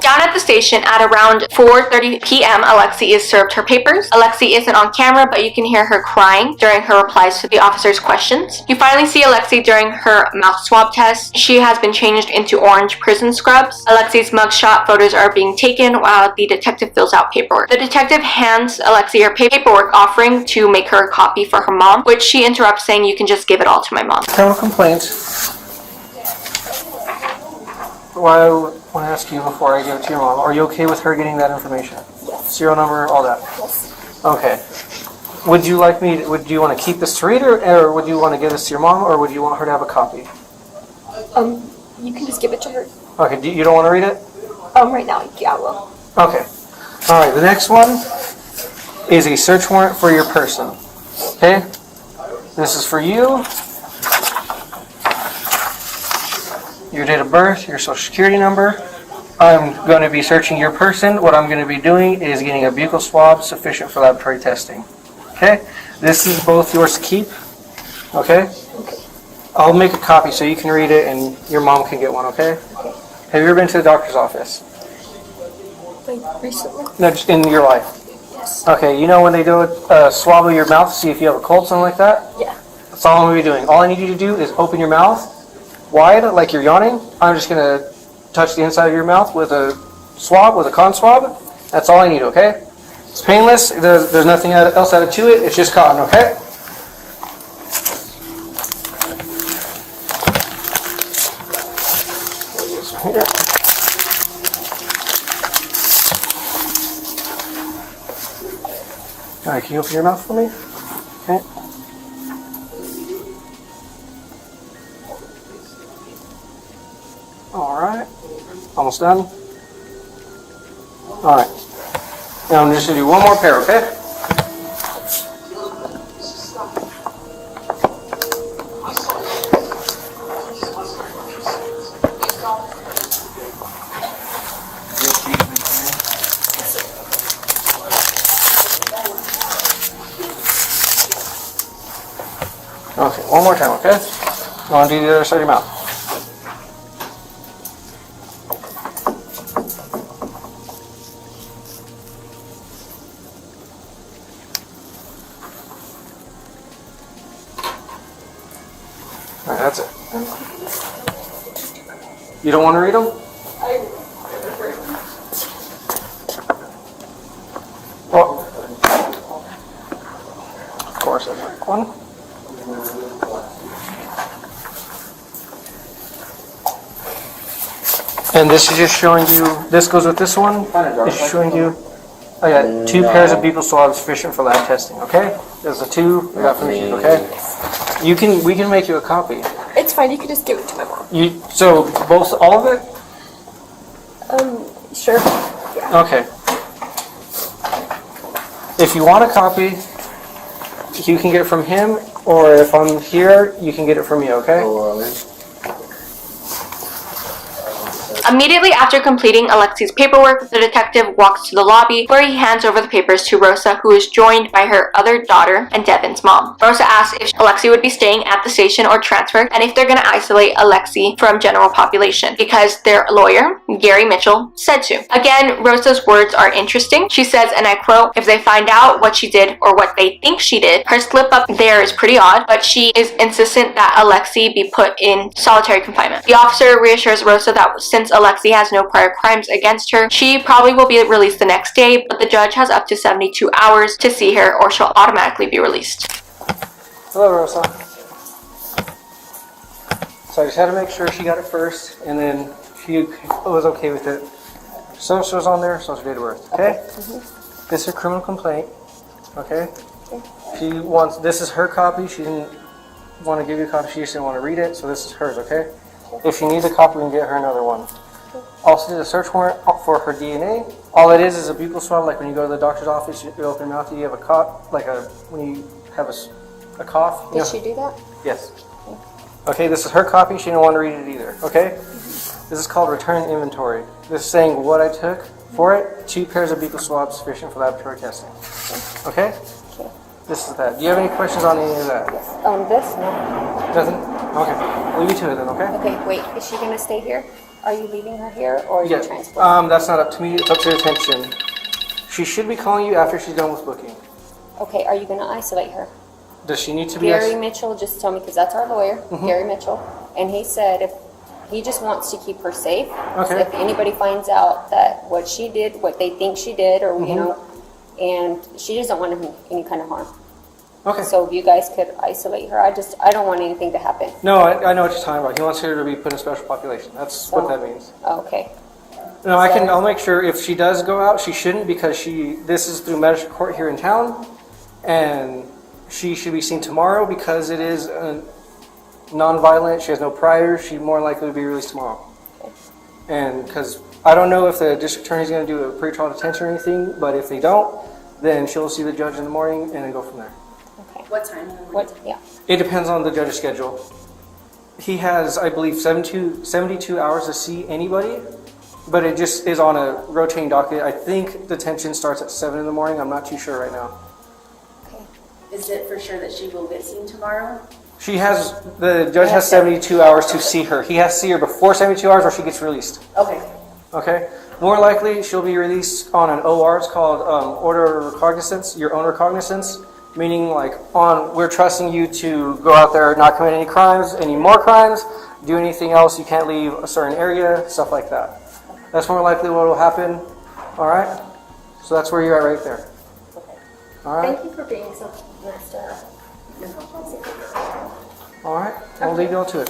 A: Down at the station at around 4:30 p.m., Alexee is served her papers. Alexee isn't on camera, but you can hear her crying during her replies to the officer's questions. You finally see Alexee during her mouth swab test. She has been changed into orange prison scrubs. Alexee's mugshot photos are being taken while the detective fills out paperwork. The detective hands Alexee her paperwork, offering to make her a copy for her mom, which she interrupts, saying, "You can just give it all to my mom."
T: Criminal complaint. Well, I want to ask you before I give it to your mom, are you okay with her getting that information? Yes. Serial number, all that? Yes. Okay. Would you want to keep this to read, or would you want to give this to your mom, or would you want her to have a copy?
B: You can just give it to her.
T: Okay, you don't want to read it?
B: Right now, yeah, I will.
T: Okay. Alright, the next one is a search warrant for your person. Okay? This is for you. Your date of birth, your social security number. I'm going to be searching your person. What I'm going to be doing is getting a buccal swab sufficient for laboratory testing. Okay? This is both yours to keep. Okay? I'll make a copy so you can read it and your mom can get one, okay? Have you ever been to the doctor's office?
B: Like recently?
T: No, just in your life.
B: Yes.
T: Okay, you know when they do a swab of your mouth to see if you have a cold, something like that?
B: Yeah.
T: That's all I'm going to be doing. All I need you to do is open your mouth wide, like you're yawning. I'm just going to touch the inside of your mouth with a swab, with a cotton swab. That's all I need, okay? It's painless. There's nothing else added to it. It's just cotton, okay? Here. All right, can you open your mouth for me? Okay. All right. Almost done. All right. Now I'm just going to do one more pair, okay? Okay, one more time, okay? You want to do the other side of your mouth. Alright, that's it. You don't want to read them? Well, of course, I'd like one. And this is just showing you, this goes with this one. This is showing you, I got 2 pairs of buccal swabs sufficient for lab testing, okay? There's the 2 I got from you, okay? We can make you a copy.
V: It's fine. You can just give it to my mom.
T: So both, all of it?
V: Sure. Yeah.
T: Okay. If you want a copy, you can get it from him, or if I'm here, you can get it from me, okay?
A: Immediately after completing Alexee's paperwork, the detective walks to the lobby where he hands over the papers to Rosa, who is joined by her other daughter and Devin's mom. Rosa asks if Alexee would be staying at the station or transferred, and if they're going to isolate Alexee from general population, because their lawyer, Gary Mitchell, said to. Again, Rosa's words are interesting. She says, and I quote, "If they find out what she did or what they think she did, her slip up there is pretty odd, but she is insistent that Alexee be put in solitary confinement." The officer reassures Rosa that since Alexee has no prior crimes against her, she probably will be released the next day, but the judge has up to 72 hours to see her or she'll automatically be released.
T: Hello, Rosa. So I just had to make sure she got it first, and then she was okay with it. Social's on there, social date of birth, okay? This is her criminal complaint, okay? She wants, this is her copy. She didn't want to give you a copy, she just didn't want to read it, so this is hers, okay? If she needs a copy, we can get her another one. Also did a search warrant for her DNA. All it is a buccal swab, like when you go to the doctor's office, you open your mouth, you have a cough, like when you have a cough.
B: Did she do that?
T: Yes. Okay, this is her copy, she didn't want to read it either, okay? This is called return inventory. This is saying what I took for it, 2 pairs of buccal swabs sufficient for laboratory testing. Okay? This is that. Do you have any questions on any of that?
B: Yes. On this? No.
T: Nothing? Okay. Leave me to it then, okay?
B: Okay, wait. Is she going to stay here? Are you leaving her here or are you transporting?
T: That's not up to me. It's up to your attention. She should be calling you after she's done with booking.
B: Okay, are you going to isolate her?
T: Does she need to be
B: Gary Mitchell just told me, because that's our lawyer, Gary Mitchell, and he said if he just wants to keep her safe.
T: Okay.
B: So if anybody finds out that what she did, what they think she did, or you know, and she doesn't want any kind of harm.
T: Okay.
B: So if you guys could isolate her, I don't want anything to happen.
T: No, I know what you're talking about. He wants her to be put in special population. That's what that means.
B: Okay.
T: No, I'll make sure if she does go out, she shouldn't, because this is through magistrate court here in town, and she should be seen tomorrow because it is non-violent. She has no priors. She's more likely to be released tomorrow.
B: Okay.
T: And because I don't know if the district attorney is going to do a pretrial detention or anything, but if they don't, then she'll see the judge in the morning and then go from there.
B: Okay. What time? What? Yeah.
T: It depends on the judge's schedule. He has, I believe, 72 hours to see anybody, but it just is on a rotating docket. I think detention starts at 7 in the morning. I'm not too sure right now.
F: Is it for sure that she will get seen tomorrow?
T: The judge has 72 hours to see her. He has to see her before 72 hours or she gets released.
F: Okay.
T: Okay? More likely, she'll be released on an OR. It's called order of recognizance, your own recognizance, meaning like we're trusting you to go out there, not commit any crimes, any more crimes, do anything else. You can't leave a certain area, stuff like that. That's more likely what will happen. All right? So that's where you're at right there. All right?
F: Thank you for being so nice to her.
T: All right, I'll leave you all to it.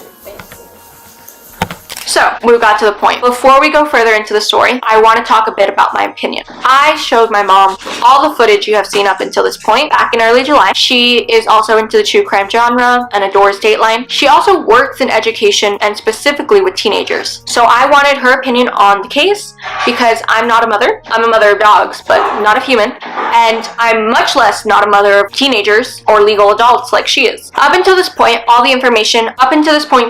A: So, we got to the point. Before we go further into the story, I want to talk a bit about my opinion. I showed my mom all the footage you have seen up until this point back in early July. She is also into the true crime genre and adores Dateline. She also works in education and specifically with teenagers. So I wanted her opinion on the case because I'm not a mother. I'm a mother of dogs, but not of human. And I'm much less not a mother of teenagers or legal adults like she is. Up until this point,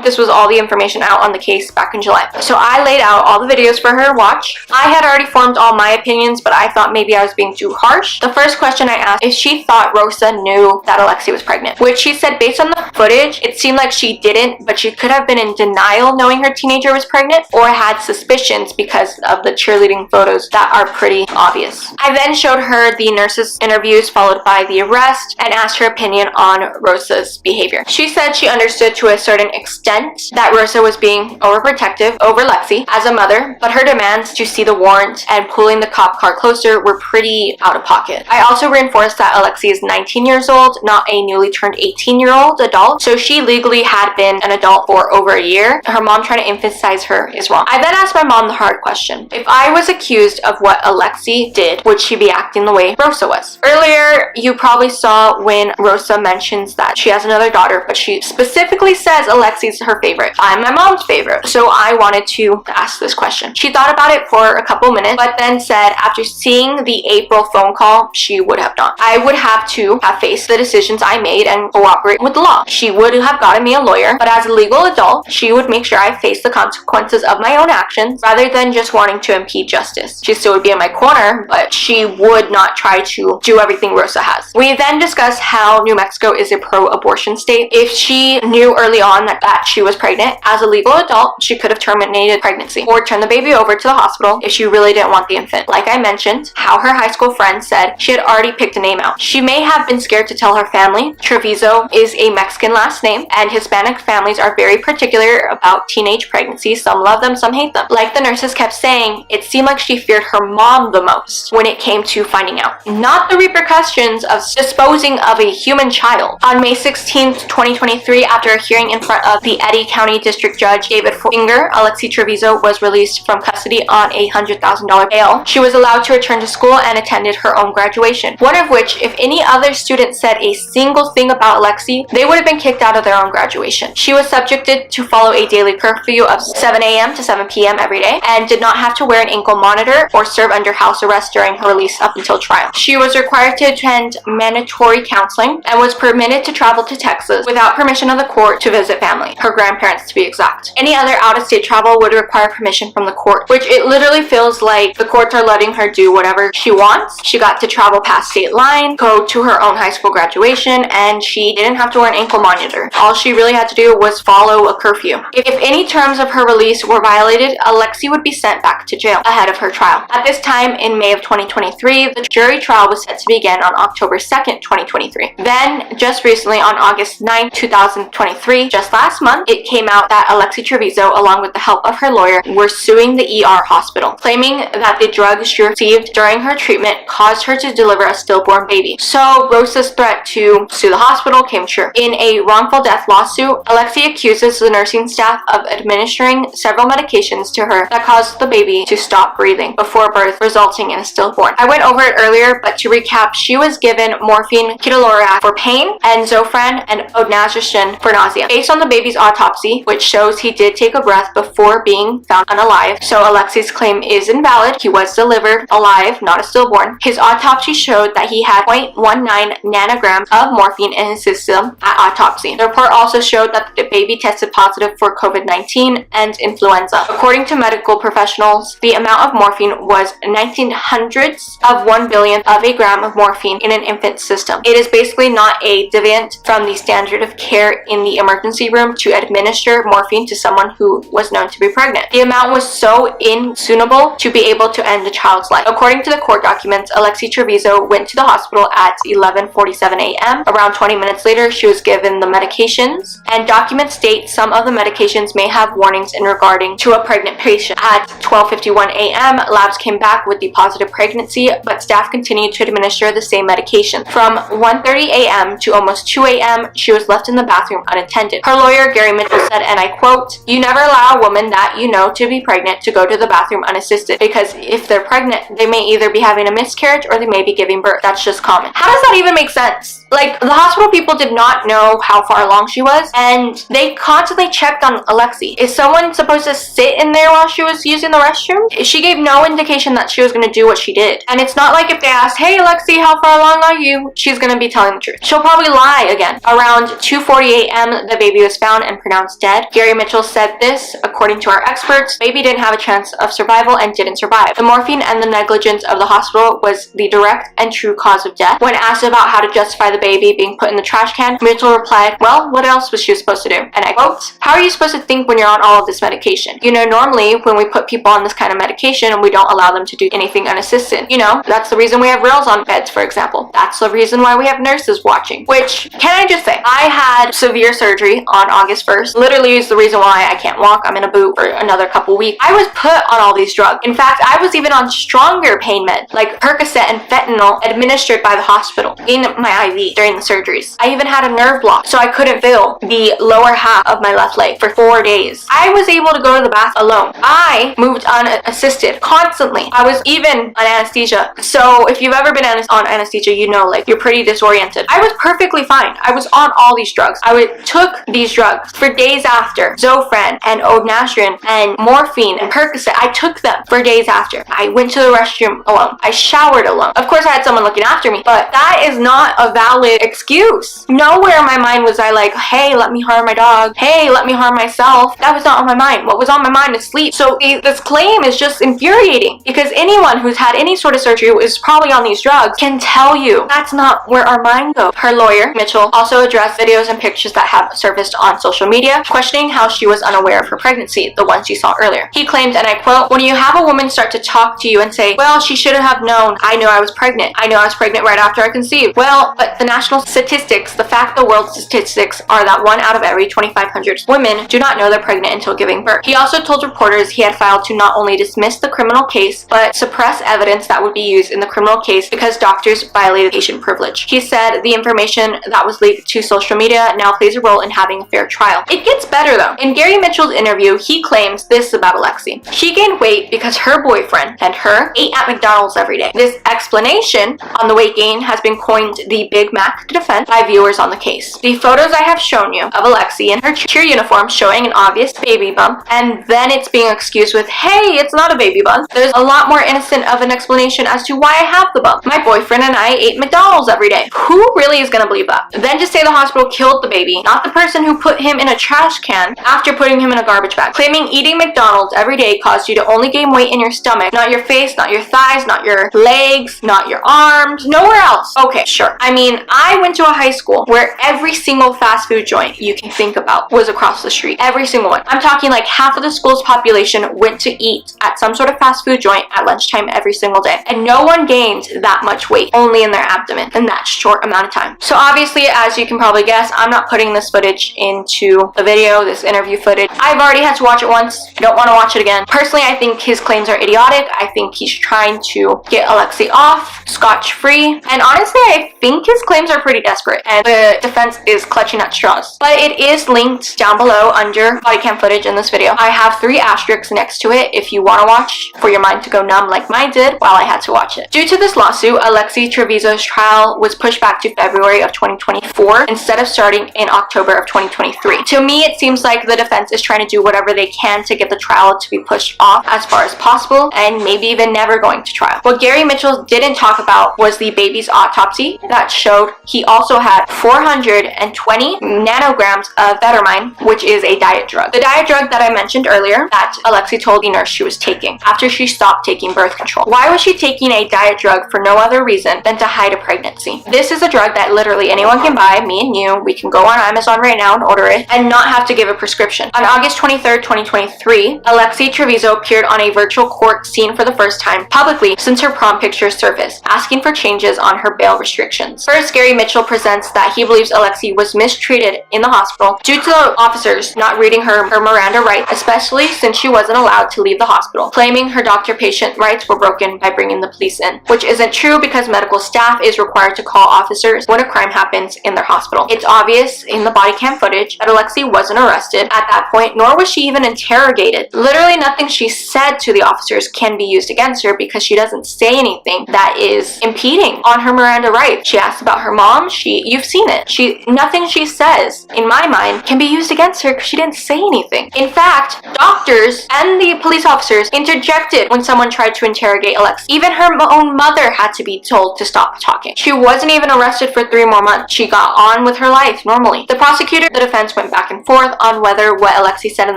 A: this was all the information out on the case back in July. So I laid out all the videos for her to watch. I had already formed all my opinions, but but I thought maybe I was being too harsh. The first question I asked is she thought Rosa knew that Alexee was pregnant, which she said based on the footage, it seemed like she didn't, but she could have been in denial knowing her teenager was pregnant or had suspicions because of the cheerleading photos that are pretty obvious. I then showed her the nurse's interviews followed by the arrest and asked her opinion on Rosa's behavior. She said she understood to a certain extent that Rosa was being overprotective over Alexee as a mother, but her demands to see the warrant and pulling the cop car closer were pretty out of pocket. I also reinforced that Alexee is 19 years old, not a newly turned 18-year-old adult, so she legally had been an adult for over a year. Her mom trying to emphasize her is wrong. I then asked my mom the hard question. If I was accused of what Alexee did, would she be acting the way Rosa was? Earlier, you probably saw when Rosa mentions that she has another daughter, but she specifically says Alexee's her favorite. I'm my mom's favorite. So I wanted to ask this question. She thought about it for a couple minutes, but then said after seeing the April phone call, she would have not. I would have to have faced the decisions I made and cooperate with the law. She would have gotten me a lawyer, but as a legal adult, she would make sure I face the consequences of my own actions rather than just wanting to impede justice. She still would be in my corner, but she would not try to do everything Rosa has. We then discussed how New Mexico is a pro-abortion state. If she knew early on that she was pregnant, as a legal adult, she could have terminated pregnancy or turned the baby over to the hospital if she really didn't want the infant. Like I mentioned, how her high school friend said she had already picked a name out. She may have been scared to tell her family. Trevizo is a Mexican last name, and Hispanic families are very particular about teenage pregnancies. Some love them, some hate them. Like the nurses kept saying, it seemed like she feared her mom the most when it came to finding out, not the repercussions of disposing of a human child. On May 16th, 2023, after a hearing in front of the Eddy County District Judge David Finger, Alexee Trevizo was released from custody on a $100,000 bail. She was allowed to return to school and attended her own graduation. One of which, if any other student said a single thing about Alexee, they would have been kicked out of their own graduation. She was subjected to follow a daily curfew of 7 a.m. to 7 p.m. every day and did not have to wear an ankle monitor or serve under house arrest during her release up until trial. She was required to attend mandatory counseling and was permitted to travel to Texas without permission of the court to visit family, her grandparents to be exact. Any other out-of-state travel would require permission from the court, which it literally feels like the courts are letting her do whatever she wants. She got to travel past state line, go to her own high school graduation, and she didn't have to wear an ankle monitor. All she really had to do was follow a curfew. If any terms of her release were violated, Alexee would be sent back to jail ahead of her trial. At this time, in May of 2023, the jury trial was set to begin on October 2nd, 2023. Then, just recently on August 9th, 2023, just last month, it came out that Alexee Trevizo, along with the help of her lawyer, were suing the ER hospital, claiming that the drugs she received during her treatment caused her to deliver a stillborn baby. So Rosa's threat to sue the hospital came true. In a wrongful death lawsuit, Alexee accuses the nursing staff of administering several medications to her that caused the baby to stop breathing before birth, resulting in a stillborn. I went over it earlier, but to recap, she was given morphine, ketorolac for pain, and Zofran and odonazepam for nausea. Based on the baby's autopsy, which shows he did take a breath before being found unalive, so Alexee's claim is invalid. He was delivered alive, not a stillborn. His autopsy showed that he had 0.19 nanograms of morphine in his system at autopsy. The report also showed that the baby tested positive for COVID-19 and influenza. According to medical professionals, the amount of morphine was 1900ths of 1 billionth of a gram of morphine in an infant's system. It is basically not a deviant from the standard of care in the emergency room to administer morphine to someone who was known to be pregnant. The amount was so insuitable to be able to end the child's life. According to the court documents, Alexee Trevizo went to the hospital at 11:47 a.m. Around 20 minutes later, she was given the medications, and documents state some of the medications may have warnings in regarding to a pregnant patient. At 12:51 a.m., labs came back with the positive pregnancy, but staff continued to administer the same medication. From 1:30 a.m. to almost 2 a.m., she was left in the bathroom unattended. Her lawyer, Gary Mitchell, said, and I quote, "You never allow a woman that you know to be pregnant to go to the bathroom unassisted, because if they're pregnant, they may either be having a miscarriage or they may be giving birth. That's just common." How does that even make sense? Like, the hospital people did not know how far along she was, and they constantly checked on Alexee. Is someone supposed to sit in there while she was using the restroom? She gave no indication that she was going to do what she did. And it's not like if they asked, "Hey Alexee, how far along are you?" she's going to be telling the truth. She'll probably lie again. Around 2:40 a.m., the baby was found and pronounced dead. Gary Mitchell said this, according to our experts, baby didn't have a chance of survival and didn't survive. The morphine and the negligence of the hospital was the direct and true cause of death. When asked about how to justify the baby being put in the trash can, Mitchell replied, well, what else was she supposed to do? And I quote, how are you supposed to think when you're on all of this medication? You know, normally when we put people on this kind of medication, we don't allow them to do anything unassisted. You know, that's the reason we have rails on beds, for example. That's the reason why we have nurses watching. Which, can I just say, I had severe surgery on August 1st. Literally is the reason why I can't walk. I'm in a boot for another couple weeks. I was put on all these drugs. In fact, I was even on stronger pain meds, like Percocet and fentanyl, administered by the hospital in my IV during the surgeries. I even had a nerve block, so I couldn't feel the lower half of my left leg for 4 days. I was able to go to the bath alone. I moved unassisted constantly. I was even on anesthesia. So if you've ever been on anesthesia, you know, like, you're pretty disoriented. I was perfectly fine. I was on all these drugs. I took these drugs for days after. Zofran and Odonastron and morphine and Percocet. I took them for days after. I went to the restroom alone. I showered alone. Of course, I had someone looking after me, but that is not a valid excuse. Nowhere in my mind was I like, hey, let me harm my dog. Hey, let me harm myself. That was not on my mind. What was on my mind is sleep. So this claim is just infuriating, because anyone who's had any sort of surgery is probably on these drugs can tell you that's not where our mind goes. Her lawyer, Mitchell, also addressed videos and pictures that have surfaced on social media, questioning how she was unaware of her pregnancy, the one she saw earlier. He claimed, and I quote, when you have a woman start to talk to you and say, well, she shouldn't have known. I knew I was pregnant. I knew I was pregnant right after I conceived. Well, but the national statistics, the fact the world statistics are that 1 out of every 2,500 women do not know they're pregnant until giving birth. He also told reporters he had filed to not only dismiss the criminal case, but suppress evidence that would be used in the criminal case because doctors violated patient privilege. He said the information that was leaked to social media now plays a role in having a fair trial. It gets better though. In Gary Mitchell's interview, he claims this about Alexee. She gained weight because her boyfriend and her ate at McDonald's every day. This explanation on the weight gain has been coined the Big Mac defense by viewers on the case. The photos I have shown you of Alexee in her cheer uniform showing an obvious baby bump, and then it's being excused with, hey, it's not a baby bump. There's a lot more innocent of an explanation as to why I have the bump. My boyfriend and I ate McDonald's every day. Who really is gonna believe that? Then just say the hospital killed the baby, not the person who put him in a trash can after putting him in a garbage bag. Claiming eating McDonald's every day caused you to only gain weight in your stomach, not your face, not your thighs, not your legs, not your arms, nowhere else. Okay, sure. I mean, I went to a high school where every single fast food joint you can think about was across the street. Every single one. I'm talking like half of the school's population went to eat at some sort of fast food joint at lunchtime every single day. And no one gained that much weight, only in their abdomen, in that short amount of time. So obviously, as you can probably guess, I'm not putting this footage into the video, this interview footage. I've already had to watch it once. I don't want to watch it again. Personally, I think his claims are idiotic. I think he's trying to get Alexee off scotch-free. And honestly, I think his claims are pretty desperate, and the defense is clutching at straws. But it is linked down below under body cam footage in this video. I have 3 asterisks next to it if you want to watch for your mind to go numb like mine did while I had to watch it. Due to this lawsuit, Alexee Trevizo's trial was pushed back to February of 2024 instead of starting in October of 2023. To me, it seems like the defense is trying to do whatever they can to get the trial to be pushed off as far as possible, and maybe even never going to trial. What Gary Mitchell didn't talk about was the baby's autopsy that showed he also had 420 nanograms of Vetermine, which is a diet drug. The diet drug that I mentioned earlier that Alexee told the nurse she was taking after she stopped taking birth control. Why was she taking a diet drug for no other reason than to hide a pregnancy? This is a drug that literally anyone can buy, me and you. We can go on Amazon right now and order it and not have to give a prescription. On August 23rd, 2023, Alexee Trevizo appeared on a virtual court scene for the first time publicly since her prom pictures surfaced, asking for changes on her bail restrictions. First, Gary Mitchell presents that he believes Alexee was mistreated in the hospital due to the officers not reading her Miranda rights, especially since she wasn't allowed to leave the hospital, claiming her doctor-patient rights were broken by bringing the police in, which isn't true because medical staff is required to call officers when a crime happens in their hospital. It's obvious in the body cam footage that Alexee wasn't arrested at that point, nor was she even interrogated. Literally nothing she said to the officers can be used against her because she doesn't say anything that is impeding on her Miranda rights. She asked about her mom. You've seen it. Nothing she says, in my mind, can be used against her because she didn't say anything. In fact, doctors and the police officers interjected when someone tried to interrogate Alexee. Even her own mother had to be told to stop talking. She wasn't even arrested for 3 more months. She got on with her life normally. The prosecutor and the defense went back and forth on whether what Alexee said in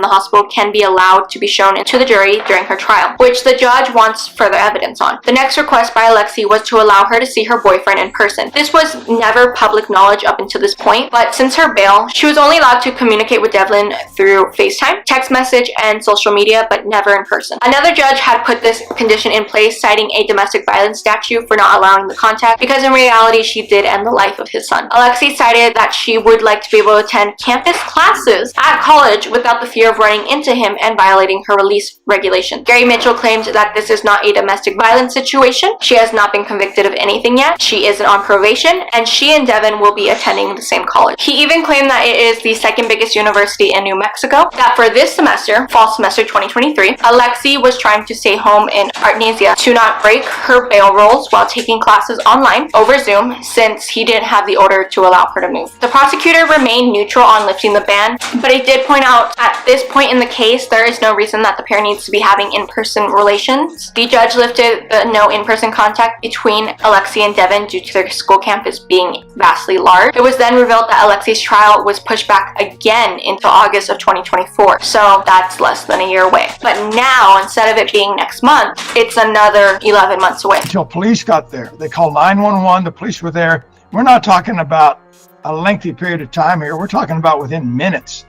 A: the hospital can be allowed to be shown to the jury during her trial, which the judge wants further evidence on. The next request by Alexee was to allow her to see her boyfriend in person. This was never public knowledge up until this point, but since her bail, she was only allowed to communicate with Devlin through FaceTime, text message, and social media, but never in person. Another judge had put this condition in place, citing a domestic violence statute for not allowing the contact, because in reality, she did end the life of his son. Alexee cited that she would like to be able to attend campus classes at college without the fear of running into him and violating her release regulation. Gary Mitchell claimed that this is not a domestic violence situation. She has not been convicted of anything yet. She isn't on probation, and she and Devin will be attending the same college. He even claimed that it is the second biggest university in New Mexico, that for this semester, fall semester 2023, Alexee was trying to stay home in Artesia to not break her bail rules while taking classes online over Zoom, since he didn't have the order to allow her to move. The prosecutor remained neutral on lifting the ban, but he did point out at this point in the case, there is no reason that the pair needs to be having in-person relations. The judge lifted the no in-person contact between Alexee and Devin due to their school campus being vastly large. It was then revealed that Alexee's trial was pushed back again into August of 2024, so that's less than a year away. But now, instead of it being next month, it's another 11 months away.
J: Until police got there. They called 911, the police were there. We're not talking about a lengthy period of time here. We're talking about within minutes,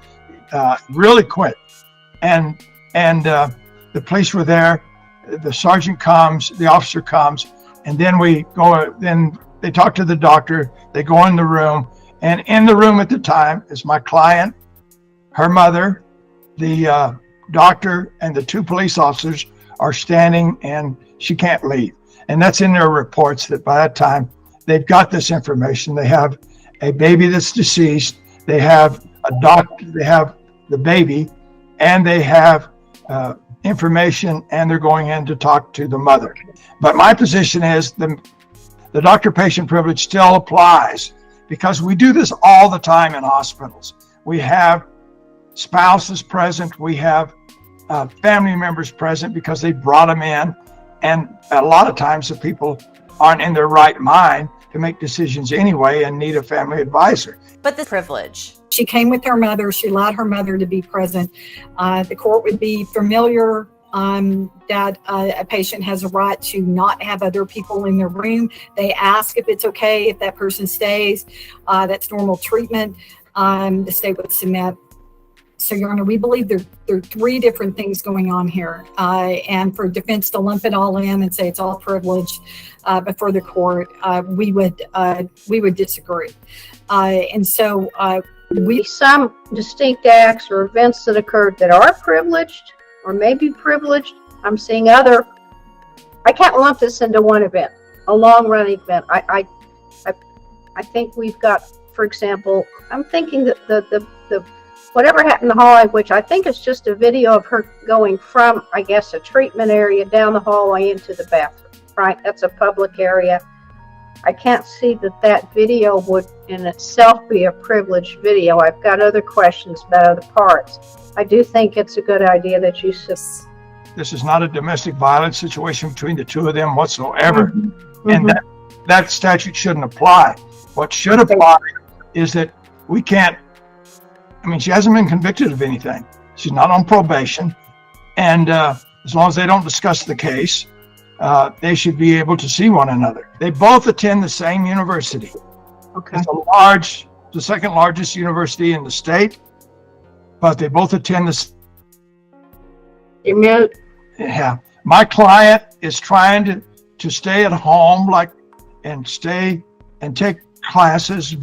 J: really quick. And the police were there. The sergeant comes, the officer comes, and then then they talk to the doctor. They go in the room, and in the room at the time is my client, her mother, the doctor, and the two police officers are standing, and she can't leave. And that's in their reports that by that time they've got this information. They have a baby that's deceased. They have a doctor. They have the baby, and they have information, and they're going in to talk to the mother. But my position is the doctor-patient privilege still applies, because we do this all the time in hospitals. We have spouses present. We have family members present because they brought them in. And a lot of times the people aren't in their right mind to make decisions anyway and need a family advisor.
K: But the privilege.
W: She came with her mother. She allowed her mother to be present. The court would be familiar that a patient has a right to not have other people in their room. They ask if it's okay if that person stays. That's normal treatment. The state would submit. So, Your Honor, we believe there are three different things going on here. And for defense to lump it all in and say it's all privilege before the court, we would disagree. And so
X: some distinct acts or events that occurred that are privileged or may be privileged. I'm seeing other. I can't lump this into one event, a long-run event. I think we've got, for example, I'm thinking that the whatever happened in the hallway, which I think is just a video of her going from, I guess, a treatment area down the hallway into the bathroom, right? That's a public area. I can't see that video would in itself be a privileged video. I've got other questions about other parts. I do think it's a good idea that you should.
J: This is not a domestic violence situation between the two of them whatsoever. And that statute shouldn't apply. What should apply is that we can't, she hasn't been convicted of anything. She's not on probation. And as long as they don't discuss the case, they should be able to see one another. They both attend the same university.
X: Okay.
J: It's the second largest university in the state, but they both attend the. Yeah. My client is trying to stay at home, and take classes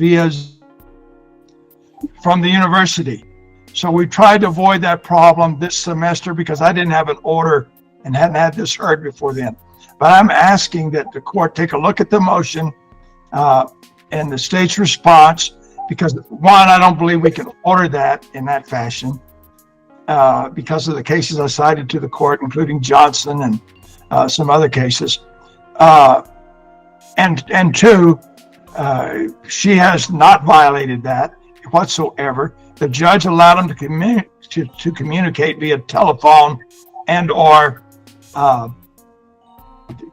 J: from the university. So we tried to avoid that problem this semester because I didn't have an order and hadn't had this heard before then. But I'm asking that the court take a look at the motion and the state's response, because one, I don't believe we can order that in that fashion because of the cases I cited to the court, including Johnson and some other cases. And two, she has not violated that whatsoever. The judge allowed them to communicate via telephone and or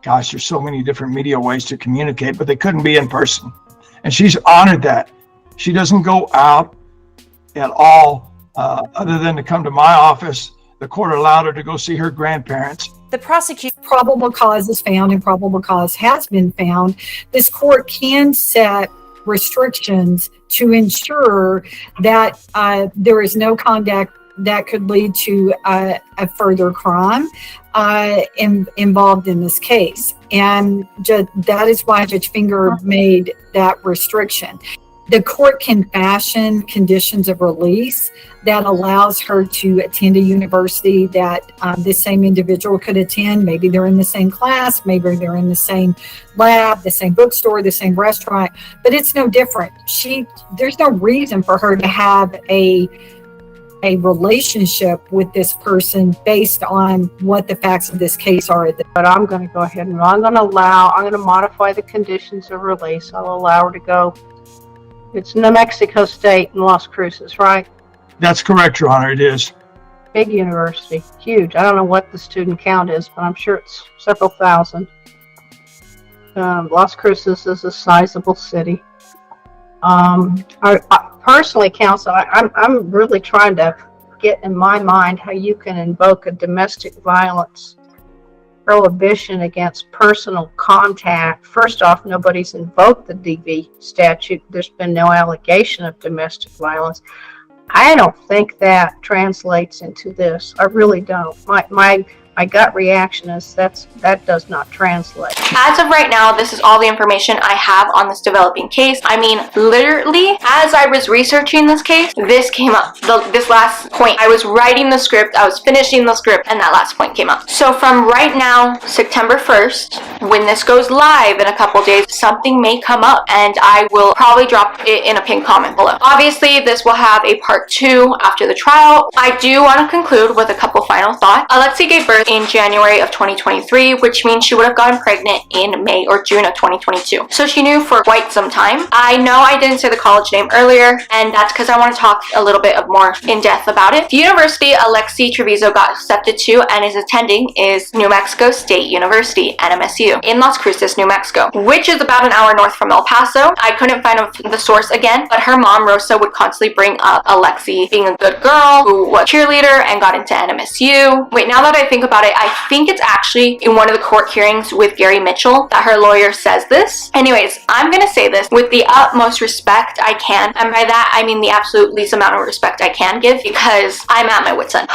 J: there's so many different media ways to communicate, but they couldn't be in person. And she's honored that. She doesn't go out at all other than to come to my office The court allowed her to go see her grandparents.
W: The prosecution, probable cause is found and probable cause has been found. This court can set restrictions to ensure that there is no conduct that could lead to a further crime involved in this case. And that is why Judge Finger made that restriction. The court can fashion conditions of release that allows her to attend a university that this same individual could attend. Maybe they're in the same class, maybe they're in the same lab, the same bookstore, the same restaurant, but it's no different. There's no reason for her to have a relationship with this person based on what the facts of this case are.
X: But I'm going to go ahead and I'm going to modify the conditions of release. I'll allow her to go. It's New Mexico State in Las Cruces, right?
J: That's correct, Your Honor, it is.
X: Big university, huge. I don't know what the student count is, but I'm sure it's several thousand. Las Cruces is a sizable city. I personally, counsel, I'm really trying to get in my mind how you can invoke a domestic violence prohibition against personal contact. First off, nobody's invoked the DV statute. There's been no allegation of domestic violence. I don't think that translates into this. I really don't. My gut reaction is that does not translate.
A: As of right now, this is all the information I have on this developing case. I mean, literally, as I was researching this case, this came up. This last point, I was writing the script, I was finishing the script, and that last point came up. So from right now, September 1st, when this goes live in a couple days, something may come up, and I will probably drop it in a pinned comment below. Obviously, this will have a part 2 after the trial. I do want to conclude with a couple final thoughts. Alexee gave birth in January of 2023, which means she would have gotten pregnant in May or June of 2022. So she knew for quite some time. I know I didn't say the college name earlier, and that's because I want to talk a little bit more in depth about it. The university Alexee Trevizo got accepted to and is attending is New Mexico State University, NMSU, in Las Cruces, New Mexico, which is about an hour north from El Paso. I couldn't find the source again, but her mom, Rosa, would constantly bring up Alexee being a good girl who was a cheerleader and got into NMSU. Wait, now that I think about it, I think it's actually in one of the court hearings with Gary Mitchell that her lawyer says this. Anyways, I'm gonna say this with the utmost respect I can, and by that I mean the absolute least amount of respect I can give, because I'm at my wit's end.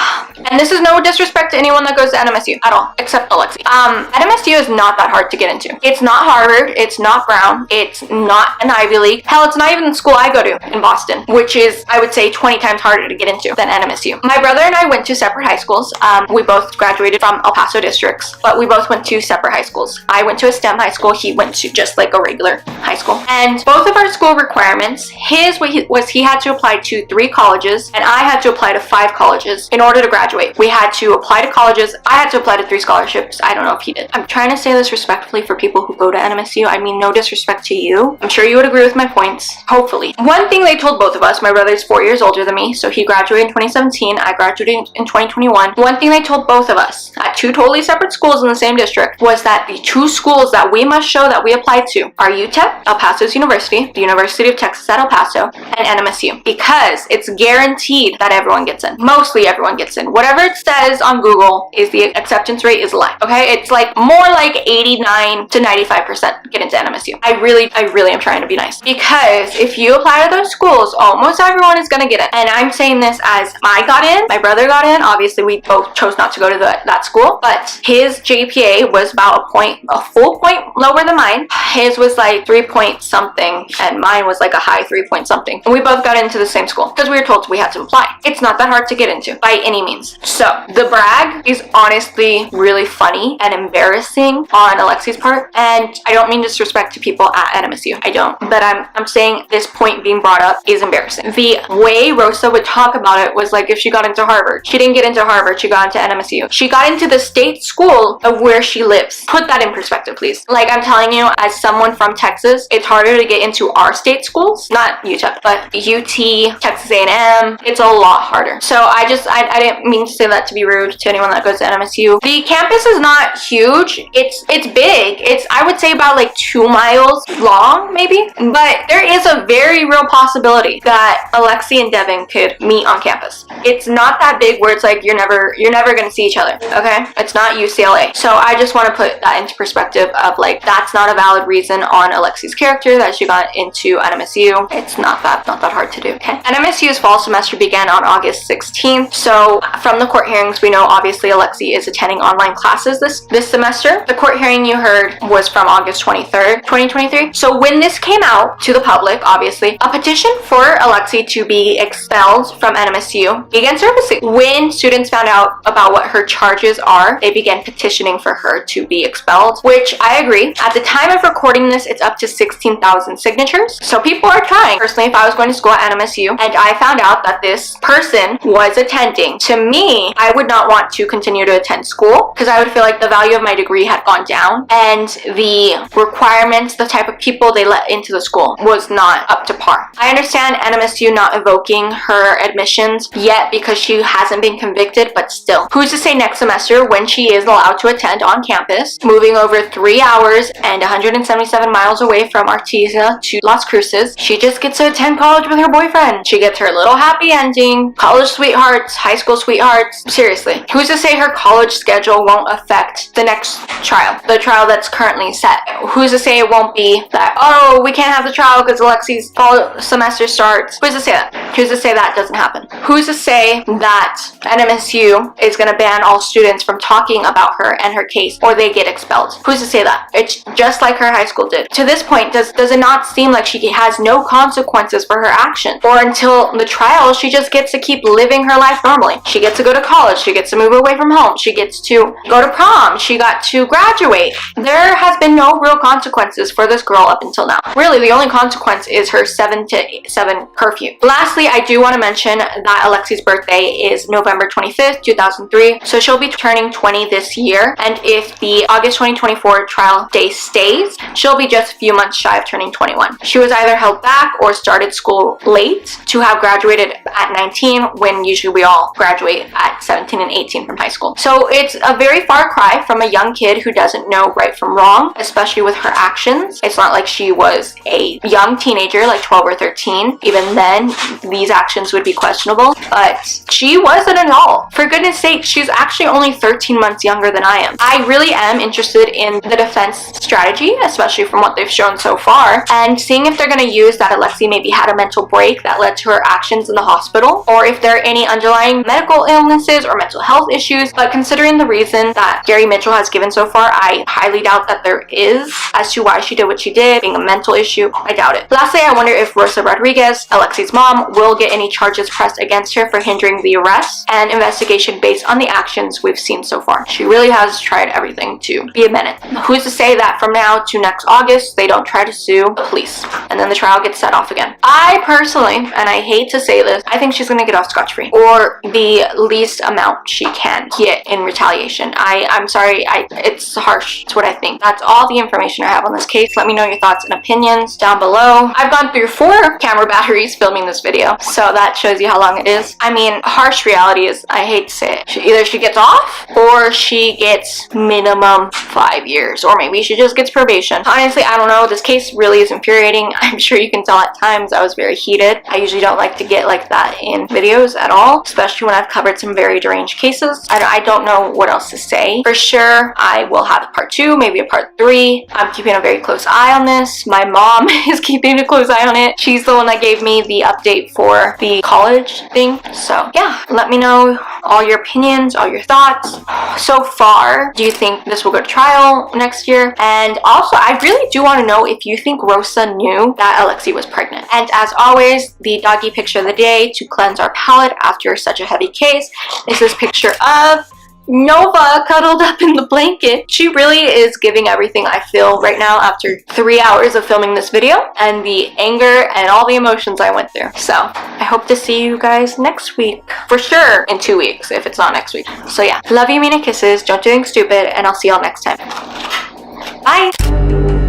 A: And this is no disrespect to anyone that goes to NMSU at all, except Alexee. NMSU is not that hard to get into. It's not Harvard, it's not Brown, it's not an Ivy League. Hell, it's not even the school I go to in Boston, which is, I would say, 20 times harder to get into than NMSU. My brother and I went to separate high schools. We both graduated from El Paso districts, but we both went to separate high schools. I went to a STEM high school, he went to just like a regular high school. And both of our school requirements, his was he had to apply to 3 colleges, and I had to apply to 5 colleges in order to graduate. We had to apply to colleges, I had to apply to 3 scholarships. I don't know if he did. I'm trying to say this respectfully for people who go to NMSU. I mean, no disrespect to you. I'm sure you would agree with my points, hopefully. One thing they told both of us, my brother is 4 years older than me, so he graduated in 2017, I graduated in 2021. One thing they told both of us at 2 totally separate schools in the same district was that the 2 schools that we must show that we applied to are UTEP, El Paso's University, the University of Texas at El Paso, and NMSU, because it's guaranteed that everyone gets in. Mostly everyone gets in. Whatever it says on Google is the acceptance rate is a lie, okay? It's like more like 89 to 95% get into NMSU. I really am trying to be nice, because if you apply to those schools, almost everyone is gonna get it. And I'm saying this as I got in, my brother got in. Obviously, we both chose not to go to that school, but his GPA was about a full point lower than mine. His was like 3 point something, and mine was like a high 3 point something. And we both got into the same school because we were told we had to apply. It's not that hard to get into by any means. So the brag is honestly really funny and embarrassing on Alexee's part, and I don't mean disrespect to people at NMSU. I don't, but I'm saying this point being brought up is embarrassing. The way Rosa would talk about it was like if she got into Harvard. She didn't get into Harvard, she got into NMSU. She got got into the state school of where she lives. Put that in perspective, please. Like, I'm telling you, as someone from Texas, it's harder to get into our state schools. Not UTEP, but UT, Texas A&M. It's a lot harder. So I didn't mean to say that to be rude to anyone that goes to NMSU. The campus is not huge. It's big. It's, I would say, about like 2 miles long, maybe. But there is a very real possibility that Alexee and Devin could meet on campus. It's not that big where it's like you're never gonna see each other, okay? It's not UCLA. So I just want to put that into perspective of like, that's not a valid reason on Alexee's character that she got into NMSU. It's not that hard to do, okay? NMSU's fall semester began on August 16th. So from the court hearings, we know obviously Alexee is attending online classes this semester. The court hearing you heard was from August 23rd, 2023. So when this came out to the public, obviously, a petition for Alexee to be expelled from NMSU began surfacing. When students found out about what her charges are, they began petitioning for her to be expelled, which I agree. At the time of recording this, it's up to 16,000 signatures. So people are trying. Personally, if I was going to school at NMSU and I found out that this person was attending, to me, I would not want to continue to attend school because I would feel like the value of my degree had gone down and the requirements, the type of people they let into the school was not up to par. I understand NMSU not evoking her admissions yet because she hasn't been convicted, but still, who's to say next semester when she is allowed to attend on campus, moving over 3 hours and 177 miles away from Artesia to Las Cruces, she just gets to attend college with her boyfriend. She gets her little happy ending, college sweethearts, high school sweethearts. Seriously, who's to say her college schedule won't affect the next trial, the trial that's currently set? Who's to say it won't be that, oh, we can't have the trial because Alexee's fall semester starts? Who's to say that? Who's to say that doesn't happen? Who's to say that NMSU is going to ban all students from talking about her and her case, or they get expelled? Who's to say that? It's just like her high school did. To this point, does it not seem like she has no consequences for her action? Or until the trial, she just gets to keep living her life normally. She gets to go to college. She gets to move away from home. She gets to go to prom. She got to graduate. There has been no real consequences for this girl up until now. Really, the only consequence is her 7 to 7 curfew. Lastly, I do want to mention that Alexee's birthday is November 25th, 2003, so she'll be turning 20 this year, and if the August 2024 trial day stays, she'll be just a few months shy of turning 21. She was either held back or started school late to have graduated at 19, when usually we all graduate at 17 and 18 from high school. So it's a very far cry from a young kid who doesn't know right from wrong, especially with her actions. It's not like she was a young teenager, like 12 or 13. Even then, these actions would be questionable, but she was an adult. For goodness sake, she's actually only 13 months younger than I am. I really am interested in the defense strategy, especially from what they've shown so far, and seeing if they're going to use that Alexee maybe had a mental break that led to her actions in the hospital, or if there are any underlying medical illnesses or mental health issues. But considering the reason that Gary Mitchell has given so far, I highly doubt that there is as to why she did what she did, being a mental issue. I doubt it. Lastly, I wonder if Rosa Rodriguez, Alexee's mom, will get any charges pressed against her for hindering the arrest and investigation based on the actions we've seen so far. She really has tried everything to be a menace. Who's to say that from now to next August, they don't try to sue the police and then the trial gets set off again? I personally, and I hate to say this, I think she's gonna get off scotch-free, or the least amount she can get in retaliation. I'm sorry, it's harsh. It's what I think. That's all the information I have on this case. Let me know your thoughts and opinions down below. I've gone through 4 camera batteries filming this video, so that shows you how long it is. I mean, harsh reality is, I hate to say it, either she gets off or she gets minimum 5 years, or maybe she just gets probation. Honestly, I don't know. This case really is infuriating. I'm sure you can tell at times I was very heated. I usually don't like to get like that in videos at all, especially when I've covered some very deranged cases. I don't know what else to say. For sure, I will have a part 2, maybe a part 3. I'm keeping a very close eye on this. My mom is keeping a close eye on it. She's the one that gave me the update for the college thing. So yeah, let me know all your opinions, all your thoughts. So far, do you think this will go to trial next year? And also, I really do want to know if you think Rosa knew that Alexee was pregnant. And as always, the doggy picture of the day to cleanse our palate after such a heavy case is this picture of Nova cuddled up in the blanket. She really is giving everything I feel right now after 3 hours of filming this video and the anger and all the emotions I went through. So I hope to see you guys next week. For sure in 2 weeks if it's not next week. So yeah, love you, mean and kisses. Don't do anything stupid, and I'll see y'all next time. Bye!